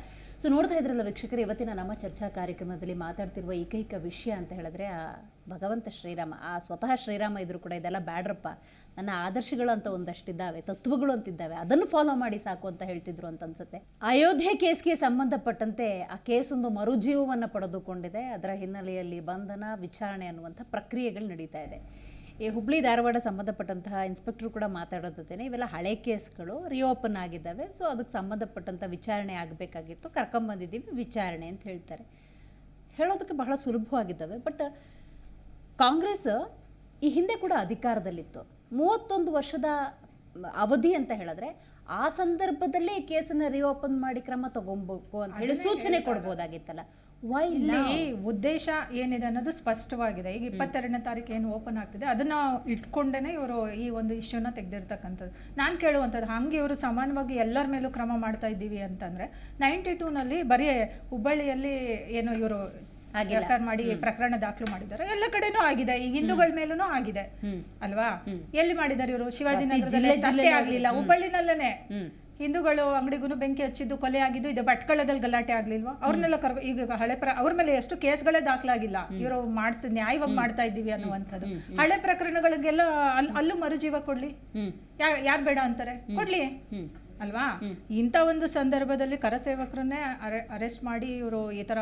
ಸೊ ನೋಡ್ತಾ ಇದ್ರಲ್ಲ ವೀಕ್ಷಕರು, ಇವತ್ತಿನ ನಮ್ಮ ಚರ್ಚಾ ಕಾರ್ಯಕ್ರಮದಲ್ಲಿ ಮಾತಾಡ್ತಿರುವ ಏಕೈಕ ವಿಷಯ ಅಂತ ಹೇಳಿದ್ರೆ ಆ ಭಗವಂತ ಶ್ರೀರಾಮ. ಆ ಸ್ವತಃ ಶ್ರೀರಾಮ ಇದ್ರು ಕೂಡ ಇದೆಲ್ಲ ಬ್ಯಾಡ್ರಪ್ಪ, ನನ್ನ ಆದರ್ಶಗಳು ಅಂತ ಒಂದಷ್ಟಿದ್ದಾವೆ, ತತ್ವಗಳು ಅಂತಿದ್ದಾವೆ, ಅದನ್ನು ಫಾಲೋ ಮಾಡಿ ಸಾಕು ಅಂತ ಹೇಳ್ತಿದ್ರು ಅಂತ ಅನ್ಸುತ್ತೆ. ಅಯೋಧ್ಯೆ ಕೇಸ್ಗೆ ಸಂಬಂಧಪಟ್ಟಂತೆ ಆ ಕೇಸ್ ಒಂದು ಮರುಜೀವವನ್ನು ಪಡೆದುಕೊಂಡಿದೆ. ಅದರ ಹಿನ್ನೆಲೆಯಲ್ಲಿ ಬಂಧನ, ವಿಚಾರಣೆ ಅನ್ನುವಂಥ ಪ್ರಕ್ರಿಯೆಗಳು ನಡೀತಾ ಇದೆ. ಈ ಹುಬ್ಳಿ ಧಾರವಾಡ ಸಂಬಂಧಪಟ್ಟಂತಹ ಇನ್ಸ್ಪೆಕ್ಟರ್ ಕೂಡ ಮಾತಾಡೋದೇನೆ, ಇವೆಲ್ಲ ಹಳೆ ಕೇಸ್ಗಳು ರಿಓಪನ್ ಆಗಿದ್ದಾವೆ, ಸೊ ಅದಕ್ಕೆ ಸಂಬಂಧಪಟ್ಟಂಥ ವಿಚಾರಣೆ ಆಗಬೇಕಾಗಿತ್ತು, ಕರ್ಕೊಂಬಂದಿದ್ದೀವಿ ವಿಚಾರಣೆ ಅಂತ ಹೇಳ್ತಾರೆ. ಹೇಳೋದಕ್ಕೆ ಬಹಳ ಸುಲಭವಾಗಿದ್ದಾವೆ. ಬಟ್ ಕಾಂಗ್ರೆಸ್ ಈ ಹಿಂದೆ ಕೂಡ ಅಧಿಕಾರದಲ್ಲಿತ್ತು. 31 ವರ್ಷದ ಅವಧಿ ಅಂತ ಹೇಳಿದ್ರೆ ಆ ಸಂದರ್ಭದಲ್ಲೇ ಈ ಕೇಸನ್ನು ರಿಓಪನ್ ಮಾಡಿ ಕ್ರಮ ತಗೊಬೇಕು ಅಂತ ಹೇಳಿ ಸೂಚನೆ ಕೊಡ್ಬೋದಾಗಿತ್ತಲ್ಲ. ಇಲ್ಲಿ ಉದ್ದೇಶ ಏನಿದೆ ಅನ್ನೋದು ಸ್ಪಷ್ಟವಾಗಿದೆ. ಈಗ 22ನೇ ತಾರೀಕು ಏನು ಓಪನ್ ಆಗ್ತಿದೆ ಅದನ್ನ ಇಟ್ಕೊಂಡೇನೆ ಇವರು ಈ ಒಂದು ಇಶ್ಯೂನ ತೆಗೆದಿರ್ತಕ್ಕಂಥದ್ದು. ನಾನು ಕೇಳುವಂಥದ್ದು, ಹಂಗೆ ಇವರು ಸಮಾನವಾಗಿ ಎಲ್ಲರ ಮೇಲೂ ಕ್ರಮ ಮಾಡ್ತಾ ಇದ್ದೀವಿ ಅಂತಂದ್ರೆ 92ನಲ್ಲಿ ಬರೀ ಹುಬ್ಬಳ್ಳಿಯಲ್ಲಿ ಏನು ಇವರು ಎಫ್ಐಆರ್ ಮಾಡಿ ಪ್ರಕರಣ ದಾಖಲು ಮಾಡಿದ್ದಾರೆ, ಎಲ್ಲ ಕಡೆನೂ ಆಗಿದೆ, ಈಗ ಹಿಂದೂಗಳ ಮೇಲೂ ಆಗಿದೆ ಅಲ್ವಾ? ಎಲ್ಲಿ ಮಾಡಿದ್ದಾರೆ ಇವರು? ಶಿವಾಜಿನಗರದಲ್ಲಿ ಆಗ್ಲಿಲ್ಲ, ಹುಬ್ಬಳ್ಳಿನಲ್ಲೇನೆ ಹಿಂದೂಗಳು ಅಂಗಡಿಗೂ ಬೆಂಕಿ ಹಚ್ಚಿದ್ದು, ಕೊಲೆ ಆಗಿದ್ದು, ಇದು ಭಟ್ಕಳದಲ್ಲಿ ಗಲಾಟೆ ಆಗ್ಲಿಲ್ವಾ? ಅವ್ರನ್ನೆಲ್ಲ ಈಗ ಅವ್ರ ಮೇಲೆ ಎಷ್ಟು ಕೇಸ್ಗಳೇ ದಾಖಲಾಗಿಲ್ಲ, ಇವರು ನ್ಯಾಯವಾಗಿ ಮಾಡ್ತಾ ಇದ್ದೀವಿ ಅನ್ನುವಂಥದ್ದು. ಹಳೆ ಪ್ರಕರಣಗಳಿಗೆಲ್ಲ ಅಲ್ಲೂ ಮರುಜೀವ ಕೊಡ್ಲಿ, ಯಾರು ಬೇಡ ಅಂತಾರೆ? ಕೊಡ್ಲಿ ಅಲ್ವಾ? ಇಂಥ ಒಂದು ಸಂದರ್ಭದಲ್ಲಿ ಕರಸೇವಕರನ್ನೇ ಅರೆಸ್ಟ್ ಮಾಡಿ ಇವರು ಈ ಥರ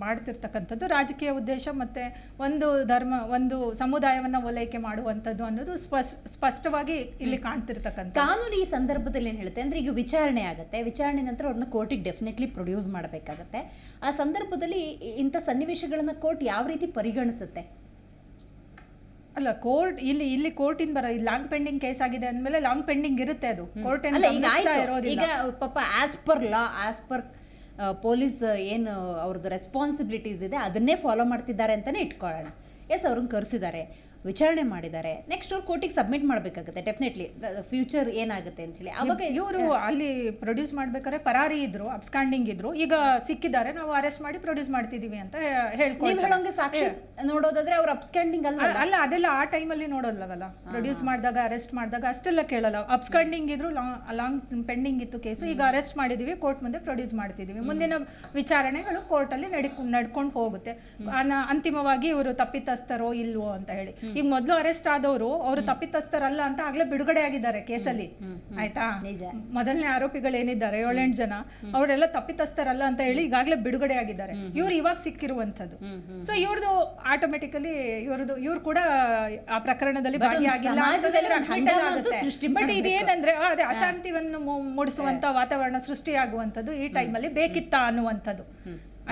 ಮಾಡ್ತಿರ್ತಕ್ಕಂಥದ್ದು ರಾಜಕೀಯ ಉದ್ದೇಶ ಮತ್ತೆ ಒಂದು ಸಮುದಾಯವನ್ನು ಓಲೈಕೆ ಮಾಡುವಂಥದ್ದು ಅನ್ನೋದು ಸ್ಪಷ್ಟವಾಗಿ ಇಲ್ಲಿ ಕಾಣ್ತಿರ್ತಕ್ಕಂಥ. ಕಾನೂನು ಈ ಸಂದರ್ಭದಲ್ಲಿ ಏನು ಹೇಳುತ್ತೆ ಅಂದರೆ, ಈಗ ವಿಚಾರಣೆ ಆಗುತ್ತೆ, ವಿಚಾರಣೆ ನಂತರ ಅವ್ರನ್ನ ಕೋರ್ಟಿಗೆ ಡೆಫಿನೆಟ್ಲಿ ಪ್ರೊಡ್ಯೂಸ್ ಮಾಡಬೇಕಾಗತ್ತೆ. ಆ ಸಂದರ್ಭದಲ್ಲಿ ಇಂಥ ಸನ್ನಿವೇಶಗಳನ್ನು ಕೋರ್ಟ್ ಯಾವ ರೀತಿ ಪರಿಗಣಿಸುತ್ತೆ? ಅಲ್ಲ, ಕೋರ್ಟ್ ಇಲ್ಲಿ ಕೋರ್ಟಿಂದ ಲಾಂಗ್ ಪೆಂಡಿಂಗ್ ಕೇಸ್ ಆಗಿದೆ ಅಂದಮೇಲೆ ಲಾಂಗ್ ಪೆಂಡಿಂಗ್ ಇರುತ್ತೆ, ಅದು ಕೋರ್ಟ್ ಈಗ ಪಾಪ as per law, as per police ಏನು ಅವ್ರದ್ದು ರೆಸ್ಪಾನ್ಸಿಬಿಲಿಟೀಸ್ ಇದೆ ಅದನ್ನೇ ಫಾಲೋ ಮಾಡ್ತಿದ್ದಾರೆ ಅಂತಲೇ ಇಟ್ಕೊಳ್ಳೋಣ. ಎಸ್, ಅವ್ರನ್ನ ಕರೆಸಿದ್ದಾರೆ, ವಿಚಾರಣೆ ಮಾಡಿದ್ದಾರೆ, ನೆಕ್ಸ್ಟ್ ಅವ್ರು ಕೋರ್ಟಿಗೆ ಸಬ್ಮಿಟ್ ಮಾಡಬೇಕಾಗುತ್ತೆ ಡೆಫಿನೆಟ್ಲಿ ಫ್ಯೂಚರ್ ಏನಾಗುತ್ತೆ ಅಂತ ಹೇಳಿ. ಅವಾಗ ಇವರು ಅಲ್ಲಿ ಪ್ರೊಡ್ಯೂಸ್ ಮಾಡ್ಬೇಕಾದ್ರೆ ಪರಾರಿ ಇದ್ರು, ಅಬ್ಸ್ಕಾಂಡಿಂಗ್ ಇದ್ರು, ಈಗ ಸಿಕ್ಕಿದ್ದಾರೆ, ನಾವು ಅರೆಸ್ಟ್ ಮಾಡಿ ಪ್ರೊಡ್ಯೂಸ್ ಮಾಡ್ತಿದೀವಿ ಅಂತ ಹೇಳೋಂಗೆ ಸಾಕ್ಷಿ ನೋಡೋದಾದ್ರೆ ಅವ್ರು ಅಬ್ಸ್ಕಾಂಡಿಂಗ್ ಅಲ್ಲ, ಅದೆಲ್ಲ ಆ ಟೈಮಲ್ಲಿ ನೋಡೋಲ್ಲವಲ್ಲ. ಪ್ರೊಡ್ಯೂಸ್ ಮಾಡಿದಾಗ ಅರೆಸ್ಟ್ ಮಾಡಿದಾಗ ಅಷ್ಟೆಲ್ಲ ಕೇಳಲ್ಲ. ಅಬ್ಸ್ಕಾಂಡಿಂಗ್ ಇದ್ರು, ಲಾಂಗ್ ಪೆಂಡಿಂಗ್ ಇತ್ತು ಕೇಸು, ಈಗ ಅರೆಸ್ಟ್ ಮಾಡಿದೀವಿ, ಕೋರ್ಟ್ ಮುಂದೆ ಪ್ರೊಡ್ಯೂಸ್ ಮಾಡ್ತಿದೀವಿ, ಮುಂದಿನ ವಿಚಾರಣೆಗಳು ಕೋರ್ಟಲ್ಲಿ ನಡ್ಕೊಂಡು ಹೋಗುತ್ತೆ. ಅಂತಿಮವಾಗಿ ಇವರು ತಪ್ಪಿತಸ್ಥರೋ ಇಲ್ವೋ ಅಂತ ಹೇಳಿ. ಈಗ ಮೊದಲು ಅರೆಸ್ಟ್ ಆದವರು ಅವರು ತಪ್ಪಿತಸ್ಥರಲ್ಲ ಅಂತ ಆಗ್ಲೇ ಬಿಡುಗಡೆ ಆಗಿದ್ದಾರೆ ಕೇಸಲ್ಲಿ, ಆಯ್ತಾ? ಮೊದಲನೇ ಆರೋಪಿಗಳು ಏನಿದ್ದಾರೆ 7-8 ಜನ, ಅವರೆಲ್ಲ ತಪ್ಪಿತಸ್ಥರಲ್ಲ ಅಂತ ಹೇಳಿ ಈಗಾಗಲೇ ಬಿಡುಗಡೆ ಆಗಿದ್ದಾರೆ. ಇವ್ರು ಇವಾಗ ಸಿಕ್ಕಿರುವಂತದ್ದು. ಸೊ ಇವ್ರದ್ದು ಆಟೋಮೆಟಿಕಲಿ ಇವ್ರು ಕೂಡ ಆ ಪ್ರಕರಣದಲ್ಲಿ ಭಾಗಿಯಾಗಿಲ್ಲ. ಬಟ್ ಇದೇನಂದ್ರೆ ಅದೇ ಅಶಾಂತಿಯನ್ನು ಮೂಡಿಸುವಂತ ವಾತಾವರಣ ಸೃಷ್ಟಿಯಾಗುವಂಥದ್ದು ಈ ಟೈಮಲ್ಲಿ ಬೇಕಿತ್ತಾ ಅನ್ನುವಂಥದ್ದು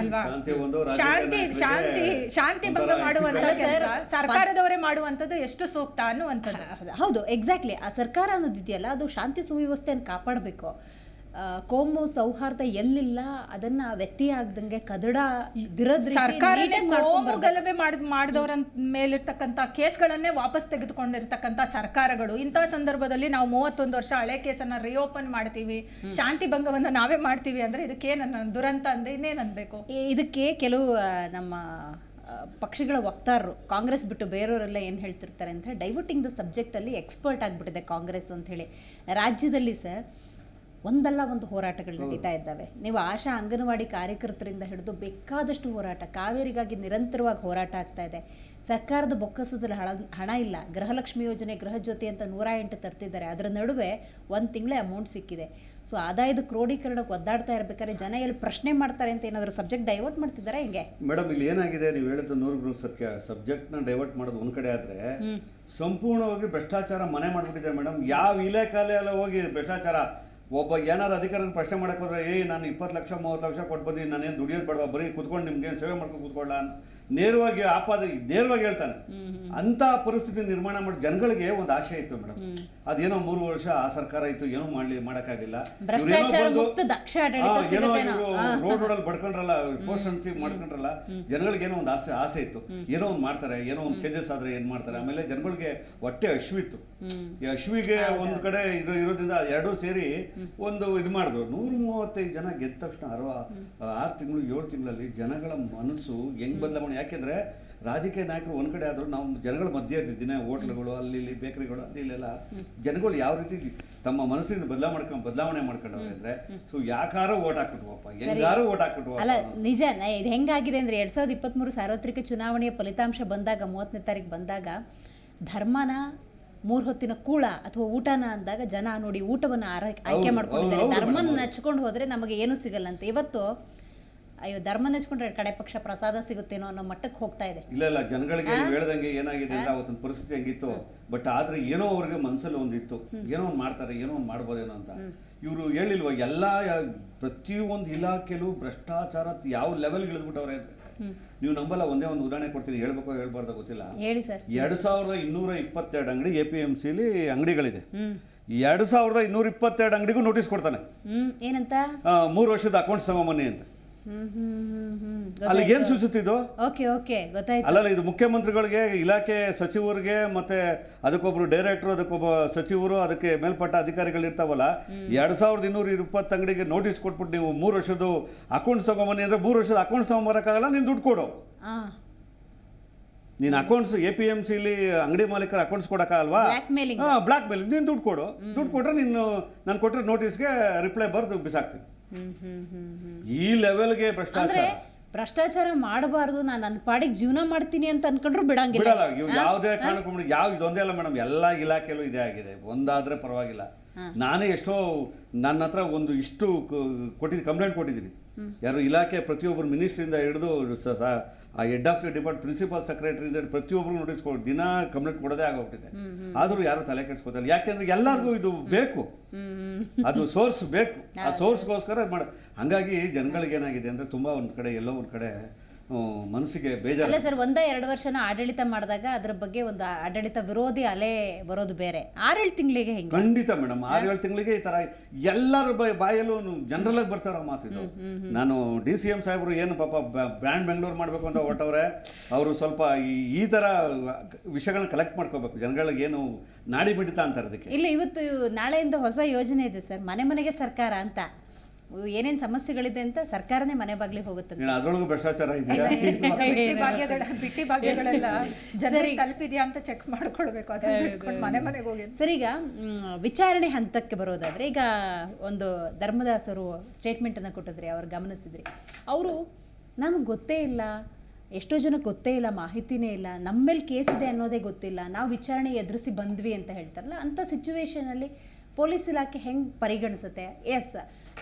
ಅಲ್ವಾ? ಶಾಂತಿ ಭಂಗ ಮಾಡುವಂತ ಸರ್ಕಾರದವರೇ ಮಾಡುವಂಥದ್ದು ಎಷ್ಟು ಸೂಕ್ತ ಅನ್ನುವಂಥದ್ದು. ಹೌದು, ಎಕ್ಸಾಕ್ಟ್ಲಿ. ಆ ಸರ್ಕಾರ ಅನ್ನೋದಿದೆಯಲ್ಲ, ಅದು ಶಾಂತಿ ಸುವ್ಯವಸ್ಥೆಯನ್ನು ಕಾಪಾಡಬೇಕು. ಕೋಮು ಸೌಹಾರ್ದ ಎಲ್ಲಿಲ್ಲ ಅದನ್ನ ವ್ಯಕ್ತಿಯ ಆಗದಂಗೆ ಗಲಭೆ ಮಾಡಿದವರ ಮೇಲಿರ್ತಕ್ಕಂಥ ಕೇಸ್ಗಳನ್ನೇ ವಾಪಸ್ ತೆಗೆದುಕೊಂಡಿರ್ತಕ್ಕಂಥ ಸರ್ಕಾರಗಳು ಇಂತಹ ಸಂದರ್ಭದಲ್ಲಿ ನಾವು 31 ವರ್ಷ ಹಳೆ ಕೇಸನ್ನ ರಿಓಪನ್ ಮಾಡ್ತೀವಿ, ಶಾಂತಿ ಭಂಗವನ್ನ ನಾವೇ ಮಾಡ್ತೀವಿ ಅಂದ್ರೆ ಇದಕ್ಕೇನ ದುರಂತ ಅಂದ್ರೆ ಇನ್ನೇನ್ ಅನ್ಬೇಕು? ಇದಕ್ಕೆ ಕೆಲವು ನಮ್ಮ ಪಕ್ಷಗಳ ವಕ್ತಾರರು ಕಾಂಗ್ರೆಸ್ ಬಿಟ್ಟು ಬೇರೆಯವರೆಲ್ಲ ಏನು ಹೇಳ್ತಿರ್ತಾರೆ ಅಂದರೆ, ಡೈವರ್ಟಿಂಗ್ ದ ಸಬ್ಜೆಕ್ಟಲ್ಲಿ ಎಕ್ಸ್ಪರ್ಟ್ ಆಗಿಬಿಟ್ಟಿದೆ ಕಾಂಗ್ರೆಸ್ ಅಂಥೇಳಿ. ರಾಜ್ಯದಲ್ಲಿ ಸರ್ ಒಂದಲ್ಲ ಒಂದು ಹೋರಾಟಗಳು ನಡೀತಾ ಇದ್ದಾವೆ. ನೀವು ಆಶಾ ಅಂಗನವಾಡಿ ಕಾರ್ಯಕರ್ತರಿಂದ ಹಿಡಿದು ಬೇಕಾದಷ್ಟು ಹೋರಾಟ, ಕಾವೇರಿಗಾಗಿ ನಿರಂತರವಾಗಿ ಹೋರಾಟ ಆಗ್ತಾ ಇದೆ. ಸರ್ಕಾರದ ಬೊಕ್ಕಸದಲ್ಲಿ ಹಣ ಇಲ್ಲ, ಗೃಹಲಕ್ಷ್ಮಿ ಯೋಜನೆ, ಗೃಹ ಜ್ಯೋತಿ ಅಂತ 108 ತರ್ತಿದ್ದಾರೆ, ಅದರ ನಡುವೆ 1 ತಿಂಗಳೇ ಅಮೌಂಟ್ ಸಿಕ್ಕಿದೆ. ಸೊ ಆದಾಯದ ಕ್ರೋಢೀಕರಣಕ್ಕೆ ಒದ್ದಾಡ್ತಾ ಇರಬೇಕಾದ್ರೆ ಜನ ಎಲ್ಲಿ ಪ್ರಶ್ನೆ ಮಾಡ್ತಾರೆ ಅಂತ ಏನಾದರೂ ಸಬ್ಜೆಕ್ಟ್ ಡೈವರ್ಟ್ ಮಾಡ್ತಿದ್ದಾರೆ ಹಿಂಗೆ? ಮೇಡಮ್, ಇಲ್ಲಿ ಏನಾಗಿದೆ, ನೀವು ಹೇಳಿದ್ದು 100% ಸತ್ಯ. ಸಬ್ಜೆಕ್ಟ್ನ ಡೈವರ್ಟ್ ಮಾಡೋದು ಒಂದು ಕಡೆ ಆದರೆ ಸಂಪೂರ್ಣವಾಗಿ ಭ್ರಷ್ಟಾಚಾರ ಮನೆ ಮಾಡಿಬಿಟ್ಟಿದೆ ಮೇಡಮ್. ಯಾವ ಇಲಾಖೆಯಲ್ಲ ಹೋಗಿ ಭ್ರಷ್ಟಾಚಾರ. ಒಬ್ಬ ಏನಾರು ಅಧಿಕಾರಿನ ಪ್ರಶ್ನೆ ಮಾಡಕ್ಕೆ ಹೋದ್ರೆ, ನಾನು 20 ಲಕ್ಷ 30 ಲಕ್ಷ ಕೊಟ್ಟು ಬಂದು ನಾನೇನು ದುಡಿಯೋದು ಬೇಡವಾ, ಬರೀ ಕುತ್ಕೊಂಡು ನಿಮ್ಗೆ ಸೇವೆ ಮಾಡ್ಕೊಂಡು ಕೂತ್ಕೊಳ್ಳ ನೇರವಾಗಿ ನೇರವಾಗಿ ಹೇಳ್ತಾನೆ. ಅಂತ ಪರಿಸ್ಥಿತಿ ನಿರ್ಮಾಣ ಮಾಡಿ ಜನಗಳಿಗೆ ಒಂದು ಆಶೆ ಇತ್ತು ಮೇಡಮ್. ಅದೇನೋ 3 ವರ್ಷ ಆ ಸರ್ಕಾರ ಇತ್ತು, ಏನೋ ಮಾಡಕ್ಕಾಗಿಲ್ಲ. ರೋಡ್ ಬಡ್ಕೊಂಡ್ರಲ್ಲ, ಪೋಸ್ಟ್ ಅನ್ಸಿ ಮಾಡ್ಕೊಂಡ್ರಲ್ಲ, ಜನಗಳಿಗೆ ಏನೋ ಒಂದು ಆಸೆ ಇತ್ತು, ಏನೋ ಒಂದು ಮಾಡ್ತಾರೆ, ಏನೋ ಒಂದು ಚೇಂಜಸ್ ಆದ್ರೆ ಏನ್ ಮಾಡ್ತಾರೆ. ಆಮೇಲೆ ಜನಗಳಿಗೆ ಹೊಟ್ಟೆ ಹಶ್ವಿತ್ತು. ಈ ಹಶ್ವಿಗೆ ಒಂದ್ ಕಡೆ ಇರೋದ್ರಿಂದ ಎರಡೂ ಸೇರಿ ಒಂದು ಇದು ಮಾಡಿದ್ರು. 135 ಜನ ಗೆದ್ದ ತಕ್ಷಣ 6 ತಿಂಗಳು 7 ತಿಂಗಳಲ್ಲಿ ಜನಗಳ ಮನಸ್ಸು ಹೆಂಗ್ ಬದಲಾವಣೆ. ಯಾಕೆಂದ್ರೆ ರಾಜಕೀಯ ನಾಯಕರು ಒಂದ್ ಕಡೆ ಆದ್ರೂ ನಾವು ಜನಗಳ ಮಧ್ಯೆ ದಿನ ಹೋಟ್ಲ್ಗಳು, ಅಲ್ಲಿ ಬೇಕರಿಗಳು, ಅಲ್ಲಿ ಇಲ್ಲೆಲ್ಲ ಜನಗಳು ಯಾವ ರೀತಿ ತಮ್ಮ ಮನಸ್ಸಿನ ಬದಲಾವಣೆ ಮಾಡ್ಕೊಂಡವ್ರೆ ಅಂದ್ರೆ, ಸೊ ಯಾಕಾರೋ ಓಟ್ ಹಾಕ್ಬಿಟ್ವಪ್ಪ, ಹೆಂಗಾರು ಓಟ್ ಹಾಕ್ಬಿಟ್ವ. ಅಲ್ಲ ನಿಜ, ಇದು ಹೆಂಗಾಗಿದೆ ಅಂದ್ರೆ 2023 ಸಾರ್ವತ್ರಿಕ ಚುನಾವಣೆಯ ಫಲಿತಾಂಶ ಬಂದಾಗ 30ನೇ ತಾರೀಕು ಬಂದಾಗ ಧರ್ಮನ 3 ಹೊತ್ತಿನ ಕೂಳ ಅಥವಾ ಊಟನ ಅಂದಾಗ ಜನ ನೋಡಿ ಊಟವನ್ನು ಆಯ್ಕೆ ಮಾಡ್ಕೊಂಡಿದ್ದಾರೆ. ಧರ್ಮನ ನಚ್ಕೊಂಡು ಹೋದ್ರೆ ನಮಗೆ ಏನೂ ಸಿಗಲ್ಲ ಅಂತ. ಇವತ್ತು ಅಯ್ಯೋ ಧರ್ಮ ನೆಚ್ಕೊಂಡ್ರೆ ಕಡೆ ಪಕ್ಷ ಪ್ರಸಾದ ಸಿಗುತ್ತೇನೋ ಅನ್ನೋ ಮಟ್ಟಕ್ಕೆ ಹೋಗ್ತಾ ಇದೆ. ಇಲ್ಲ ಜನಗಳಿಗೆ ಹೇಳ್ದಂಗೆ ಏನಾಗಿದೆ ಅಂದ್ರೆ ಅವತ್ತಿನ ಪರಿಸ್ಥಿತಿ ಹೆಂಗಿತ್ತು. ಬಟ್ ಆದ್ರೆ ಏನೋ ಅವ್ರಿಗೆ ಮನಸ್ಸಲ್ಲಿ ಒಂದಿತ್ತು, ಏನೋ ಒಂದು ಮಾಡ್ತಾರೆ, ಏನೋ ಒಂದು ಮಾಡ್ಬೋದೇನೋ ಅಂತ. ಇವರು ಹೇಳಿಲ್ವ ಎಲ್ಲ ಪ್ರತಿಯೊಂದು ಇಲಾಖೆಲೂ ಭ್ರಷ್ಟಾಚಾರ ಯಾವ ಲೆವೆಲ್ಗೆ ಇಳಿದ್ಬಿಟ್ಟವ್ರೆ ಅಂದ್ರೆ ನೀವು ನಂಬಲ್ಲ. ಒಂದೇ ಒಂದು ಉದಾಹರಣೆ ಕೊಡ್ತೀನಿ, ಹೇಳ್ಬೇಕೋ ಹೇಳ್ಬಾರ್ದು ಗೊತ್ತಿಲ್ಲ. ಹೇಳಿ ಸರ್. 2222 ಅಂಗಡಿ APMCಲಿ ಅಂಗಡಿಗಳಿದೆ. 2222 ಅಂಗಡಿಗೂ ನೋಟಿಸ್ ಕೊಡ್ತಾನೆ. ಏನಂತ? 3 ವರ್ಷದ ಅಕೌಂಟ್ಸ್ ತಗೊಂಬನ್ನಿ ಅಂತ. ಅಲ್ಲಿ ಏನ್ ಸೂಚಿಸ್ತಿದ್ದು? ಗೊತ್ತಾಯ್ತು. ಅಲ್ಲ, ಇದು ಮುಖ್ಯಮಂತ್ರಿಗಳಿಗೆ, ಇಲಾಖೆ ಸಚಿವರಿಗೆ, ಮತ್ತೆ ಅದಕ್ಕೊಬ್ರು ಡೈರೆಕ್ಟರ್, ಅದಕ್ಕೊಬ್ಬ ಸಚಿವರು, ಅದಕ್ಕೆ ಮೇಲ್ಪಟ್ಟ ಅಧಿಕಾರಿಗಳು ಇರ್ತಾವಲ್ಲ. 2220 ಅಂಗಡಿಗೆ ನೋಟಿಸ್ ಕೊಟ್ಬಿಟ್ಟು ನೀವು 3 ವರ್ಷದ ಅಕೌಂಟ್ಸ್ ತಗೊಂಬನ್ನಿ ಅಂದ್ರೆ 3 ವರ್ಷದ ಅಕೌಂಟ್ಸ್ ತಗೊಂಬರಕ್ಕಾಗಲ್ಲ, ನೀನು ದುಡ್ಡು ಕೊಡು. ನೀನು ಅಕೌಂಟ್ಸ್ APMCಲಿ ಅಂಗಡಿ ಮಾಲೀಕರ ಅಕೌಂಟ್ಸ್ ಕೊಡಕ್ಕಾಗಲ್ವಾ? Block mailing. ನೀನು ದುಡ್ಡು ಕೊಡು. ದುಡ್ಡು ಕೊಟ್ರೆ ನೀನು ನಾನು ಕೊಟ್ಟರೆ ನೋಟಿಸ್ಗೆ ರಿಪ್ಲೈ ಬರೆದು ಬಿಸಾಕ್ತೀನಿ. ಈ ಲೆವೆಲ್ಗೆ ಭ್ರಷ್ಟಾಚಾರ ಮಾಡಬಾರ್ದು, ನಾನು ನನ್ನ ಪಾಡಿಗೆ ಜೀವನ ಮಾಡ್ತೀನಿ ಅಂತ ಅನ್ಕೊಂಡ್ರು ಬಿಡಂಗಿಲ್ಲ. ಯಾವುದೇ ಕಾರಣಕ್ಕೂ ಇದೊಂದೇ ಅಲ್ಲ ಮೇಡಮ್, ಎಲ್ಲ ಇಲಾಖೆಯಲ್ಲೂ ಇದೇ ಆಗಿದೆ. ಒಂದಾದ್ರೆ ಪರವಾಗಿಲ್ಲ. ನಾನೇ ಎಷ್ಟೋ ನನ್ನ ಹತ್ರ ಒಂದು ಇಷ್ಟು ಕಂಪ್ಲೇಂಟ್ ಕೊಟ್ಟಿದ್ದೀನಿ. ಯಾರು ಇಲಾಖೆ ಪ್ರತಿಯೊಬ್ಬರು ಮಿನಿಸ್ಟ್ರಿಂದ ಹಿಡಿದು head of the department, principal secretary ಪ್ರತಿಯೊಬ್ಬರು ನೋಟಿಸ್ ಕೊಟ್ಟು ದಿನ ಕಂಪ್ಲೇಂಟ್ ಕೊಡೋದೇ ಆಗೋಗ್ಬಿಟ್ಟಿದೆ. ಆದರೂ ಯಾರು ತಲೆ ಕೆಡಿಸ್ಕೋತಾರೆ. ಯಾಕೆಂದ್ರೆ ಎಲ್ಲರಿಗೂ ಇದು ಬೇಕು, ಅದು ಸೋರ್ಸ್ ಬೇಕು. ಆ ಸೋರ್ಸ್ಗೋಸ್ಕರ ಹಂಗಾಗಿ ಜನಗಳಿಗೆ ಏನಾಗಿದೆ ಅಂದ್ರೆ ತುಂಬಾ ಒಂದ್ ಕಡೆ ಎಲ್ಲೋ ಒಂದ್ ಕಡೆ ಮನಸ್ಸಿಗೆ ಬೇಜಾರು. ಅಲ್ಲ ಸರ್, 1-2 ವರ್ಷನ ಆಡಳಿತ ಮಾಡಿದಾಗ ಅದ್ರ ಬಗ್ಗೆ ಒಂದು ಆಡಳಿತ ವಿರೋಧಿ ಅಲೆ ಬರೋದು ಬೇರೆ. 6-7 ತಿಂಗಳಿಗೆ ಹೆಂಗೆ? ಖಂಡಿತ ಮೇಡಮ್, 6-7 ತಿಂಗಳಿಗೆ ಈ ತರ ಎಲ್ಲರ ಬಾಯಲ್ಲೂ ಜನರಲ್ ಆಗಿ ಬರ್ತಾರ ಮಾತಿದ್ದು. ನಾನು DCM ಸಾಹೇಬರು ಏನು ಪಾಪ ಬ್ರ್ಯಾಂಡ್ ಬೆಂಗಳೂರು ಮಾಡ್ಬೇಕು ಅಂತ ಹೊರಟವ್ರೆ. ಅವರು ಸ್ವಲ್ಪ ಈ ತರ ವಿಷಯಗಳನ್ನ ಕಲೆಕ್ಟ್ ಮಾಡ್ಕೋಬೇಕು. ಜನಗಳಿಗೆ ಏನು ನಾಡಿ ಮಿಡಿತ ಅಂತಾರೆ ಅದಕ್ಕೆ. ಇಲ್ಲ, ಇವತ್ತು ನಾಳೆಯಿಂದ ಹೊಸ ಯೋಜನೆ ಇದೆ ಸರ್, ಮನೆ ಮನೆಗೆ ಸರ್ಕಾರ ಅಂತ. ಏನೇನು ಸಮಸ್ಯೆಗಳಿದೆ ಅಂತ ಸರ್ಕಾರನೇ ಮನೆ ಬಾಗಿಲಿಗೆ ಹೋಗುತ್ತೆ. ಅದರೊಳಗೂ ಭ್ರಷ್ಟಾಚಾರ ಬಿಟ್ಟಿ ಭಾಗ್ಯಗಳೆಲ್ಲ ಜನರಿಗೆ ತಲುಪಿದೆಯಾ ಅಂತ ಚೆಕ್ ಮಾಡ್ಕೊಳ್ಬೇಕು. ಮನೆ ಮನೆಗೆ ಹೋಗಿ ಸರ್, ಈಗ ವಿಚಾರಣೆ ಹಂತಕ್ಕೆ ಬರೋದಾದ್ರೆ, ಈಗ ಒಂದು ಧರ್ಮದಾಸರು ಸ್ಟೇಟ್ಮೆಂಟನ್ನು ಕೊಟ್ಟಿದ್ರಿ, ಅವ್ರು ಗಮನಿಸಿದ್ರಿ. ಅವರು ನಮಗೆ ಗೊತ್ತೇ ಇಲ್ಲ, ಎಷ್ಟೋ ಜನಕ್ಕೆ ಗೊತ್ತೇ ಇಲ್ಲ, ಮಾಹಿತಿನೇ ಇಲ್ಲ, ನಮ್ಮ ಮೇಲೆ ಕೇಸ್ ಇದೆ ಅನ್ನೋದೇ ಗೊತ್ತಿಲ್ಲ, ನಾವು ವಿಚಾರಣೆ ಎದುರಿಸಿ ಬಂದ್ವಿ ಅಂತ ಹೇಳ್ತಾರಲ್ಲ, ಅಂಥ ಸಿಚುವೇಶನಲ್ಲಿ ಪೊಲೀಸ್ ಇಲಾಖೆ ಹೆಂಗೆ ಪರಿಗಣಿಸುತ್ತೆ? ಎಸ್,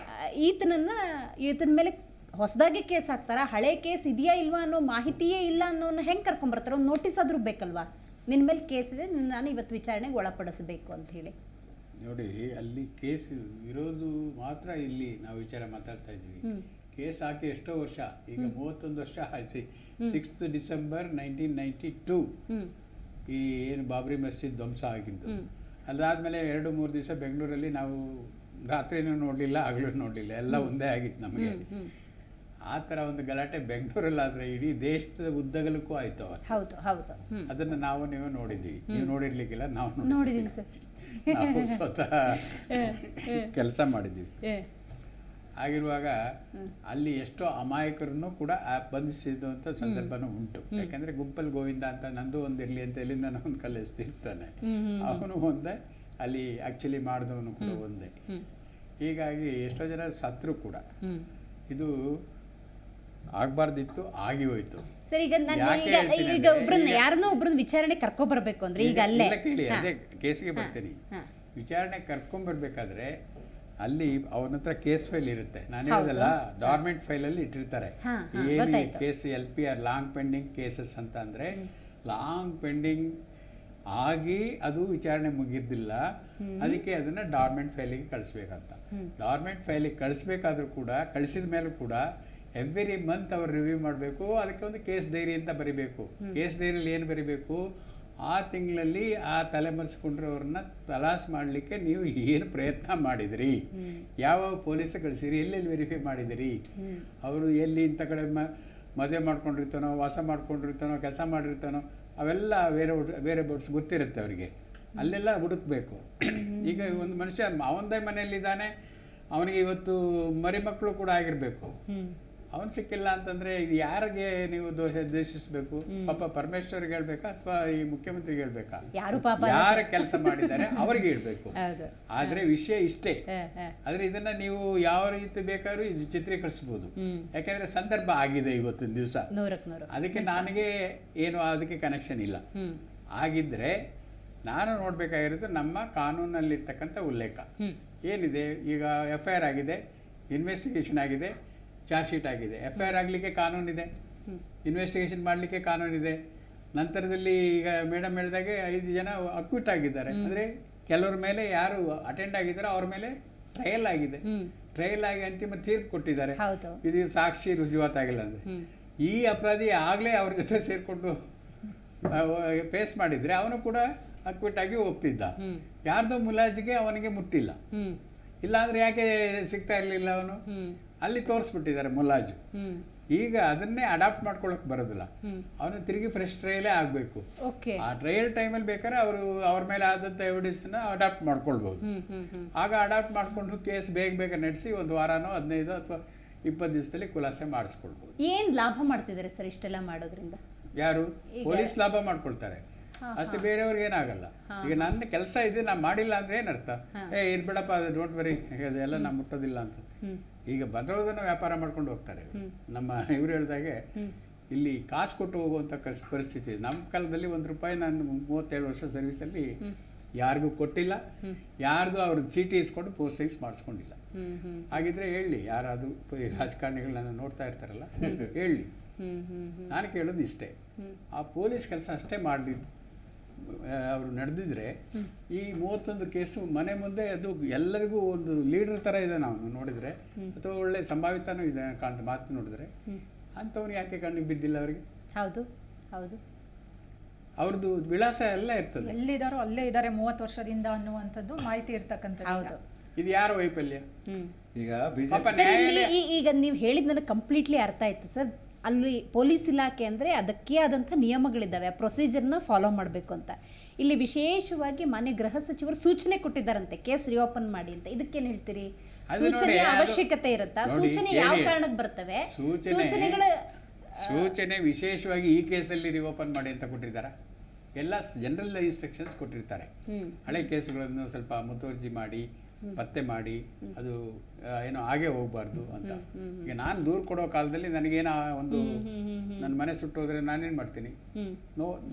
ಈತನ ಮೇಲೆ ಹೊಸದಾಗಿ ಕೇಸ್ ಹಾಕ್ತಾರಾ, ಹಳೆ ಕೇಸ್ ಇದೆಯಾ ಇಲ್ವಾ ಅನ್ನೋ ಮಾಹಿತಿಯೇ ಇಲ್ಲ ಅನ್ನೋನ್ನ ಹೆಂಗೆ ಕರ್ಕೊಂಬರ್ತಾರೆ? ಒಂದು ನೋಟಿಸ್ ಆದರೂ ಬೇಕಲ್ವಾ, ನಿನ್ನ ಮೇಲೆ ಕೇಸ್ ಇದೆ, ನಾನು ಇವತ್ತು ವಿಚಾರಣೆಗೆ ಒಳಪಡಿಸಬೇಕು ಅಂತ ಹೇಳಿ. ನೋಡಿ, ಅಲ್ಲಿ ಕೇಸ್ ಇರೋದು ಮಾತ್ರ ಇಲ್ಲಿ ನಾವು ವಿಚಾರ ಮಾತಾಡ್ತಾ ಇದ್ವಿ. ಕೇಸ್ ಹಾಕಿ ಎಷ್ಟೋ ವರ್ಷ, ಈಗ 31 ವರ್ಷ ಆಯ್ತು. 6 ಡಿಸೆಂಬರ್ 1992 ಈ ಏನು ಬಾಬ್ರಿ ಮಸ್ಜಿದ್ ಧ್ವಂಸ ಆಗಿದ್ದು. ಅದಾದಮೇಲೆ 2-3 ದಿವಸ ಬೆಂಗಳೂರಲ್ಲಿ ನಾವು ರಾತ್ರಿನೂ ನೋಡಲಿಲ್ಲ, ಹಗಲೂ ನೋಡಲಿಲ್ಲ, ಎಲ್ಲ ಒಂದೇ ಆಗಿತ್ತು ನಮಗೆ. ಆ ಥರ ಒಂದು ಗಲಾಟೆ ಬೆಂಗಳೂರಲ್ಲಾದರೆ ಇಡೀ ದೇಶದ ಉದ್ದಗಲಕ್ಕೂ ಆಯಿತು. ಹೌದು ಹೌದು, ಅದನ್ನು ನೀವು ನೋಡಿದ್ವಿ. ನೀವು ನೋಡಿರ್ಲಿಕ್ಕಿಲ್ಲ, ನಾವು ನೋಡಿದ್ದೀವಿ ಸರ್. ನಾವು ಸ್ವತಃ ಕೆಲಸ ಮಾಡಿದ್ವಿ. ಆಗಿರುವಾಗ ಅಲ್ಲಿ ಎಷ್ಟೋ ಅಮಾಯಕರನ್ನು ಕೂಡ ಬಂಧಿಸಿದಂಥ ಸಂದರ್ಭನೂ ಉಂಟು. ಯಾಕಂದರೆ ಗುಂಪಲ್ ಗೋವಿಂದ ಅಂತ ನಂದು ಒಂದಿರಲಿ ಅಂತ ಎಲ್ಲಿಂದ ಒಂದು ಕಲಿಸ್ತಿರ್ತಾನೆ, ಅವನು ಒಂದೇ, ಅಲ್ಲಿ ಆ್ಯಕ್ಚುಲಿ ಮಾಡಿದವನು ಕೂಡ ಒಂದೇ. ಹೀಗಾಗಿ ಎಷ್ಟೋ ಜನ ಸತ್ರು ಕೂಡ. ಇದು ಆಗಬಾರ್ದಿತ್ತು, ಆಗಿ ಹೋಯ್ತು. ಸರ್, ಈಗ ಈಗ ಯಾರನ್ನೋ ಒಬ್ಬರನ್ನ ವಿಚಾರಣೆ ಕರ್ಕೊಂಡ್ಬರ್ಬೇಕು ಅಂದ್ರೆ, ಈಗ ಅಲ್ಲೇ ಕೇಳಿ, ಅದೇ ಕೇಸ್ಗೆ ಬರ್ತೀನಿ. ವಿಚಾರಣೆ ಕರ್ಕೊಂಡ್ಬರ್ಬೇಕಾದ್ರೆ ಅಲ್ಲಿ ಅವನ ಹತ್ರ ಕೇಸ್ ಫೈಲ್ ಇರುತ್ತೆ. ನಾನು ಹೇಳೋದಲ್ಲ, ಡಾರ್ಮೆಂಟ್ ಫೈಲಲ್ಲಿ ಇಟ್ಟಿರ್ತಾರೆ. ಏನು case LPR long pending cases ಅಂತ ಅಂದರೆ, ಲಾಂಗ್ ಪೆಂಡಿಂಗ್ ಆಗಿ ಅದು ವಿಚಾರಣೆ ಮುಗಿದಿಲ್ಲ, ಅದಕ್ಕೆ ಅದನ್ನು ಡಾರ್ಮೆಂಟ್ ಫೈಲಿಗೆ ಕಳಿಸ್ಬೇಕಂತ. ಡಾರ್ಮೆಂಟ್ ಫೈಲಿಗೆ ಕಳಿಸ್ಬೇಕಾದ್ರೂ ಕೂಡ, ಕಳಿಸಿದ ಮೇಲೂ ಕೂಡ ಎವ್ರಿ ಮಂತ್ ಅವ್ರು ರಿವ್ಯೂ ಮಾಡಬೇಕು. ಅದಕ್ಕೆ ಒಂದು ಕೇಸ್ ಡೈರಿ ಅಂತ ಬರಿಬೇಕು. ಕೇಸ್ ಡೈರಿಯಲ್ಲಿ ಏನು ಬರಿಬೇಕು, ಆ ತಿಂಗಳಲ್ಲಿ ಆ ತಲೆಮರೆಸ್ಕೊಂಡ್ರವ್ರನ್ನ ತಲಾಸ್ ಮಾಡಲಿಕ್ಕೆ ನೀವು ಏನು ಪ್ರಯತ್ನ ಮಾಡಿದಿರಿ, ಯಾವ ಪೊಲೀಸ್ ಕಳಿಸಿರಿ, ಎಲ್ಲೆಲ್ಲಿ ವೆರಿಫೈ ಮಾಡಿದಿರಿ, ಅವರು ಎಲ್ಲಿ ಇಂಥ ಕಡೆ ಮದುವೆ ಮಾಡ್ಕೊಂಡಿರ್ತಾನೋ, ವಾಸ ಮಾಡ್ಕೊಂಡಿರ್ತಾನೋ, ಕೆಲಸ ಮಾಡಿರ್ತಾನೋ, ಅವೆಲ್ಲ ಬೇರೆ ಬೋರ್ಡ್ಸ್ ಗೊತ್ತಿರುತ್ತೆ ಅವರಿಗೆ. ಅಲ್ಲೆಲ್ಲ ಹುಡುಕ್ಬೇಕು. ಈಗ ಒಂದು ಮನುಷ್ಯ ಅವನದೇ ಮನೆಯಲ್ಲಿದ್ದಾನೆ, ಅವನಿಗೆ ಇವತ್ತು ಮರಿಮಕ್ಕಳು ಕೂಡ ಆಗಿರಬೇಕು, ಅವನು ಸಿಕ್ಕಿಲ್ಲ ಅಂತಂದರೆ ಇದು ಯಾರಿಗೆ ನೀವು ದ್ವೇಷಿಸಬೇಕು? ಪಾಪ ಪರಮೇಶ್ವರ್ಗೆ ಹೇಳ್ಬೇಕಾ ಅಥವಾ ಈ ಮುಖ್ಯಮಂತ್ರಿಗೆ ಹೇಳ್ಬೇಕಾ? ಯಾರ ಕೆಲಸ ಮಾಡಿದ್ದಾರೆ ಅವರಿಗೆ ಹೇಳ್ಬೇಕು. ಆದರೆ ವಿಷಯ ಇಷ್ಟೇ. ಆದರೆ ಇದನ್ನು ನೀವು ಯಾವ ರೀತಿ ಬೇಕಾದ್ರೂ ಇದು ಚಿತ್ರೀಕರಿಸ್ಬೋದು. ಯಾಕೆಂದರೆ ಸಂದರ್ಭ ಆಗಿದೆ ಇವತ್ತಿನ ದಿವಸ. ಅದಕ್ಕೆ ನನಗೆ ಏನು ಅದಕ್ಕೆ ಕನೆಕ್ಷನ್ ಇಲ್ಲ. ಆಗಿದ್ದರೆ ನಾನು ನೋಡಬೇಕಾಗಿರೋದು ನಮ್ಮ ಕಾನೂನಲ್ಲಿರ್ತಕ್ಕಂಥ ಉಲ್ಲೇಖ ಏನಿದೆ. ಈಗ FIR ಆಗಿದೆ, ಇನ್ವೆಸ್ಟಿಗೇಷನ್ ಆಗಿದೆ, ಚಾರ್ಜ್ ಶೀಟ್ ಆಗಿದೆ. FIR ಆಗಲಿಕ್ಕೆ ಕಾನೂನಿದೆ, ಇನ್ವೆಸ್ಟಿಗೇಷನ್ ಮಾಡಲಿಕ್ಕೆ ಕಾನೂನಿದೆ. ನಂತರದಲ್ಲಿ ಈಗ ಮೇಡಮ್ ಹೇಳಿದಾಗೆ 5 ಜನ ಅಕ್ವಿಟ್ ಆಗಿದ್ದಾರೆ. ಅಂದರೆ ಕೆಲವ್ರ ಮೇಲೆ ಯಾರು ಅಟೆಂಡ್ ಆಗಿದ್ದಾರೋ ಅವ್ರ ಮೇಲೆ ಟ್ರಯಲ್ ಆಗಿದೆ. ಟ್ರಯಲ್ ಆಗಿ ಅಂತಿಮ ತೀರ್ಪು ಕೊಟ್ಟಿದ್ದಾರೆ. ಇದು ಸಾಕ್ಷಿ ರುಜುವಾತಾಗಿಲ್ಲ ಅಂದರೆ ಈ ಅಪರಾಧಿ ಆಗಲೇ ಅವ್ರ ಜೊತೆ ಸೇರಿಕೊಂಡು ಫೇಸ್ ಮಾಡಿದರೆ ಅವನು ಕೂಡ ಅಕ್ವಿಟ್ ಆಗಿ ಹೋಗ್ತಿದ್ದ. ಯಾರ್ದೋ ಮುಲಾಜಿಗೆ ಅವನಿಗೆ ಮುಟ್ಟಿಲ್ಲ. ಇಲ್ಲಾಂದ್ರೆ ಯಾಕೆ ಸಿಗ್ತಾ ಇರಲಿಲ್ಲ ಅವನು? ಅಲ್ಲಿ ತೋರಿಸ್ಬಿಟ್ಟಿದ್ದಾರೆ ಮುಲಾಜು. ಈಗ ಅದನ್ನೇ ಅಡಾಪ್ಟ್ ಮಾಡ್ಕೊಳಕ್ ಬರೋದಿಲ್ಲ. ಅವನು ತಿರುಗಿ ಫ್ರೆಶ್ ಟ್ರಯಲೇ ಆಗಬೇಕು. ಆ ಟ್ರಯಲ್ ಟೈಮಲ್ಲಿ ಬೇಕಾದ್ರೆ ಅವ್ರ ಮೇಲೆ ಆದಂಥ ಎವಿಡೆನ್ಸ್ನ ಅಡಾಪ್ಟ್ ಮಾಡ್ಕೊಳ್ಬೋದು. ಆಗ ಅಡಾಪ್ಟ್ ಮಾಡಿಕೊಂಡು ಕೇಸ್ ಬೇಗ ನಡೆಸಿ ಒಂದು ವಾರನೋ 15 ಅಥವಾ 20 ದಿವಸದಲ್ಲಿ ಖುಲಾಸೆ ಮಾಡಿಸ್ಕೊಳ್ಬೋದು. ಏನು ಲಾಭ ಮಾಡ್ತಿದ್ದಾರೆ ಸರ್ ಇಷ್ಟೆಲ್ಲ ಮಾಡೋದ್ರಿಂದ? ಯಾರು? ಪೊಲೀಸ್ ಲಾಭ ಮಾಡ್ಕೊಳ್ತಾರೆ ಅಷ್ಟೇ, ಬೇರೆಯವ್ರಿಗೆ ಏನಾಗಲ್ಲ. ಈಗ ನನ್ನ ಕೆಲಸ ಇದೆ, ನಾನು ಮಾಡಿಲ್ಲ ಅಂದ್ರೆ ಏನರ್ಥ? ಇದು ಬಿಡಪ್ಪ, ಅದು ಡೋಂಟ್ ವೆರಿ, ಅದೆಲ್ಲ ನಾ ಮುಟ್ಟೋದಿಲ್ಲ ಅಂತ. ಈಗ ಬರೋದನ್ನು ವ್ಯಾಪಾರ ಮಾಡ್ಕೊಂಡು ಹೋಗ್ತಾರೆ. ನಮ್ಮ ಇವ್ರು ಹೇಳಿದಾಗೆ ಇಲ್ಲಿ ಕಾಸು ಕೊಟ್ಟು ಹೋಗುವಂಥ ಪರಿಸ್ಥಿತಿ. ನಮ್ಮ ಕಾಲದಲ್ಲಿ ₹1 ನಾನು 37 ವರ್ಷ ಸರ್ವಿಸಲ್ಲಿ ಯಾರಿಗೂ ಕೊಟ್ಟಿಲ್ಲ, ಯಾರ್ದು ಅವ್ರ ಚೀಟಿ ಇಸ್ಕೊಂಡು ಪೋಸ್ಟ್ ಆಫೀಸ್ ಮಾಡಿಸ್ಕೊಂಡಿಲ್ಲ. ಹಾಗಿದ್ರೆ ಹೇಳಿ, ಯಾರಾದರೂ ರಾಜಕಾರಣಿಗಳನ್ನ ನೋಡ್ತಾ ಇರ್ತಾರಲ್ಲ, ಹೇಳಿ. ನಾನು ಕೇಳೋದು ಇಷ್ಟೇ, ಆ ಪೊಲೀಸ್ ಕೆಲಸ ಅಷ್ಟೇ ಮಾಡಲಿ ಅವರು ನಡೆದಿದ್ರೆ ಈ 31 ಕೇಸು ಮನೆ ಮುಂದೆ ಅದು ಎಲ್ಲರಿಗೂ ಒಂದು ಲೀಡರ್ ಥರ ಇದೆ. ನಾವು ನೋಡಿದರೆ ಅಥವಾ ಒಳ್ಳೆ ಸಂಭಾವಿತನೂ ಇದೆ ಕಾಣ್ತ ಮಾತು ನೋಡಿದ್ರೆ, ಅಂಥವ್ರು ಯಾಕೆ ಕಣ್ಣಿಗೆ ಬಿದ್ದಿಲ್ಲ ಅವರಿಗೆ? ಹೌದು ಹೌದು, ಅವ್ರದ್ದು ವಿಳಾಸ ಎಲ್ಲ ಇರ್ತದೆ, ಎಲ್ಲಿದ್ದಾರೋ ಅಲ್ಲೇ ಇದ್ದಾರೆ 30 ವರ್ಷದಿಂದ ಅನ್ನುವಂಥದ್ದು ಮಾಹಿತಿ ಇರ್ತಕ್ಕಂಥದ್ದು. ಹೌದು, ಇದು ಯಾರ ವೈಫಲ್ಯ? ಈಗ ನೀವು ಹೇಳಿದ ನನಗೆ ಕಂಪ್ಲೀಟ್ಲಿ ಅರ್ಥ ಆಯ್ತು ಸರ್. ಅಲ್ಲಿ ಪೊಲೀಸ್ ಇಲಾಖೆ ಅಂದರೆ ಅದಕ್ಕೆ ಆದಂಥ ನಿಯಮಗಳಿದ್ದಾವೆ, ಆ ಪ್ರೊಸೀಜರ್ನ ಫಾಲೋ ಮಾಡಬೇಕು ಅಂತ. ಇಲ್ಲಿ ವಿಶೇಷವಾಗಿ ಮಾನ್ಯ ಗೃಹ ಸಚಿವರು ಸೂಚನೆ ಕೊಟ್ಟಿದ್ದಾರಂತೆ ಕೇಸ್ ರಿಓಪನ್ ಮಾಡಿ ಅಂತ. ಇದಕ್ಕೇನು ಹೇಳ್ತೀರಿ? ಸೂಚನೆ ಅವಶ್ಯಕತೆ ಇರುತ್ತಾ? ಸೂಚನೆ ಯಾವ ಕಾರಣಕ್ಕೆ ಬರ್ತವೆ? ಸೂಚನೆ ವಿಶೇಷವಾಗಿ ಈ ಕೇಸಲ್ಲಿ ರಿಓಪನ್ ಮಾಡಿ ಅಂತ ಕೊಟ್ಟಿದ್ದಾರೆ. ಎಲ್ಲ ಜನರಲ್ ಇನ್ಸ್ಟ್ರಕ್ಷನ್ಸ್ ಕೊಟ್ಟಿರ್ತಾರೆ. ಹಳೆ ಕೇಸುಗಳನ್ನು ಸ್ವಲ್ಪ ಮುತುವರ್ಜಿ ಮಾಡಿ ಪತ್ತೆ ಮಾಡಿ ಅದು ಏನೋ ಹಾಗೆ ಹೋಗ್ಬಾರ್ದು ಅಂತ. ಈಗ ನಾನು ದೂರು ಕೊಡೋ ಕಾಲದಲ್ಲಿ ನನಗೇನೋ ಒಂದು ನನ್ನ ಮನೆ ಸುಟ್ಟೋದ್ರೆ ನಾನೇನು ಮಾಡ್ತೀನಿ?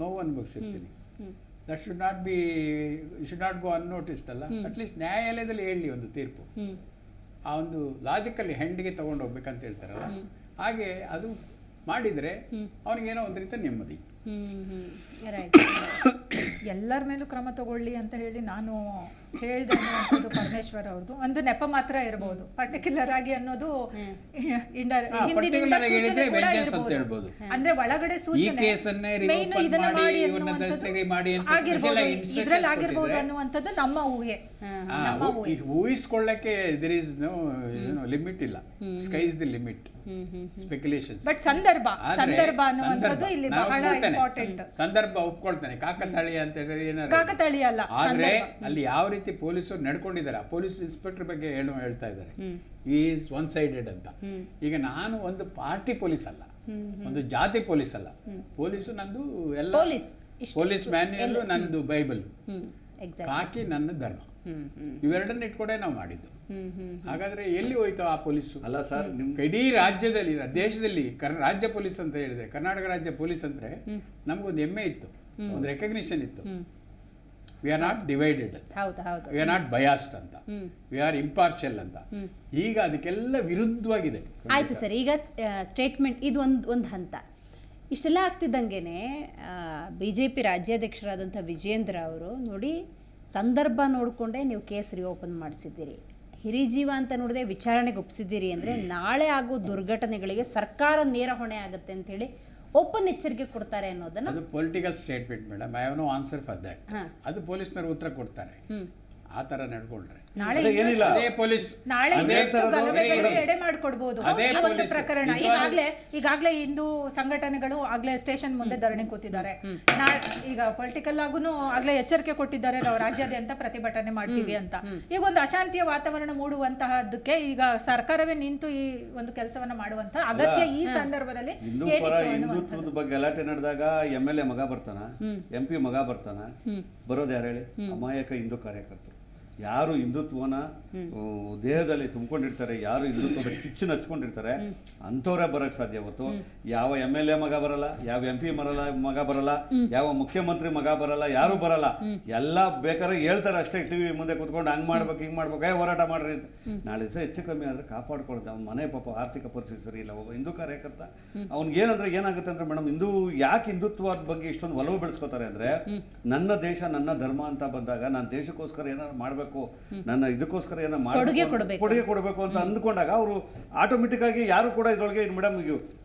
ನೋವು ಅನುಭವಿಸಿರ್ತೀನಿ. ದಟ್ ಶುಡ್ ನಾಟ್ ಗೋ ಅನ್ನೋಟಿಸ್ಡ್ ಅಲ್ಲ. ಅಟ್ಲೀಸ್ಟ್ ನ್ಯಾಯಾಲಯದಲ್ಲಿ ಹೇಳಿ ಒಂದು ತೀರ್ಪು, ಆ ಒಂದು ಲಾಜಿಕಲ್ಲಿ ಹೆಂಡಿಗೆ ತಗೊಂಡು ಹೋಗ್ಬೇಕಂತ ಹೇಳ್ತಾರಲ್ಲ, ಹಾಗೆ ಅದು ಮಾಡಿದರೆ ಅವನಿಗೇನೋ ಒಂದು ರೀತಿ ನೆಮ್ಮದಿ. ಎಲ್ಲರ ಮೇಲೂ ಕ್ರಮ ತಗೊಳ್ಳಿ ಅಂತ ಹೇಳಿ ನಾನು ಹೇಳಿದೆ ಅನ್ನುವಂಥದ್ದು ಪರಮೇಶ್ವರ್ ಅವ್ರದ್ದು ಒಂದು ನೆಪ ಮಾತ್ರ ಇರಬಹುದು. ಪರ್ಟಿಕ್ಯುಲರ್ ಆಗಿ ಅನ್ನೋದು ಅಂದ್ರೆ ಒಳಗಡೆ ಸೂಚನೆ ಇದ್ರಲ್ಲಿ ಆಗಿರ್ಬೋದು ಅನ್ನುವಂಥದ್ದು ನಮ್ಮ ಊಹೆ. ಊಹಿಸ್ಕೊಳ್ಳಕ್ಕೆ there is no ಲಿಮಿಟ್ ಇಲ್ಲ. Sky is the limit. Speculations. But ಸಂದರ್ಭ ಅನ್ನುವಂಥದ್ದು ಇಲ್ಲಿ ಬಹಳ ಇಂಪಾರ್ಟೆಂಟ್. ಸಂದರ್ಭ ಒಪ್ಕೊಳ್ತಾನೆ. ಕಾಕತಾಳೀಯ ಅಂತ ಹೇಳಿದ್ರೆ ಏನಾದ್ರು ಕಾಕತಾಳೀಯ ಅಲ್ಲ. ಆದ್ರೆ ಅಲ್ಲಿ ಯಾವ ರೀತಿ ಪೊಲೀಸರು ನಡ್ಕೊಂಡಿದ್ದಾರೆ, ಪೊಲೀಸ್ ಇನ್ಸ್ಪೆಕ್ಟರ್ ಬಗ್ಗೆ ಹೇಳ್ತಾ ಇದ್ದಾರೆ, ಈಸ್ ಒನ್ ಸೈಡೆಡ್ ಅಂತ. ಈಗ ನಾನು ಒಂದು ಪಾರ್ಟಿ ಪೊಲೀಸ್ ಅಲ್ಲ, ಒಂದು ಜಾತಿ ಪೊಲೀಸ್ ಅಲ್ಲ. ಪೊಲೀಸು ನಂದು ಎಲ್ಲ ಪೊಲೀಸ್ ಮ್ಯಾನ್ಯಲ್, ನಂದು ಬೈಬಲ್, ಕಾಕಿ ನನ್ನ ಧರ್ಮ, ಇವೆರಡನ್ನ ಇಟ್ಕೊಂಡೆ ನಾವು ಮಾಡಿದ್ದು. ಹಾಗಾದ್ರೆ ಎಲ್ಲಿ ಹೋಯ್ತು ಆ ಪೊಲೀಸು? ಅಲ್ಲ ಸರ್, ಇಡೀ ರಾಜ್ಯದಲ್ಲಿ ದೇಶದಲ್ಲಿ ರಾಜ್ಯ ಪೊಲೀಸ್ ಅಂತ ಹೇಳಿದ್ರೆ, ಕರ್ನಾಟಕ ರಾಜ್ಯ ಪೊಲೀಸ್ ಅಂದ್ರೆ ನಮ್ಗೊಂದು ಹೆಮ್ಮೆ ಇತ್ತು, ಒಂದು ರೆಕಗ್ನಿಷನ್ ಇತ್ತು. ವಿ ಆರ್ ನಾಟ್ ಡಿವೈಡೆಡ್ ಅಂತ, ವಿ ಆರ್ ನಾಟ್ ಬಯಾಸ್ಡ್ ಅಂತ, ವಿ ಆರ್ ಇಂಪಾರ್ಷಿಯಲ್ ಅಂತ. ಈಗ ಅದಕ್ಕೆಲ್ಲ ವಿರುದ್ಧವಾಗಿದೆ. ಆಯ್ತು ಸರ್, ಈಗ ಸ್ಟೇಟ್ಮೆಂಟ್ ಇದು ಒಂದು ಹಂತ. ಇಷ್ಟೆಲ್ಲ ಆಗ್ತಿದ್ದಂಗೆನೆ BJP ರಾಜ್ಯಾಧ್ಯಕ್ಷರಾದಂಥ ವಿಜೇಂದ್ರ ಅವರು ನೋಡಿ, ಸಂದರ್ಭ ನೋಡಿಕೊಂಡೇ ನೀವು ಕೇಸ್ ರಿಓಪನ್ ಮಾಡಿಸಿದ್ದೀರಿ. ಹಿರಿಜೀವ ಅಂತ ನೋಡಿದೆ ವಿಚಾರಣೆಗೆ ಒಪ್ಪಿಸಿದ್ದೀರಿ ಅಂದರೆ ನಾಳೆ ಆಗೋ ದುರ್ಘಟನೆಗಳಿಗೆ ಸರ್ಕಾರ ನೇರ ಹೊಣೆ ಆಗುತ್ತೆ ಅಂತೇಳಿ ಓಪನ್ ಎಚ್ಚರಿಕೆ ಕೊಡ್ತಾರೆ ಅನ್ನೋದನ್ನ. ಅದು political statement madam, I have no answer for that. ಅದು ಪೊಲೀಸ್ನವರು ಉತ್ತರ ಕೊಡ್ತಾರೆ. ಆ ಥರ ನಡ್ಕೊಂಡ್ರೆ ನಾಳೆ ಏನಿಲ್ಲ. ಅದೇ ಪೊಲೀಸ್ ನಾಳೆ ಇನ್ನಷ್ಟು ಗಲಭೆಗಳು ಎಡೆ ಮಾಡಿಕೊಡ್ಬೋದು. ಅದೇ ಈ ಒಂದು ಪೊಲೀಸ್ ಪ್ರಕರಣ ಈಗಾಗಲೇ ಹಿಂದೂ ಸಂಘಟನೆಗಳು ಆಗ್ಲೇ ಸ್ಟೇಷನ್ ಮುಂದೆ ಧರಣಿ ಕೂತಿದ್ದಾರೆ. ಈಗ ಪೊಲಿಟಿಕಲ್ ಆಗೂ ಆಗ್ಲೇ ಎಚ್ಚರಿಕೆ ಕೊಟ್ಟಿದ್ದಾರೆ, ನಾವು ರಾಜ್ಯಾದ್ಯಂತ ಪ್ರತಿಭಟನೆ ಮಾಡ್ತೀವಿ ಅಂತ. ಈಗ ಒಂದು ಅಶಾಂತಿಯ ವಾತಾವರಣ ಮೂಡುವಂತಹದಕ್ಕೆ ಈಗ ಸರ್ಕಾರವೇ ನಿಂತು ಈ ಒಂದು ಕೆಲಸವನ್ನ ಮಾಡುವಂತ ಅಗತ್ಯ ಈ ಸಂದರ್ಭದಲ್ಲಿ ಹಿಂದುತ್ವದ ಬಗ್ಗೆ ಗಲಾಟೆ ನಡೆದಾಗ MLA ಮಗ ಬರ್ತಾನ, MP ಮಗ ಬರ್ತಾನ, ಬರೋದು ಯಾರು ಹೇಳಿ? ಅಮಾಯಕ ಹಿಂದೂ ಕಾರ್ಯಕರ್ತರು. ಯಾರು ಹಿಂದುತ್ವನ ದೇಹದಲ್ಲಿ ತುಂಬಿಕೊಂಡಿರ್ತಾರೆ, ಯಾರು ಹಿಂದುತ್ವದ ಕಿಚ್ಚನ್ನು ಹಚ್ಕೊಂಡಿರ್ತಾರೆ ಅಂಥವ್ರೇ ಬರೋಕ್ಕೆ ಸಾಧ್ಯ. ಹೊತ್ತು ಯಾವ MLA ಮಗ ಬರಲ್ಲ, ಯಾವ MP ಮಗ ಬರಲ್ಲ, ಯಾವ ಮುಖ್ಯಮಂತ್ರಿ ಮಗ ಬರಲ್ಲ, ಯಾರು ಬರಲ್ಲ. ಎಲ್ಲ ಬೇಕಾದ್ರೆ ಹೇಳ್ತಾರೆ ಅಷ್ಟೇ, TV ಮುಂದೆ ಕೂತ್ಕೊಂಡು ಹಂಗೆ ಮಾಡ್ಬೇಕು ಹಿಂಗೆ ಮಾಡ್ಬೇಕು, ಹೋರಾಟ ಮಾಡ್ರಿ ಅಂತ. ನಾಳೆ ದಿವಸ ಹೆಚ್ಚು ಕಮ್ಮಿ ಆದರೆ ಕಾಪಾಡ್ಕೊಳ್ದೆ. ಅವ್ನ ಮನೆ ಪಾಪ ಆರ್ಥಿಕ ಪರಿಸ್ಥಿತಿ ಸರಿ ಇಲ್ಲ. ಒಬ್ಬ ಹಿಂದೂ ಕಾರ್ಯಕರ್ತ ಅವ್ನಿಗೇನಂದ್ರೆ ಏನಾಗುತ್ತೆ ಅಂದರೆ ಮೇಡಮ್, ಯಾಕೆ ಹಿಂದುತ್ವದ ಬಗ್ಗೆ ಇಷ್ಟೊಂದು ಒಲವು ಬೆಳೆಸ್ಕೋತಾರೆ ಅಂದರೆ, ನನ್ನ ದೇಶ ನನ್ನ ಧರ್ಮ ಅಂತ ಬಂದಾಗ ನಾನು ದೇಶಕ್ಕೋಸ್ಕರ ಏನಾದ್ರು ಮಾಡಬೇಕು, ನನ್ನ ಇದಕ್ಕೋಸ್ಕರ ಏನೋ ಕೊಡುಗೆ ಕೊಡಬೇಕು ಅಂತ ಅಂದ್ಕೊಂಡಾಗ ಅವರು ಆಟೋಮೆಟಿಕ್ ಆಗಿ ಯಾರು ಕೂಡ ಇದ್ರೊಳಗೆ ಮೇಡಮ್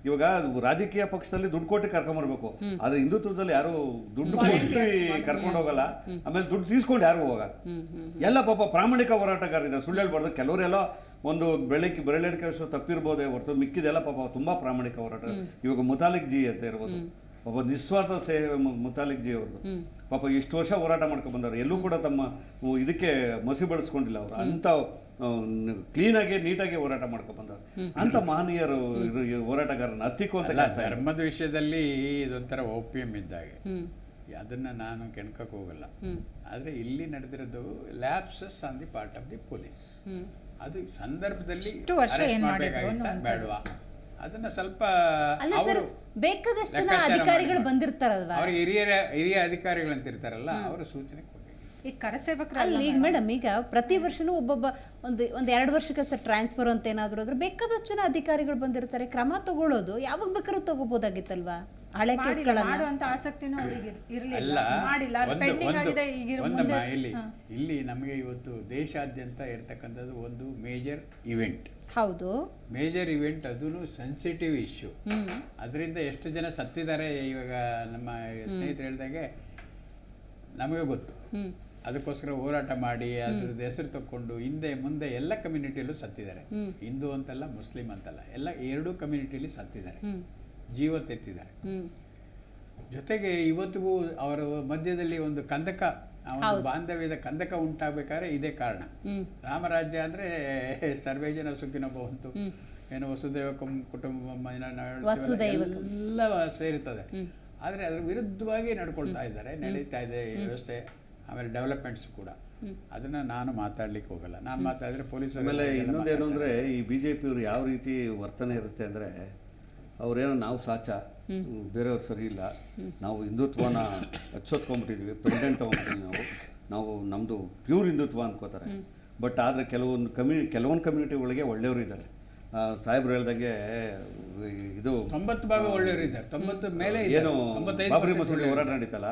ಇವಾಗ ರಾಜಕೀಯ ಪಕ್ಷದಲ್ಲಿ ದುಡ್ಡು ಕೊಟ್ಟು ಕರ್ಕೊಂಬರ್ಬೇಕು, ಆದ್ರೆ ಹಿಂದುತ್ವದಲ್ಲಿ ಯಾರು ದುಡ್ಡು ಕೊಟ್ಟು ಕರ್ಕೊಂಡು ಹೋಗಲ್ಲ, ಆಮೇಲೆ ದುಡ್ಡು ತೀಸ್ಕೊಂಡು ಯಾರು ಹೋಗಲ್ಲ. ಎಲ್ಲ ಪಾಪ ಪ್ರಾಮಾಣಿಕ ಹೋರಾಟಗಾರಿದ್ದಾರೆ, ಸುಳ್ಳು ಹೇಳ್ಬಾರ್ದು. ಕೆಲವರೆಲ್ಲ ಒಂದು ಬೆರಳಿಕೆ ತಪ್ಪಿರ್ಬೋದೇ ಹೊರತು ಮಿಕ್ಕಿದೆಲ್ಲ ಪಾಪ ತುಂಬಾ ಪ್ರಾಮಾಣಿಕ ಹೋರಾಟ. ಇವಾಗ ಮುತಾಲಿಕ್ ಜಿ ಅಂತ ಇರ್ಬೋದು, ಒಬ್ಬ ನಿಸ್ವಾರ್ಥ ಸೇವೆ ಮುತಾಲಿಕ್ ಜಿ ಅವ್ರದ್ದು. ಪಾಪ ಇಷ್ಟು ವರ್ಷ ಹೋರಾಟ ಮಾಡ್ಕೊಂಡು ಬಂದವರು, ಎಲ್ಲೂ ಕೂಡ ತಮ್ಮ ಇದಕ್ಕೆ ಮಸಿ ಬಳಸ್ಕೊಂಡಿಲ್ಲ ಅವರು. ಅಂಥ ಕ್ಲೀನಾಗಿ ನೀಟಾಗಿ ಹೋರಾಟ ಮಾಡ್ಕೊಂಡು ಬಂದವರು. ಅಂಥ ಮಹನೀಯರು ಹೋರಾಟಗಾರನ ಹತ್ತಿಕ್ಕುವಂತ ಧರ್ಮದ ವಿಷಯದಲ್ಲಿ ಇದೊಂಥರ OPM ಇದ್ದಾಗೆ, ಅದನ್ನ ನಾನು ಕೆಣ್ಕಕ್ಕೆ ಹೋಗಲ್ಲ. ಆದರೆ ಇಲ್ಲಿ ನಡೆದಿರೋದು lapses on the part of the police. ಅದು ಸಂದರ್ಭದಲ್ಲಿ ಬೇಡವಾ ಅದನ್ನ ಸ್ವಲ್ಪ ಬೇಕಾದಷ್ಟು ಜನ ಅಧಿಕಾರಿಗಳು ಬಂದಿರ್ತಾರಲ್ವಾ, ಅವ್ರಿಗೆ ಹಿರಿಯ ಅಧಿಕಾರಿಗಳು ಅಂತ ಇರ್ತಾರಲ್ಲ, ಅವರ ಸೂಚನೆ ಕೊಡ್ಬೇಕು. ಈ ಕರಸೇವಕರು ಅಲ್ಲಿ ಈಗ ಮೇಡಮ್, ಈಗ ಪ್ರತಿ ವರ್ಷನೂ ಒಬ್ಬೊಬ್ಬ ಒಂದು 2 ವರ್ಷಕ್ಕೆ ಸರ್ ಟ್ರಾನ್ಸ್ಫರ್ ಅಂತ ಏನಾದರೂ ಆದ್ರೆ ಬೇಕಾದಷ್ಟು ಜನ ಅಧಿಕಾರಿಗಳು ಬಂದಿರ್ತಾರೆ. ಕ್ರಮ ತಗೊಳ್ಳೋದು ಯಾವಾಗ ಬೇಕಾದ್ರೂ ತಗೋಬೋದಾಗಿತ್ತಲ್ವಾ? ಹಳೆ ಕೇಸ್ಗಳನ್ನ ಮಾಡುವಂತ ಆಸಕ್ತಿನೂ ಅವರಿಗೆ ಇರಲಿಲ್ಲ, ಮಾಡಿಲ್ಲ, ಪೆಂಡಿಂಗ್ ಆಗಿದೆ. ಇಲ್ಲಿ ನಮಗೆ ಇವತ್ತು ದೇಶಾದ್ಯಂತ ಇರ್ತಕ್ಕಂಥದ್ದು ಒಂದು ಮೇಜರ್ ಇವೆಂಟ್. ಹೌದು, ಮೇಜರ್ ಇವೆಂಟ್. ಅದು ಸೆನ್ಸಿಟಿವ್ ಇಶ್ಯೂ. ಅದರಿಂದ ಎಷ್ಟು ಜನ ಸತ್ತಿದ್ದಾರೆ ಇವಾಗ ನಮ್ಮ ಸ್ನೇಹಿತರು ಹೇಳ್ದಂಗೆ ನಮಗೆ ಗೊತ್ತು. ಅದಕ್ಕೋಸ್ಕರ ಹೋರಾಟ ಮಾಡಿ ಅದ್ರದ್ದು ಹೆಸರು ತಕ್ಕೊಂಡು ಹಿಂದೆ ಮುಂದೆ ಎಲ್ಲ ಕಮ್ಯುನಿಟಿಯಲ್ಲೂ ಸತ್ತಿದ್ದಾರೆ. ಹಿಂದೂ ಅಂತಲ್ಲ, ಮುಸ್ಲಿಂ ಅಂತಲ್ಲ, ಎಲ್ಲ 2 ಕಮ್ಯುನಿಟಿಯಲ್ಲಿ ಸತ್ತಿದ್ದಾರೆ, ಜೀವ ತೆತ್ತಿದ್ದಾರೆ. ಜೊತೆಗೆ ಇವತ್ತಿಗೂ ಅವರ ಮಧ್ಯದಲ್ಲಿ ಒಂದು ಕಂದಕ, ಬಾಂಧವ್ಯದ ಕಂದಕ ಉಂಟಾಗಬೇಕಾದ್ರೆ ಇದೇ ಕಾರಣ. ರಾಮರಾಜ್ಯ ಅಂದ್ರೆ ಸರ್ವೇ ಜನ ಸುಖಿನೋ ಭವಂತು, ಏನು ವಸುದೈವ ಕುಟುಂಬ ಎಲ್ಲ ಸೇರುತ್ತದೆ. ಆದರೆ ಅದ್ರ ವಿರುದ್ಧವಾಗಿ ನಡ್ಕೊಳ್ತಾ ಇದ್ದಾರೆ, ನಡೀತಾ ಇದೆ ವ್ಯವಸ್ಥೆ. ಆಮೇಲೆ ಡೆವಲಪ್ಮೆಂಟ್ಸ್ ಕೂಡ, ಅದನ್ನ ನಾನು ಮಾತಾಡ್ಲಿಕ್ಕೆ ಹೋಗಲ್ಲ. ನಾನು ಮಾತಾಡಿದ್ರೆ ಪೊಲೀಸ್. ಆಮೇಲೆ ಇನ್ನೊಂದೇನು ಅಂದರೆ, ಈ BJP ಅವರು ಯಾವ ರೀತಿ ವರ್ತನೆ ಇರುತ್ತೆ ಅಂದರೆ, ಅವ್ರೇನೋ ನಾವು ಸಾಚ, ಬೇರೆಯವ್ರು ಸರಿ ಇಲ್ಲ, ನಾವು ಹಿಂದುತ್ವನ ಹಚ್ಚೊತ್ಕೊಂಡ್ಬಿಟ್ಟಿದ್ವಿ, ಪೆಂಡೆಂಟ್ ತೊಗೊಂಡ್ಬಿಟ್ಟಿದ್ವಿ, ನಾವು ನಮ್ಮದು ಪ್ಯೂರ್ ಹಿಂದುತ್ವ ಅನ್ಕೋತಾರೆ. ಬಟ್ ಆದರೆ ಕೆಲವೊಂದು ಕಮ್ಯುನಿಟಿ ಒಳಗೆ ಒಳ್ಳೆಯವರು ಇದ್ದಾರೆ. ಸಾಹೇಬ್ರು ಹೇಳ್ದಂಗೆ ಇದು 90% ಒಳ್ಳೆಯವರು ಇದ್ದಾರೆ, 90 ಮೇಲೆ ಏನು ಬಾಬರಿ ಮಸೀದಿ ಹೋರಾಟ ನಡೀತಲ್ಲ,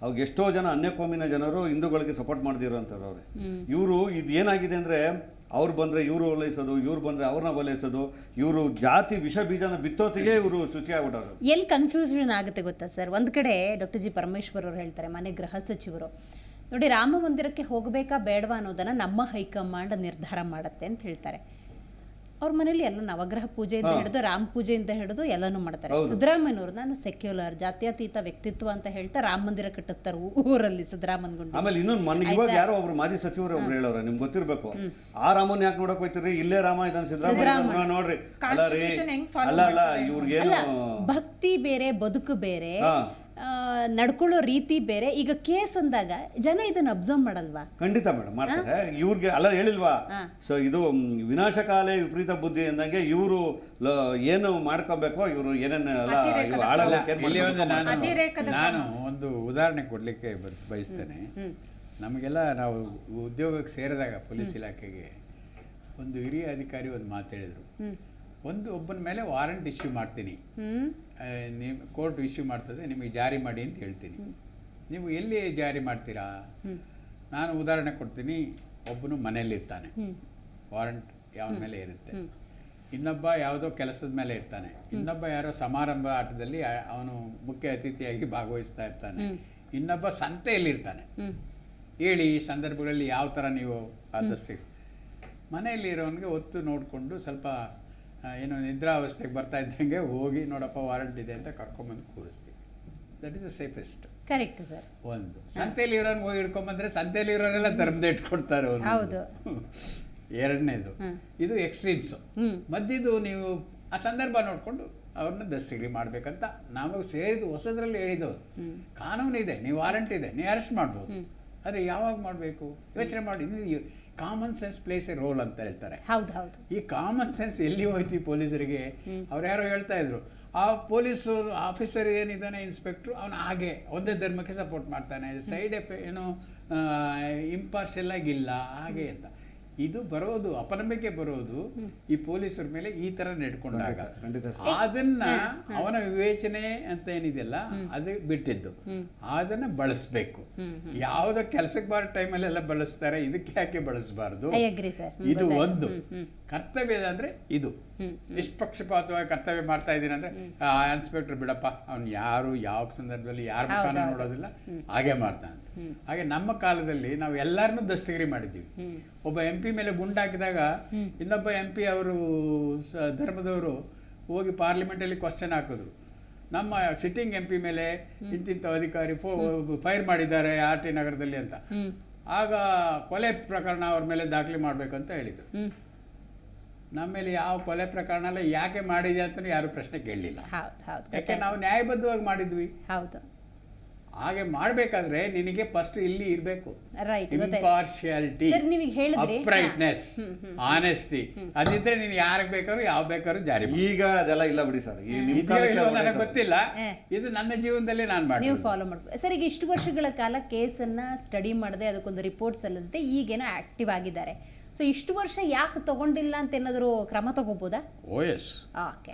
ಅವಾಗ ಎಷ್ಟೋ ಜನ ಅನ್ಯ ಕೋಮಿನ ಜನರು ಹಿಂದೂಗಳಿಗೆ ಸಪೋರ್ಟ್ ಮಾಡ್ದಿರೋಂಥವ್ರು ಅವ್ರೆ. ಇವರು ಇದು ಏನಾಗಿದೆ ಅಂದರೆ, ಅವ್ರು ಬಂದರೆ ಇವರು ಓಲೈಸೋದು, ಇವ್ರು ಬಂದರೆ ಅವ್ರನ್ನ ಓಲೈಸೋದು, ಇವರು ಜಾತಿ ವಿಷ ಬೀಜನ ಬಿತ್ತೋತಿಗೆ ಇವರು ಶುಚಿಯಾಗ್ಬಿಟ್ಟವರು. ಎಲ್ಲಿ ಕನ್ಫ್ಯೂಷನ್ ಆಗುತ್ತೆ ಗೊತ್ತಾ ಸರ್? ಒಂದು ಕಡೆ Dr. G. ಪರಮೇಶ್ವರ್ ಅವರು ಹೇಳ್ತಾರೆ, ಮನೆ ಗೃಹ ಸಚಿವರು, ನೋಡಿ ರಾಮ ಮಂದಿರಕ್ಕೆ ಹೋಗಬೇಕಾ ಬೇಡವಾ ಅನ್ನೋದನ್ನು ನಮ್ಮ ಹೈಕಮಾಂಡ್ ನಿರ್ಧಾರ ಮಾಡುತ್ತೆ ಅಂತ ಹೇಳ್ತಾರೆ. ಅವ್ರ ಮನೇಲಿ ಎಲ್ಲ ನವಗ್ರಹ ಪೂಜೆಯಿಂದ ಹಿಡಿದು ರಾಮ ಪೂಜೆಯಿಂದ ಹಿಡಿದು ಎಲ್ಲನೂ ಮಾಡ್ತಾರೆ. ಸಿದ್ದರಾಮಯ್ಯನವರು ನಾನು ಸೆಕ್ಯುಲರ್ ಜಾತ್ಯತೀತ ವ್ಯಕ್ತಿತ್ವ ಅಂತ ಹೇಳ್ತಾ ರಾಮ ಮಂದಿರ ಕಟ್ಟಿಸ್ತಾರೆ ಊರಲ್ಲಿ ಸಿದ್ದರಾಮನ್ಗುಂಡಿ. ಆಮೇಲೆ ಇನ್ನೊಂದು ಇವಾಗ ಯಾರೋ ಒಬ್ರು ಮಾಜಿ ಸಚಿವರು ಒಬ್ರು ಹೇಳೋರು, ನಿಮ್ಗೆ ಗೊತ್ತಿರ್ಬೇಕು, ಆ ರಾಮನ್ ಯಾಕೆ ನೋಡಕ್ ಹೋಯ್ತಿರಿ, ಇಲ್ಲೇ ರಾಮ ಇದ್ದಾನೆ ಸಿದ್ದರಾಮಯ್ಯ ನೋಡ್ರಿ. ಅಲ್ಲ ಇವ್ರಿಗೇನು ಭಕ್ತಿ ಬೇರೆ, ಬದುಕು ಬೇರೆ, ನಡ್ಕೊಳ್ಳೋ ರೀತಿ ಬೇರೆ. ಈಗ ಕೇಸ್ ಅಂದಾಗ ಜನ ಇದನ್ನ ಅಬ್ಸರ್ವ್ ಮಾಡಲ್ವಾ? ಖಂಡಿತ ಮೇಡಮ್ ಮಾಡ್ತಾರೆ. ಇವ್ರಿಗೆ ಅಲ್ಲ ಹೇಳಿಲ್ವಾ, ಸೊ ಇದು ವಿನಾಶಕಾಲೇ ವಿಪರೀತ ಬುದ್ಧಿ ಅಂದಂಗೆ ಇವರು ಏನು ಮಾಡ್ಕೋಬೇಕೋ, ಇವರು ಏನೇನೆಲ್ಲ ನಾನು ಒಂದು ಉದಾಹರಣೆ ಕೊಡ್ಲಿಕ್ಕೆ ಬಯಸ್ತೇನೆ. ನಮಗೆಲ್ಲ ನಾವು ಉದ್ಯೋಗಕ್ಕೆ ಸೇರಿದಾಗ ಪೊಲೀಸ್ ಇಲಾಖೆಗೆ ಒಂದು ಹಿರಿಯ ಅಧಿಕಾರಿ ಒಂದು ಮಾತು ಹೇಳಿದ್ರು, ಒಬ್ಬನ ಮೇಲೆ ವಾರಂಟ್ ಇಶ್ಯೂ ಮಾಡ್ತೀನಿ, ಕೋರ್ಟ್ ಇಶ್ಯೂ ಮಾಡ್ತದೆ, ನಿಮಗೆ ಜಾರಿ ಮಾಡಿ ಅಂತ ಹೇಳ್ತೀನಿ, ನೀವು ಎಲ್ಲಿ ಜಾರಿ ಮಾಡ್ತೀರಾ? ನಾನು ಉದಾಹರಣೆ ಕೊಡ್ತೀನಿ. ಒಬ್ಬನು ಮನೆಯಲ್ಲಿರ್ತಾನೆ, ವಾರಂಟ್ ಯಾವ ಮೇಲೆ ಇರುತ್ತೆ. ಇನ್ನೊಬ್ಬ ಯಾವುದೋ ಕೆಲಸದ ಮೇಲೆ ಇರ್ತಾನೆ, ಇನ್ನೊಬ್ಬ ಯಾರೋ ಸಮಾರಂಭ ಆಟದಲ್ಲಿ ಅವನು ಮುಖ್ಯ ಅತಿಥಿಯಾಗಿ ಭಾಗವಹಿಸ್ತಾ ಇರ್ತಾನೆ, ಇನ್ನೊಬ್ಬ ಸಂತೆಯಲ್ಲಿರ್ತಾನೆ. ಹೇಳಿ ಈ ಸಂದರ್ಭಗಳಲ್ಲಿ ಯಾವ ಥರ ನೀವು ಆದಸ್ತೀರಿ? ಮನೆಯಲ್ಲಿ ಇರೋನಿಗೆ ಹೊತ್ತು ನೋಡಿಕೊಂಡು ಸ್ವಲ್ಪ ಏನೋ ನಿದ್ರಾವಸ್ಥೆಗೆ ಬರ್ತಾ ಇದ್ದಂಗೆ ಹೋಗಿ ನೋಡಪ್ಪ ವಾರಂಟ್ ಇದೆ ಅಂತ ಕರ್ಕೊಂಬಂದು ಕೂರಿಸ್ತೀವಿ. That is the safest. Correct sir. ಒಂದು ಸಂತೆಯಲ್ಲಿ ಇರೋನ್ ಹೋಗಿ ಹಿಡ್ಕೊಂಬಂದ್ರೆ ಸಂತೆಯಲ್ಲಿ ಇರೋರೆಲ್ಲ ಧರ್ಮದ ಇಟ್ಕೊಡ್ತಾರೆ ಅವ್ರು. ಹೌದು. ಎರಡನೇದು ಇದು ಎಕ್ಸ್ಟ್ರೀಮ್ಸು. ಮಧ್ಯದು ನೀವು ಆ ಸಂದರ್ಭ ನೋಡಿಕೊಂಡು ಅವ್ರನ್ನ ದಸ್ತಗಿರಿ ಮಾಡಬೇಕಂತ ನಾವು ಸೇರಿದು ಹೊಸದ್ರಲ್ಲಿ ಹೇಳಿದವರು. ಕಾನೂನು ಇದೆ, ನೀವು ವಾರಂಟ್ ಇದೆ, ನೀವು ಅರೆಸ್ಟ್ ಮಾಡ್ಬೋದು. ಆದರೆ ಯಾವಾಗ ಮಾಡಬೇಕು ಯೋಚನೆ ಮಾಡಿ. Common sense place a role ಅಂತ ಹೇಳ್ತಾರೆ. ಹೌದು ಹೌದು. ಈ ಕಾಮನ್ ಸೆನ್ಸ್ ಎಲ್ಲಿ ಹೋಯ್ತು ಈ ಪೊಲೀಸರಿಗೆ? ಅವ್ರು ಯಾರೋ ಹೇಳ್ತಾ ಇದ್ರು, ಆ ಪೊಲೀಸು ಆಫೀಸರ್ ಏನಿದ್ದಾನೆ ಇನ್ಸ್ಪೆಕ್ಟ್ರು, ಅವನು ಹಾಗೆ ಒಂದೇ ಧರ್ಮಕ್ಕೆ ಸಪೋರ್ಟ್ ಮಾಡ್ತಾನೆ, ಸೈಡ್ ಏನೋ ಇಂಪಾರ್ಷಿಯಲ್ ಆಗಿಲ್ಲ ಹಾಗೆ ಅಂತ. ಇದು ಬರೋದು ಅಪನಂಬಿಕೆ ಬರೋದು ಈ ಪೊಲೀಸರ ಮೇಲೆ ಈ ತರ ನಡ್ಕೊಂಡಾಗ. ಅದನ್ನ ಅವನ ವಿವೇಚನೆ ಅಂತ ಏನಿದೆಯಲ್ಲ ಅದು ಬಿಟ್ಟಿದ್ದು, ಅದನ್ನ ಬಳಸ್ಬೇಕು. ಯಾವ್ದೋ ಕೆಲಸಕ್ಕೆ ಬಾರೋ ಟೈಮಲ್ಲೆಲ್ಲ ಬಳಸ್ತಾರೆ, ಇದಕ್ಕೆ ಯಾಕೆ ಬಳಸಬಾರ್ದು? ಇದು ಒಂದು ಕರ್ತವ್ಯ ಅಂದ್ರೆ ಇದು. ನಿಷ್ಪಕ್ಷಪಾತವಾಗಿ ಕರ್ತವ್ಯ ಮಾಡ್ತಾ ಇದ್ದೀನಿ ಅಂದ್ರೆ ಇನ್ಸ್ಪೆಕ್ಟರ್ ಬಿಡಪ್ಪ, ಅವ್ನು ಯಾರು ಯಾವ ಸಂದರ್ಭದಲ್ಲಿ ಯಾರ ಮುಖಾನ ನೋಡೋದಿಲ್ಲ, ಹಾಗೆ ಮಾಡ್ತಾನೆ. ಹಾಗೆ ನಮ್ಮ ಕಾಲದಲ್ಲಿ ನಾವು ಎಲ್ಲರನ್ನೂ ದಸ್ತಗಿರಿ ಮಾಡಿದ್ದೀವಿ. ಒಬ್ಬ MP ಮೇಲೆ ಗುಂಡಾಕಿದಾಗ ಇನ್ನೊಬ್ಬ MP ಅವರು ಧರ್ಮದವರು ಹೋಗಿ ಪಾರ್ಲಿಮೆಂಟಲ್ಲಿ ಕ್ವಶನ್ ಹಾಕಿದ್ರು, ನಮ್ಮ ಸಿಟ್ಟಿಂಗ್ MP ಮೇಲೆ ಇಂತಿಂಥ ಅಧಿಕಾರಿ ಫೈರ್ ಮಾಡಿದ್ದಾರೆ RT ನಗರದಲ್ಲಿ ಅಂತ. ಆಗ ಕೊಲೆ ಪ್ರಕರಣ ಅವ್ರ ಮೇಲೆ ದಾಖಲೆ ಮಾಡ್ಬೇಕಂತ ಹೇಳಿದ್ರು. ನಮ್ಮ ಮೇಲೆ ಯಾವ ಕೊಲೆ ಪ್ರಕರಣ ಎಲ್ಲ ಯಾಕೆ ಮಾಡಿದೆ ಅಂತ ಯಾರು ಪ್ರಶ್ನೆ ಕೇಳಲಿಲ್ಲ. ಯಾಕೆ ನಾವು ನ್ಯಾಯಬದ್ಧವಾಗಿ ಮಾಡಿದ್ವಿ. ಹೌದು. ಹಾಗೆ ಮಾಡಬೇಕಾದ್ರೆ ನಿನಗೆ ಫಸ್ಟ್ ಇಲ್ಲಿ ಇರಬೇಕು ಇಂಪಾರ್ಶಿಯಾಲಿಟಿ, ಅಪ್ರೈಟ್ನೆಸ್, ಆನೆಸ್ಟಿ. ಅದಿದ್ರೆ ನೀನು ಯಾರಿಗೆ ಬೇಕಾದ್ರೂ ಯಾವ ಬೇಕಾದ್ರೂ ಜಾರಿ. ಈಗ ಅದೆಲ್ಲ ಇಲ್ಲ ಬಿಡಿ ಸರ್, ನನಗೆ ಗೊತ್ತಿಲ್ಲ. ಇದು ನನ್ನ ಜೀವನದಲ್ಲಿ ನಾನು ಮಾಡಿ ನೀವು ಫಾಲೋ ಮಾಡ್ಬೇಕು ಸರ್. ಈಗ ಇಷ್ಟು ವರ್ಷಗಳ ಕಾಲ ಕೇಸನ್ನ ಸ್ಟಡಿ ಮಾಡದೆ ಅದಕ್ಕೊಂದು ರಿಪೋರ್ಟ್ ಸಲ್ಲಿಸದೆ ಈಗೇನೋ ಆಕ್ಟಿವ್ ಆಗಿದ್ದಾರೆ. ಸೊ ಇಷ್ಟು ವರ್ಷ ಯಾಕೆ ತಗೊಂಡಿಲ್ಲ ಅಂತ ಏನಾದರೂ ಕ್ರಮ ತಗೋಬೋದಾ? ಓಎಸ್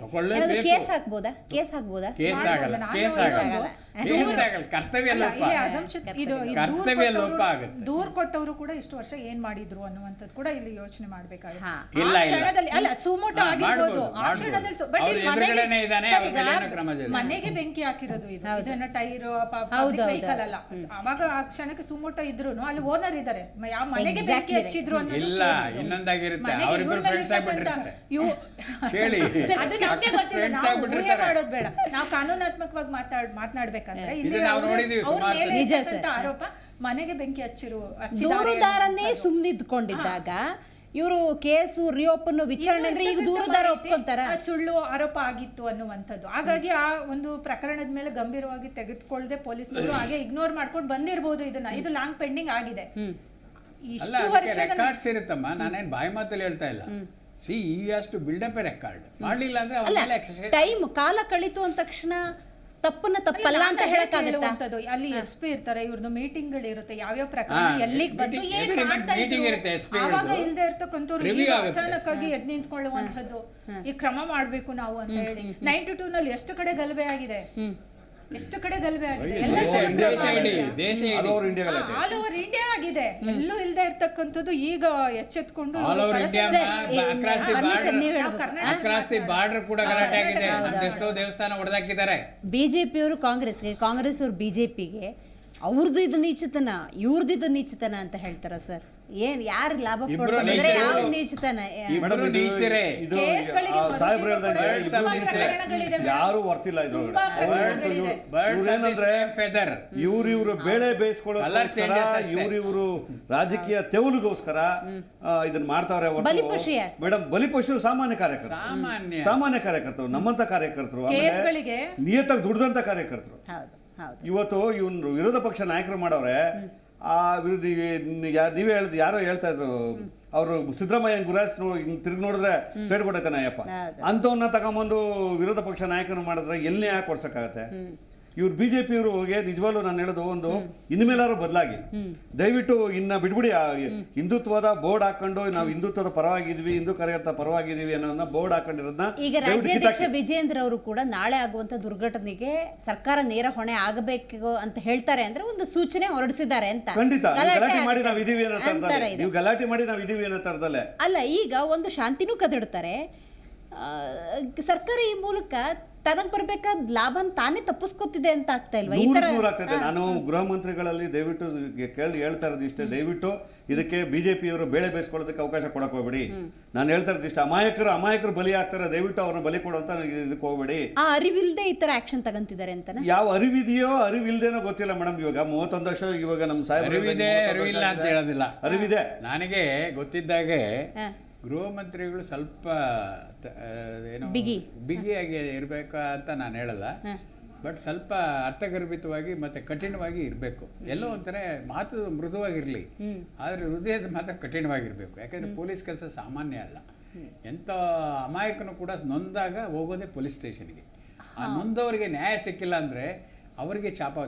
ಕೇಸ್ ಹಾಕ್ಬೋದಾ? ಕೇಸ್ ಹಾಕ್ಬೋದಾ? ಕೇಸ್ ಆಗಲ್ಲ, ಕೇಸ್ ಆಗಲ್ಲ, ಕೇಸ್ ಆಗಲ್ಲ. ಕರ್ತವ್ಯ ಲೋಪ ಆಗುತ್ತೆ. ದೂರ್ ಕೊಟ್ಟವರು ಕೂಡ ಇಷ್ಟು ವರ್ಷ ಏನ್ ಮಾಡಿದ್ರು ಅನ್ನುವಂಥದ್ದು ಕೂಡ ಇಲ್ಲಿ ಯೋಚನೆ ಮಾಡ್ಬೇಕಾಗುತ್ತೆ. ಇಲ್ಲ ಅಲ್ಲ ಸುಮೋಟೋ ಆಗಿರ್ಬೋದು ಆ ಕ್ಷಣದಲ್ಲಿ, ಬಟ್ ಮನೆಗೆ ಬೆಂಕಿ ಹಾಕಿರೋದು ಇದು, ಇದನ್ನ ಟೈರ್ ವೆಹಿಕಲ್ ಅಲ್ಲ. ಅವಾಗ ಆ ಕ್ಷಣಕ್ಕೆ ಸುಮೋಟೋ ಇದ್ರು ಅಲ್ಲಿ ಓನರ್ ಇದ್ದಾರೆ, ಯಾವ ಮನೆಗೆ ಬೆಂಕಿ ಹಚ್ಚಿದ್ರು ಅನ್ನೋದು ಇಲ್ಲ. ಇನ್ನೊಂದಾಗಿರುತ್ತೆ, ಅವರಿಬ್ಬರು ಫ್ರೆಂಡ್ಸ್ ಆಗ್ಬಿಟ್ಟಿರ್ತಾರೆ. ಕೇಳಿ, ಮಾಡೋದು ಬೇಡ. ನಾವು ಕಾನೂನಾತ್ಮಕವಾಗಿ ಮಾತನಾಡ್ಬೇಕಂದ್ರೆ ಆರೋಪ ಮನೆಗೆ ಬೆಂಕಿ ದೂರುದಾರನ್ನೇ ಸುಮ್ಮನಿದ್ಕೊಂಡಿದ್ದಾಗ ಇವರು ಕೇಸು ರಿಓಪನ್ ವಿಚಾರಣೆ ಅಂದ್ರೆ ಈಗ ದೂರುದಾರ ಒಪ್ಕೊಂತಾರ ಸುಳ್ಳು ಆರೋಪ ಆಗಿತ್ತು ಅನ್ನುವಂಥದ್ದು. ಹಾಗಾಗಿ ಆ ಒಂದು ಪ್ರಕರಣದ ಮೇಲೆ ಗಂಭೀರವಾಗಿ ತೆಗೆದುಕೊಳ್ಳದೆ ಪೊಲೀಸರು ಹಾಗೆ ಇಗ್ನೋರ್ ಮಾಡ್ಕೊಂಡು ಬಂದಿರಬಹುದು. ಇದನ್ನ ಇದು ಲಾಂಗ್ ಪೆಂಡಿಂಗ್ ಆಗಿದೆ. ಇಷ್ಟು ವರ್ಷ ರೆಕಾರ್ಡ್ಸ್ ಇರುತ್ತಮ್ಮ, ನಾನೇನು ಬಾಯಿ ಮಾತಲ್ಲಿ ಹೇಳ್ತಾ ಇಲ್ಲ. See you has to build up a record. ಮಾಡಲಿಲ್ಲ ಅಂದ್ರೆ ಟೈಮ್ ಕಾಲ ಕಳಿತು ಅಂದ ತಕ್ಷಣ ತಪ್ಪನ್ನ ತಪ್ಪಲ್ಲ ಅಂತ ಹೇಳಕ್ಕಾಗುತ್ತೋ? ಅಲ್ಲಿ SP ಇರ್ತಾರೆ, ಇವ್ರದ್ದು ಮೀಟಿಂಗ್ಗಳು ಇರುತ್ತೆ, ಯಾವ್ಯಾವ ಪ್ರಕರಣ ಎಲ್ಲಿಗೆ ಬಂತು ಏನ್ ಮಾಡ್ತಾ ಇದ್ರು, ಆವಾಗ ಇಲ್ದೇ ಇರ್ತಕ್ಕಂಥವ್ರು ಅಚಾನಕ್ ಆಗಿ ಎದ್ ನಿಂತ್ಕೊಳ್ಳುವಂಥದ್ದು. ಈ ಕ್ರಮ ಮಾಡ್ಬೇಕು ನಾವು ಅಂತ ಹೇಳಿ 92 ನಲ್ಲಿ ಎಷ್ಟು ಕಡೆ ಗಲಭೆ ಆಗಿದೆ, ಎಷ್ಟು ಕಡೆ ಗಲಭೆ ಆಗಿದೆ, ಆಲ್ ಓವರ್ ಇಂಡಿಯಾ ಆಗಿದೆ. ಎಲ್ಲೂ ಇಲ್ದೇ ಇರ್ತಕ್ಕಂಥದ್ದು ಈಗ ಎಚ್ಚೆತ್ಕೊಂಡು ಬಾರ್ಡರ್ ಕೂಡ ಗಲಾಟೆ ಆಗಿದೆ. ಎಷ್ಟೋ ದೇವಸ್ಥಾನ ಹೊಡೆದಾಕಿದ್ದಾರೆ ಬಿಜೆಪಿಯವರು ಕಾಂಗ್ರೆಸ್ಗೆ, ಕಾಂಗ್ರೆಸ್ ಅವರು ಬಿಜೆಪಿಗೆ. ಅವ್ರದ್ದು ಇದು ನೀಚತನ, ಇವ್ರದ್ದು ಇದು ನೀಚತನ ಅಂತ ಹೇಳ್ತಾರ ಸರ್. ಏನ್ ಯಾರು ಲಾಭ ಕೊಡ್ತಾರೆ? ಯಾವ ನೀಚತನ? ಯಾರು ವರ್ತಿಲ್ಲ ಇವ್ರು ಬೇಳೆ ಬೇಯಿಸ್ಕೊಳ್ಳೋಸ್ಕರ, ಇವ್ರು ರಾಜಕೀಯ ತೆವಲಿಗೋಸ್ಕರ ಇದನ್ನ ಮಾಡ್ತಾವ್ರೆ. ಮೇಡಮ್, ಬಲಿಪಶು ಸಾಮಾನ್ಯ ಕಾರ್ಯಕರ್ತರು, ನಮ್ಮಂತ ಕಾರ್ಯಕರ್ತರು, ನಿಯತ್ತಾಗಿ ದುಡ್ದಂತ ಕಾರ್ಯಕರ್ತರು. ಇವತ್ತು ಇವನು ವಿರೋಧ ಪಕ್ಷ ನಾಯಕರು ಮಾಡವ್ರೆ. ಆ ವಿರೋಧಿ ಯಾರೋ ಹೇಳ್ತಾ ಇದ್ರು, ಅವರು ಸಿದ್ದರಾಮಯ್ಯ ಗುರಾಸ್ ತಿರುಗಿ ನೋಡಿದ್ರೆ ಸೈಡ್ ಕೊಟ್ಟೈತಾನೆ ಅಯ್ಯಪ್ಪ ಅಂತವನ್ನ ತಗೊಂಬಂದು ವಿರೋಧ ಪಕ್ಷ ನಾಯಕರು ಮಾಡಿದ್ರೆ ಎಲ್ಲಿ ಯಾಕೆ ಕೊಡ್ಸಕ್ಕಾಗತ್ತೆ? ಇವ್ರು BJP-ಯವ್ರಿಗೆ ನಿಜವಾಗ್ಲೂ ನಾನು ಹೇಳೋದು ಒಂದು ಇನ್ಮೇಲಾದ್ರು ಬದಲಾಗಿ ದಯವಿಟ್ಟು ಇನ್ನ ಬಿಡ್ಬಿಡಿ ಹಿಂದುತ್ವದ ಬೋರ್ಡ್ ಹಾಕೊಂಡು ನಾವು ಹಿಂದುತ್ವದ ಪರವಾಗಿದ್ವಿ, ಹಿಂದೂ ಕಾರ್ಯಕರ್ತ ಪರವಾಗಿದ್ದೀವಿ ಅನ್ನೋದನ್ನ ಬೋರ್ಡ್ ಹಾಕೊಂಡಿರೋದನ್ನ ಈಗ ರಾಜ್ಯಾಧ್ಯಕ್ಷ ವಿಜೇಂದ್ರ ಅವರು ಕೂಡ ನಾಳೆ ಆಗುವಂತ ದುರ್ಘಟನೆಗೆ ಸರ್ಕಾರ ನೇರ ಹೊಣೆ ಆಗಬೇಕು ಅಂತ ಹೇಳ್ತಾರೆ ಅಂದ್ರೆ ಒಂದು ಸೂಚನೆ ಹೊರಡಿಸಿದ್ದಾರೆ ಅಂತ. ಖಂಡಿತ ಗಲಾಟೆ ಮಾಡಿ ನಾವು ಇದೀವಿ ಅನ್ನೋ ತರದಲ್ಲೇ, ನೀವು ಗಲಾಟೆ ಮಾಡಿ ನಾವು ಇದೀವಿ ಅನ್ನೋ ತರದಲ್ಲೇ ಅಲ್ಲ. ಈಗ ಒಂದು ಶಾಂತಿನೂ ಕದಡ್ತಾರೆ. ಸರ್ಕಾರ ಈ ಮೂಲಕ ತನಗೆ ಬರ್ಬೇಕಾದ ಲಾಭನ ತಾನೇ ತಪ್ಪಿಸ್ಕೊತಿದೆ ಅಂತ ಆಗ್ತಾ ಇಲ್ವಾ? ಈ ತರ ಆಗ್ತದೆ. ನಾನು ಗೃಹ ಮಂತ್ರಿಗಳಲ್ಲಿ ದಯವಿಟ್ಟು ಹೇಳ್ತಾ ಇರೋದು ಇಷ್ಟೇ, ದಯವಿಟ್ಟು ಇದಕ್ಕೆ BJP-ಯವರು ಬೇಳೆ ಬೇಯಿಸ್ಕೊಳ್ಳೋದಕ್ಕೆ ಅವಕಾಶ ಕೊಡಕ್ ಹೋಗ್ಬೇಡಿ. ನಾನು ಹೇಳ್ತಾ ಇರೋದು ಇಷ್ಟ, ಅಮಾಯಕರು ಬಲಿ ಆಗ್ತಾರೆ, ದಯವಿಟ್ಟು ಅವ್ರನ್ನ ಬಲಿ ಕೊಡುವಂತ ಇದಕ್ಕೆ ಹೋಗ್ಬೇಡಿ. ಆ ಅರಿವಿಲ್ದೆ ಈ ತರ ಆಕ್ಷನ್ ತಗಂತಿದ್ದಾರೆ ಅಂತ. ಯಾವ ಅರಿವಿದೆಯೋ ಅರಿವಿಲ್ದೇನೋ ಗೊತ್ತಿಲ್ಲ ಮೇಡಮ್. ಇವಾಗ 31 ವರ್ಷ ಇವಾಗ ನಮ್ಮ ಅರಿವಿಲ್ಲ ಅಂತ ಹೇಳೋದಿಲ್ಲ, ಅರಿವಿದೆ. ನನಗೆ ಗೊತ್ತಿದ್ದಾಗೆ ಗೃಹ ಮಂತ್ರಿಗಳು ಸ್ವಲ್ಪ ಏನೋ ಬಿಗಿಯಾಗಿ ಇರಬೇಕು ಅಂತ ನಾನು ಹೇಳಲ್ಲ, ಬಟ್ ಸ್ವಲ್ಪ ಅರ್ಥಗರ್ಭಿತವಾಗಿ ಮತ್ತೆ ಕಠಿಣವಾಗಿ ಇರಬೇಕು. ಎಲ್ಲೋ ಒಂಥರ ಮಾತು ಮೃದುವಾಗಿರಲಿ, ಆದರೆ ಹೃದಯದ ಮಾತ್ರ ಕಠಿಣವಾಗಿರಬೇಕು. ಯಾಕಂದರೆ ಪೊಲೀಸ್ ಕೆಲಸ ಸಾಮಾನ್ಯ ಅಲ್ಲ. ಎಂಥ ಅಮಾಯಕನು ಕೂಡ ನೊಂದಾಗ ಹೋಗೋದೇ ಪೊಲೀಸ್ ಸ್ಟೇಷನ್ಗೆ. ಆ ನೊಂದವರಿಗೆ ನ್ಯಾಯ ಸಿಕ್ಕಿಲ್ಲ ಅಂದರೆ ಅವರಿಗೆ ಶಾಪ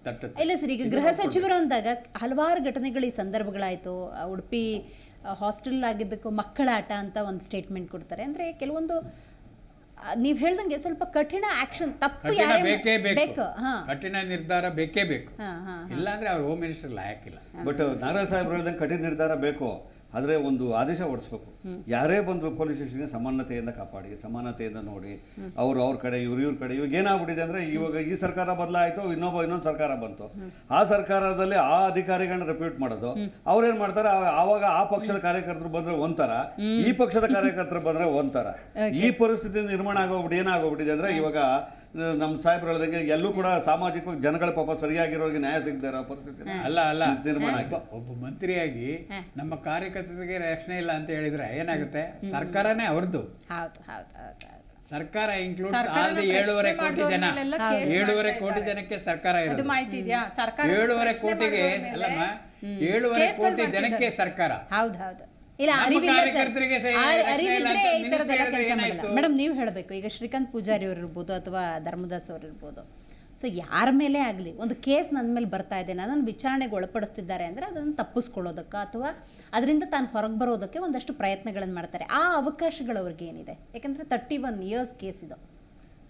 ತಟ್ಟುತ್ತೆ. ಇಲ್ಲ ಸರ್, ಈಗ ಗೃಹ ಸಚಿವರು ಅಂದಾಗ ಹಲವಾರು ಘಟನೆಗಳು ಈ ಸಂದರ್ಭಗಳಾಯಿತು. ಉಡುಪಿ ಹಾಸ್ಟೆಲ್ ಆಗಿದ್ದಕ್ಕೂ ಮಕ್ಕಳ ಆಟ ಅಂತ ಒಂದು ಸ್ಟೇಟ್ಮೆಂಟ್ ಕೊಡ್ತಾರೆ. ಅಂದರೆ ಕೆಲವೊಂದು ನೀವು ಹೇಳ್ದಂಗೆ ಸ್ವಲ್ಪ ಕಠಿಣ ಆಕ್ಷನ್ ತಪ್ಪು ಬೇಕೇ ಬೇಕು, ಕಠಿಣ ನಿರ್ಧಾರ ಬೇಕೇ ಬೇಕು. ಇಲ್ಲಾಂದ್ರೆ ಅವ್ರು ಹೋಮ್ ಮಿನಿಸ್ಟರ್ ಲಾಯಕ್ಕಿಲ್ಲ. ಬಟ್ ನಾರಾಯಣ ಸಾಹೇಬ್ರು ಹೇಳ್ದಂಗೆ ಕಠಿಣ ನಿರ್ಧಾರ ಬೇಕು, ಆದರೆ ಒಂದು ಆದೇಶ ಹೊರಡಿಸ್ಬೇಕು. ಯಾರೇ ಬಂದರೂ ಪೊಲೀಸ್ ಸ್ಟೇಷನ್ಗೆ ಸಮಾನತೆಯಿಂದ ಕಾಪಾಡಿ, ಸಮಾನತೆಯಿಂದ ನೋಡಿ, ಅವ್ರ ಕಡೆ ಇವ್ರ ಕಡೆ. ಇವಾಗ ಏನಾಗ್ಬಿಟ್ಟಿದೆ ಅಂದರೆ, ಇವಾಗ ಈ ಸರ್ಕಾರ ಬದಲಾಯಿತು, ಇನ್ನೊಂದು ಸರ್ಕಾರ ಬಂತು. ಆ ಸರ್ಕಾರದಲ್ಲಿ ಆ ಅಧಿಕಾರಿಗಳನ್ನ ರೆಪ್ಯೂಟ್ ಮಾಡೋದು, ಅವ್ರೇನ್ ಮಾಡ್ತಾರೆ, ಆವಾಗ ಆ ಪಕ್ಷದ ಕಾರ್ಯಕರ್ತರು ಬಂದ್ರೆ ಒಂಥರ, ಈ ಪಕ್ಷದ ಕಾರ್ಯಕರ್ತರು ಬಂದ್ರೆ ಒಂಥರ. ಈ ಪರಿಸ್ಥಿತಿ ನಿರ್ಮಾಣ ಏನಾಗೋಗ್ಬಿಟ್ಟಿದೆ ಅಂದ್ರೆ, ಇವಾಗ ನಮ್ಮ ಸಾಹೇಬ್ರು ಹೇಳ್ದಂಗೆ ಎಲ್ಲೂ ಕೂಡ ಸಾಮಾಜಿಕವಾಗಿ ಜನಗಳ ಪಾಪ ಸರಿಯಾಗಿರೋರಿಗೆ ನ್ಯಾಯ ಸಿಗದೇ ಇರೋ ಪರಿಸ್ಥಿತಿ ಅಲ್ಲ ನಿರ್ಮಾಣ. ಒಬ್ಬ ಮಂತ್ರಿಯಾಗಿ ನಮ್ಮ ಕಾರ್ಯಕರ್ತರಿಗೆ ರಕ್ಷಣೆ ಇಲ್ಲ ಅಂತ ಹೇಳಿದ್ರೆ ಏನಾಗುತ್ತೆ? ಸರ್ಕಾರನೇ ಅವ್ರದ್ದು. ಸರ್ಕಾರ ಇನ್ಕ್ಲೂಡ್ಸ್ ಆಲ್ ದಿ 7.5 ಕೋಟಿ ಜನ. 7.5 ಕೋಟಿ ಜನಕ್ಕೆ ಸರ್ಕಾರ ಇರೋದು. 7.5 ಕೋಟಿಗೆ ಅಲ್ಲಮ್ಮ, 7.5 ಕೋಟಿ ಜನಕ್ಕೆ ಸರ್ಕಾರ. ಇಲ್ಲ, ಮೇಡಮ್ ನೀವು ಹೇಳಬೇಕು. ಈಗ ಶ್ರೀಕಾಂತ್ ಪೂಜಾರಿ ಅವರು ಇರ್ಬೋದು ಅಥವಾ ಧರ್ಮದಾಸ್ ಅವರು ಇರ್ಬೋದು, ಸೊ ಯಾರ ಮೇಲೆ ಆಗಲಿ ಒಂದು ಕೇಸ್ ನನ್ನ ಮೇಲೆ ಬರ್ತಾ ಇದೆ, ನನ್ನನ್ನು ವಿಚಾರಣೆಗೆ ಒಳಪಡಿಸ್ತಿದ್ದಾರೆ ಅಂದರೆ ಅದನ್ನು ತಪ್ಪಿಸ್ಕೊಳ್ಳೋದಕ್ಕೆ ಅಥವಾ ಅದರಿಂದ ತಾನು ಹೊರಗೆ ಬರೋದಕ್ಕೆ ಒಂದಷ್ಟು ಪ್ರಯತ್ನಗಳನ್ನು ಮಾಡ್ತಾರೆ. ಆ ಅವಕಾಶಗಳು ಅವ್ರಿಗೆ ಏನಿದೆ? ಯಾಕಂದರೆ 31 ಇಯರ್ಸ್ ಕೇಸ್ ಇದು.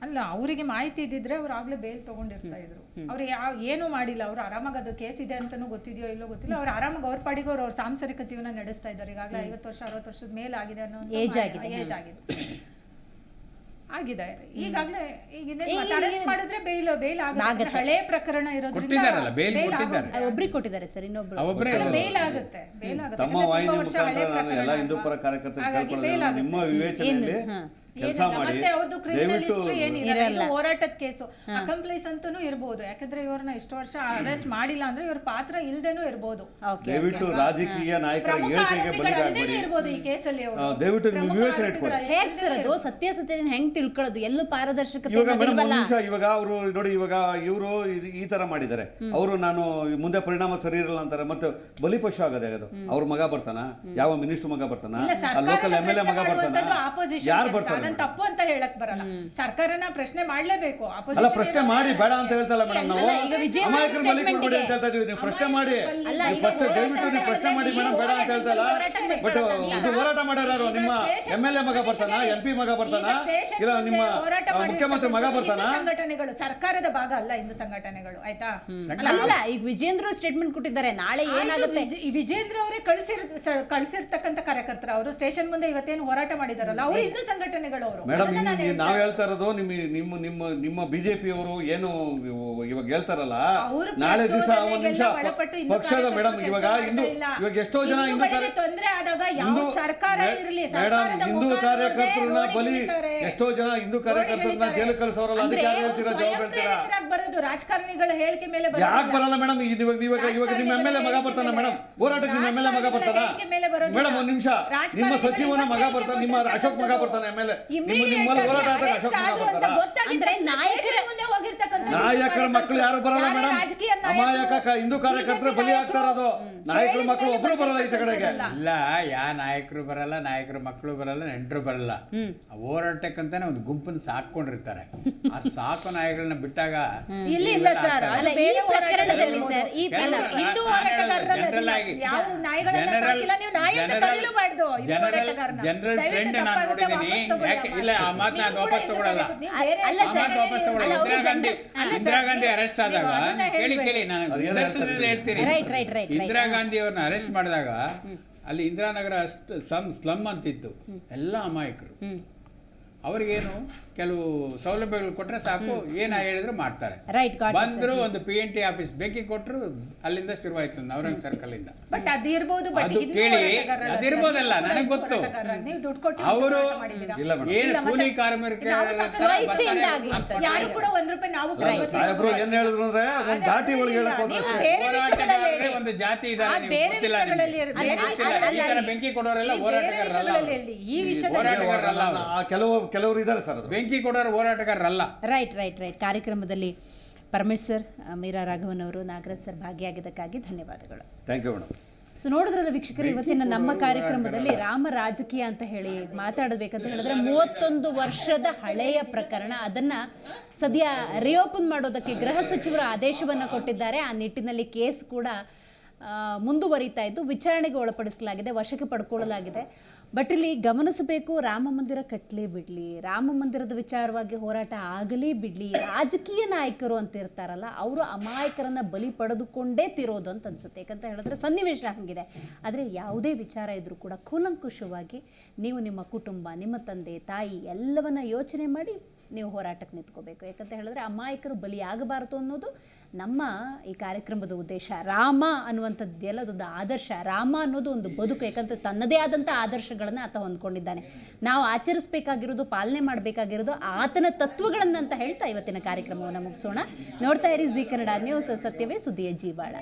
ಅಲ್ಲ, ಅವರಿಗೆ ಮಾಹಿತಿ ಇದ್ದಿದ್ರೆ ಅವ್ರು ಆಗ್ಲೇ ಬೇಲ್ ತಗೊಂಡಿರ್ತಾ ಇದ್ರು. ಅವ್ರು ಏನು ಮಾಡಿಲ್ಲ, ಅವ್ರು ಆರಾಮಾಗಿ ಅದು ಕೇಸ್ ಇದೆ ಅಂತನೂ ಗೊತ್ತಿದೆಯೋ ಇಲ್ಲೋ ಗೊತ್ತಿಲ್ಲ, ಅವ್ರು ಆರಾಮಾಗಿ ಅವ್ರ ಪಾಡಿಗೆ ಅವ್ರ ಸಾಂಸಾರಿಕ ಜೀವನ ನಡೆಸ್ತಾ ಇದ್ದಾರೆ. ಈಗಾಗಲೇ 50 ವರ್ಷ 60 ವರ್ಷದ ಮೇಲೆ ಆಗಿದೆ ಅನ್ನೋ ಏಜ್ ಆಗಿದೆ. ಈಗಾಗಲೇ ಅರೆಸ್ಟ್ ಮಾಡಿದ್ರೆ ಬೇಲ್ ಆಗುತ್ತೆ. ಹಳೆ ಪ್ರಕರಣ ಇರೋದ್ರಿಂದ ಒಬ್ರಿಗೆ ಕೊಟ್ಟಿದ್ದಾರೆ ಸರ್, ಇನ್ನೊಬ್ರು ಬೇಲ್ ಆಗುತ್ತೆ. ತಮ್ಮ ವಾಹಿನಿ ಮುಖಾಂತರ ನಾನು ಎಲ್ಲ ಹಿಂದೂ ಪರ ಕಾರ್ಯಕರ್ತರಿಗೆ ನಿಮ್ಮ ವಿವೇಚನೆಯಲ್ಲಿ ಕೆಲಸ ಮಾಡಿ ಹೋರಾಟದ ಕೇಸು ಅಕಂಪ್ಲೈಸ್ ಅಂತಾನೂ ಇರಬಹುದು. ಯಾಕಂದ್ರೆ ಇವ್ರನ್ನ ಇಷ್ಟು ವರ್ಷ ಅರೆಸ್ಟ್ ಮಾಡಿಲ್ಲ ಅಂದ್ರೆ ಇವ್ರ ಪಾತ್ರ ಇಲ್ದೇನೂ ಇರಬಹುದು. ದಯವಿಟ್ಟು ರಾಜಕೀಯ ನಾಯಕರ ಹೇಳಿಕೆಗೆ ಬಲಿಯಾಗಬೇಡಿ ಇರಬಹುದು ಈ ಕೇಸಲ್ಲಿ. ದಯವಿಟ್ಟು ನಿಮ್ಮ ವಿವೇಚನೆ ಇಟ್ಕೊಳ್ಳಿ. ಹೇಗೆ ಸರ್ ಅದು ಸತ್ಯಾಸತ್ಯತೆಯನ್ನು ಹೆಂಗ್ ತಿಳ್ಕೊಳ್ಳೋದು? ಎಲ್ಲೂ ಪಾರದರ್ಶಕತೆ ಇವಾಗ ಅವರು ನೋಡಿ, ಇವಾಗ ಇವರು ಈ ತರ ಮಾಡಿದ್ದಾರೆ. ಅವರು ನಾನು ಮುಂದೆ ಪರಿಣಾಮ ಸರಿ ಇರಲ್ಲ ಅಂತಾರೆ, ಮತ್ತೆ ಬಲಿಪಶು ಆಗದೆ ಅದು. ಅವ್ರ ಮಗ ಬರ್ತಾನ, ಯಾವ ಮಿನಿಸ್ಟರ್ ಮಗ ಬರ್ತಾನ, ಲೋಕಲ್ MLA ಮಗ ಬರ್ತಾನ, ಯಾರು ಬರ್ತಾರೆ? ತಪ್ಪು ಅಂತ ಹೇಳಕ್ ಬರಲ್ಲ. ಸರ್ಕಾರನ ಪ್ರಶ್ನೆ ಮಾಡ್ಲೇಬೇಕು. ಅಲ್ಲ, ಪ್ರಶ್ನೆ ಮಾಡಿ ಬೇಡ ಅಂತ ಹೇಳ್ತಲ್ಲ ಮೇಡಮ್. ನಾವು ಅಮಾಯಕರ ಬಲಿ ಕೊಡಿ ಅಂತ ಹೇಳ್ತಾ ಇದೀವಿ. ನೀವು ಪ್ರಶ್ನೆ ಮಾಡಿ, ದಯವಿಟ್ಟು ನೀವು ಪ್ರಶ್ನೆ ಮಾಡಿ ಮೇಡಮ್, ಬೇಡ ಅಂತ ಹೇಳ್ತಲ್ಲ. ಬಟ್ ಇದು ಹೋರಾಟ ಮಾಡೋರು ನಿಮ್ಮ MLA ಮಗ ಬರ್ತಾನ, MP ಮಗ ಬರ್ತಾನ, ಇಲ್ಲ ನಿಮ್ಮ ಮುಖ್ಯಮಂತ್ರಿ ಮಗ ಬರ್ತಾನ. ಸಂಘಟನೆಗಳು ಸರ್ಕಾರದ ಭಾಗ ಅಲ್ಲ ಹಿಂದೂ ಸಂಘಟನೆಗಳು, ಆಯ್ತಾ? ಅಲ್ಲ, ಈಗ ವಿಜೇಂದ್ರ ಸ್ಟೇಟ್ಮೆಂಟ್ ಕೊಟ್ಟಿದ್ದಾರೆ, ನಾಳೆ ಏನಾಗುತ್ತೆ? ವಿಜೇಂದ್ರ ಅವರೇ ಕಳಿಸಿರ್ತಕ್ಕಂಥ ಕಾರ್ಯಕರ್ತರು ಅವರು ಸ್ಟೇಷನ್ ಮುಂದೆ ಇವತ್ತೇನು ಹೋರಾಟ ಮಾಡಿದಾರಲ್ಲ, ಅವರು ಹಿಂದೂ ಸಂಘಟನೆಗಳು. ಮೇಡಮ್, ನಾವ್ ಹೇಳ್ತಾ ಇರೋದು ನಿಮ್ಮ BJP-ಯವರು ಏನು ಇವಾಗ ಹೇಳ್ತಾರಲ್ಲ, ನಾಳೆ ದಿವಸ ಒಂದ್ ನಿಮಿಷ ಪಕ್ಷದ ಮೇಡಮ್, ಇವಾಗ ಎಷ್ಟೋ ಜನ ಹಿಂದೂ ಕಾರ್ಯಕರ್ತರನ್ನ ಬಲಿ, ಎಷ್ಟೋ ಜನ ಹಿಂದೂ ಕಾರ್ಯಕರ್ತರನ್ನ ಜೈಲು ಕಳಿಸೋರಲ್ಲ, ಅದಕ್ಕೆ ಹೇಳ್ತೀರಾ? ಜವಾಬ್ ಹೇಳ್ತೀರಾ? ರಾಜಕಾರಣಿಗಳ ಹೇಳಿಕೆ ಮೇಲೆ ಯಾಕೆ ಬರಲ್ಲ ಮೇಡಮ್? ಇವಾಗ ನಿಮ್ಮ MLA ಮಗ ಬರ್ತಾನ ಮೇಡಮ್, ಹೋರಾಟಕ್ಕೆ ನಿಮ್ಮ MLA ಮಗ ಬರ್ತಾನ ಮೇಡಮ್? ಒಂದ್ ನಿಮಿಷ, ನಿಮ್ಮ ಸಚಿವನ ಮಗ ಬರ್ತಾನೆ, ನಿಮ್ಮ ಅಶೋಕ್ ಮಗ ಬರ್ತಾನೆ MLA, ನಿಮ್ಮ ಹೋರಾಟ ಆದಾಗ ಅಶೋಕ್ ಮಗ ಬರ್ತಾನ. ಅಂದ್ರೆ ನಾಯಕರ ಮುಂದೆ ಹೋಗಿರ್ತಕ್ಕಂಥ ನಾಯಕರ ಮಕ್ಕಳು ಯಾರು ಬರಲ್ಲ ಮೇಡಮ್. ಅಮಾಯಕ ಹಿಂದೂ ಕಾರ್ಯಕರ್ತರು ಬಲಿ ಆಗ್ತಾ ಇರೋದು. ನಾಯಕರ ಮಕ್ಕಳು ಒಬ್ರು ಬರಲ್ಲ ಈ ಕಡೆಗೆ. ಇಲ್ಲ, ನಾಯಕರು ಬರಲ್ಲ, ನಾಯಕರ ಮಕ್ಕಳು ಬರಲ್ಲ, ನೆಂಟರು ಬರಲ್ಲ. ಹೋರಾಟಕ್ಕಂತಾನೆ ಒಂದು ಗುಂಪನ್ನು ಸಾಕೊಂಡಿರ್ತಾರೆ. ಆ ಸಾಕು ನಾಯಿಗಳನ್ನ ಬಿಟ್ಟಾಗ ಇಲ್ಲಿ ಇಲ್ಲ ಸರ್, ಅಲ್ಲ, ಈ ಪ್ರಕರಣದಲ್ಲಿ ಸರ್, ಈ ಹಿಂದೂ ಹೋರಾಟಗಾರರಲ್ಲ, ಯಾವ ನಾಯಿಗಳನ್ನ ಸಾಕಿಲ್ಲ, ನೀವು ನಾಯಿ ಅಂತ ಕರೀಲೂಬಾರ್ದು. ಜನರಲ್ ಟ್ರೆಂಡ್ ನಾನು ನೋಡಿದ್ದೀನಿ. ಯಾಕೆ ಇಲ್ಲ, ಆ ಮಾತು ನಾನು ವಾಪಸ್ ತಗೊಳ್ಳಲ್ಲ. ಇಂದಿರಾ ಗಾಂಧಿ ಅರೆಸ್ಟ್ ಆದಾಗ ಕೇಳಿ ನಾನು ನಿದರ್ಶನದಲ್ಲಿ ಹೇಳ್ತೀನಿ. ಇಂದಿರಾ ಗಾಂಧಿ ಅವ್ರನ್ನ ಅರೆಸ್ಟ್ ಮಾಡಿದಾಗ ಅಲ್ಲಿ ಇಂದಿರಾನಗರ ಅಷ್ಟು ಸ್ಲಮ್ ಅಂತಿತ್ತು, ಎಲ್ಲ ಅಮಾಯಕರು. ಅವ್ರಿಗೇನು ಕೆಲವು ಸೌಲಭ್ಯಗಳು ಕೊಟ್ರೆ ಸಾಕು, ಏನ ಹೇಳಿದ್ರು ಮಾಡ್ತಾರೆ. ಬಂದ್ರು ಒಂದು PNT ಆಫೀಸ್ ಬೆಂಕಿ ಕೊಟ್ಟರು, ಅಲ್ಲಿಂದ ಶುರುವಾಯ್ತು ನವರಂಗ್ ಸರ್ಕಲ್ ಇಂದ. ಬಟ್ ಅದಿರ್ಬೋದು, ಅದು ಕೇಳಿ ಅದಿರ್ಬೋದಲ್ಲ, ನನಗೆ ಗೊತ್ತು. ಅವರು ಏನು ಕೂಲಿ ಕಾರ್ಮಿಕರು ಯಾರು ಕೂಡ ₹1 ನಾವು ಸಾಹೇಬ್ರು ಏನ್ ಹೇಳಿದ್ರು ಅಂದ್ರೆ ಒಂದು ದಾಟಿ ಒಳಗೆ ಹೇಳಕ್ ಹೋದ್ರೆ ಒಂದು ಜಾತಿ ಇದ್ದಾರೆ, ಈ ತರ ಬೆಂಕಿ ಕೊಡೋರೆಲ್ಲ ಹೋರಾಟಗಾರರಲ್ಲ. ಕೆಲವರು ಇದ್ದಾರೆ ಸರ್, ಅದು ಬೆಂಕಿ ಕೊಡೋರು ಹೋರಾಟಗಾರರಲ್ಲ. ರೈಟ್. ಕಾರ್ಯಕ್ರಮದಲ್ಲಿ ಪರಮೇಶ್ವರ್, ಮೀರಾ ರಾಘವನ್ ಅವರು, ನಾಗರಾಜ್ ಸರ್ ಭಾಗಿಯಾಗಿದ್ದಕ್ಕಾಗಿ ಧನ್ಯವಾದಗಳು. Thank you madam. ಸೊ ನೋಡಿದ್ರಲ್ಲ ವೀಕ್ಷಕರು, ಇವತ್ತಿನ ನಮ್ಮ ಕಾರ್ಯಕ್ರಮದಲ್ಲಿ ರಾಮ ರಾಜಕೀಯ ಅಂತ ಹೇಳಿ ಮಾತಾಡಬೇಕಂತ ಹೇಳಿದ್ರೆ 31 ವರ್ಷದ ಹಳೆಯ ಪ್ರಕರಣ, ಅದನ್ನ ಸದ್ಯ ರಿಓಪನ್ ಮಾಡೋದಕ್ಕೆ ಗೃಹ ಸಚಿವರು ಆದೇಶವನ್ನು ಕೊಟ್ಟಿದ್ದಾರೆ. ಆ ನಿಟ್ಟಿನಲ್ಲಿ ಕೇಸ್ ಕೂಡ ಮುಂದುವರಿತಾ ಇದ್ದು ವಿಚಾರಣೆಗೆ ಒಳಪಡಿಸಲಾಗಿದೆ, ವಶಕ್ಕೆ ಪಡ್ಕೊಳ್ಳಲಾಗಿದೆ. ಬಟ್ ಇಲ್ಲಿ ಗಮನಿಸಬೇಕು, ರಾಮ ಮಂದಿರ ಕಟ್ಟಲಿ ಬಿಡಲಿ, ರಾಮ ಮಂದಿರದ ವಿಚಾರವಾಗಿ ಹೋರಾಟ ಆಗಲಿ ಬಿಡಲಿ, ರಾಜಕೀಯ ನಾಯಕರು ಅಂತ ಇರ್ತಾರಲ್ಲ, ಅವರು ಅಮಾಯಕರನ್ನು ಬಲಿ ಪಡೆದುಕೊಂಡೇ ತಿರೋದು ಅಂತ ಅನ್ಸುತ್ತೆ. ಯಾಕಂತ ಹೇಳಿದ್ರೆ ಸನ್ನಿವೇಶ ಹಂಗಿದೆ. ಆದರೆ ಯಾವುದೇ ವಿಚಾರ ಇದ್ರೂ ಕೂಡ ಕೂಲಂಕುಷವಾಗಿ ನೀವು ನಿಮ್ಮ ಕುಟುಂಬ, ನಿಮ್ಮ ತಂದೆ ತಾಯಿ ಎಲ್ಲವನ್ನ ಯೋಚನೆ ಮಾಡಿ ನೀವು ಹೋರಾಟಕ್ಕೆ ನಿಂತ್ಕೋಬೇಕು. ಯಾಕಂತ ಹೇಳಿದ್ರೆ ಅಮಾಯಕರು ಬಲಿಯಾಗಬಾರದು ಅನ್ನೋದು ನಮ್ಮ ಈ ಕಾರ್ಯಕ್ರಮದ ಉದ್ದೇಶ. ರಾಮ ಅನ್ನುವಂಥದ್ದು ಎಲ್ಲದೊಂದು ಆದರ್ಶ, ರಾಮ ಅನ್ನೋದು ಒಂದು ಬದುಕು. ಯಾಕಂದರೆ ತನ್ನದೇ ಆದಂಥ ಆದರ್ಶಗಳನ್ನು ಆತ ಹೊಂದ್ಕೊಂಡಿದ್ದಾನೆ. ನಾವು ಆಚರಿಸಬೇಕಾಗಿರೋದು, ಪಾಲನೆ ಮಾಡಬೇಕಾಗಿರೋದು ಆತನ ತತ್ವಗಳನ್ನು ಅಂತ ಹೇಳ್ತಾ ಇವತ್ತಿನ ಕಾರ್ಯಕ್ರಮವನ್ನು ಮುಗಿಸೋಣ. ನೋಡ್ತಾ ಇರಿ ಜಿ ಕನ್ನಡ ನ್ಯೂಸ್, ಸತ್ಯವೇ ಸುದ್ದಿಯ ಜೀವಾಳ.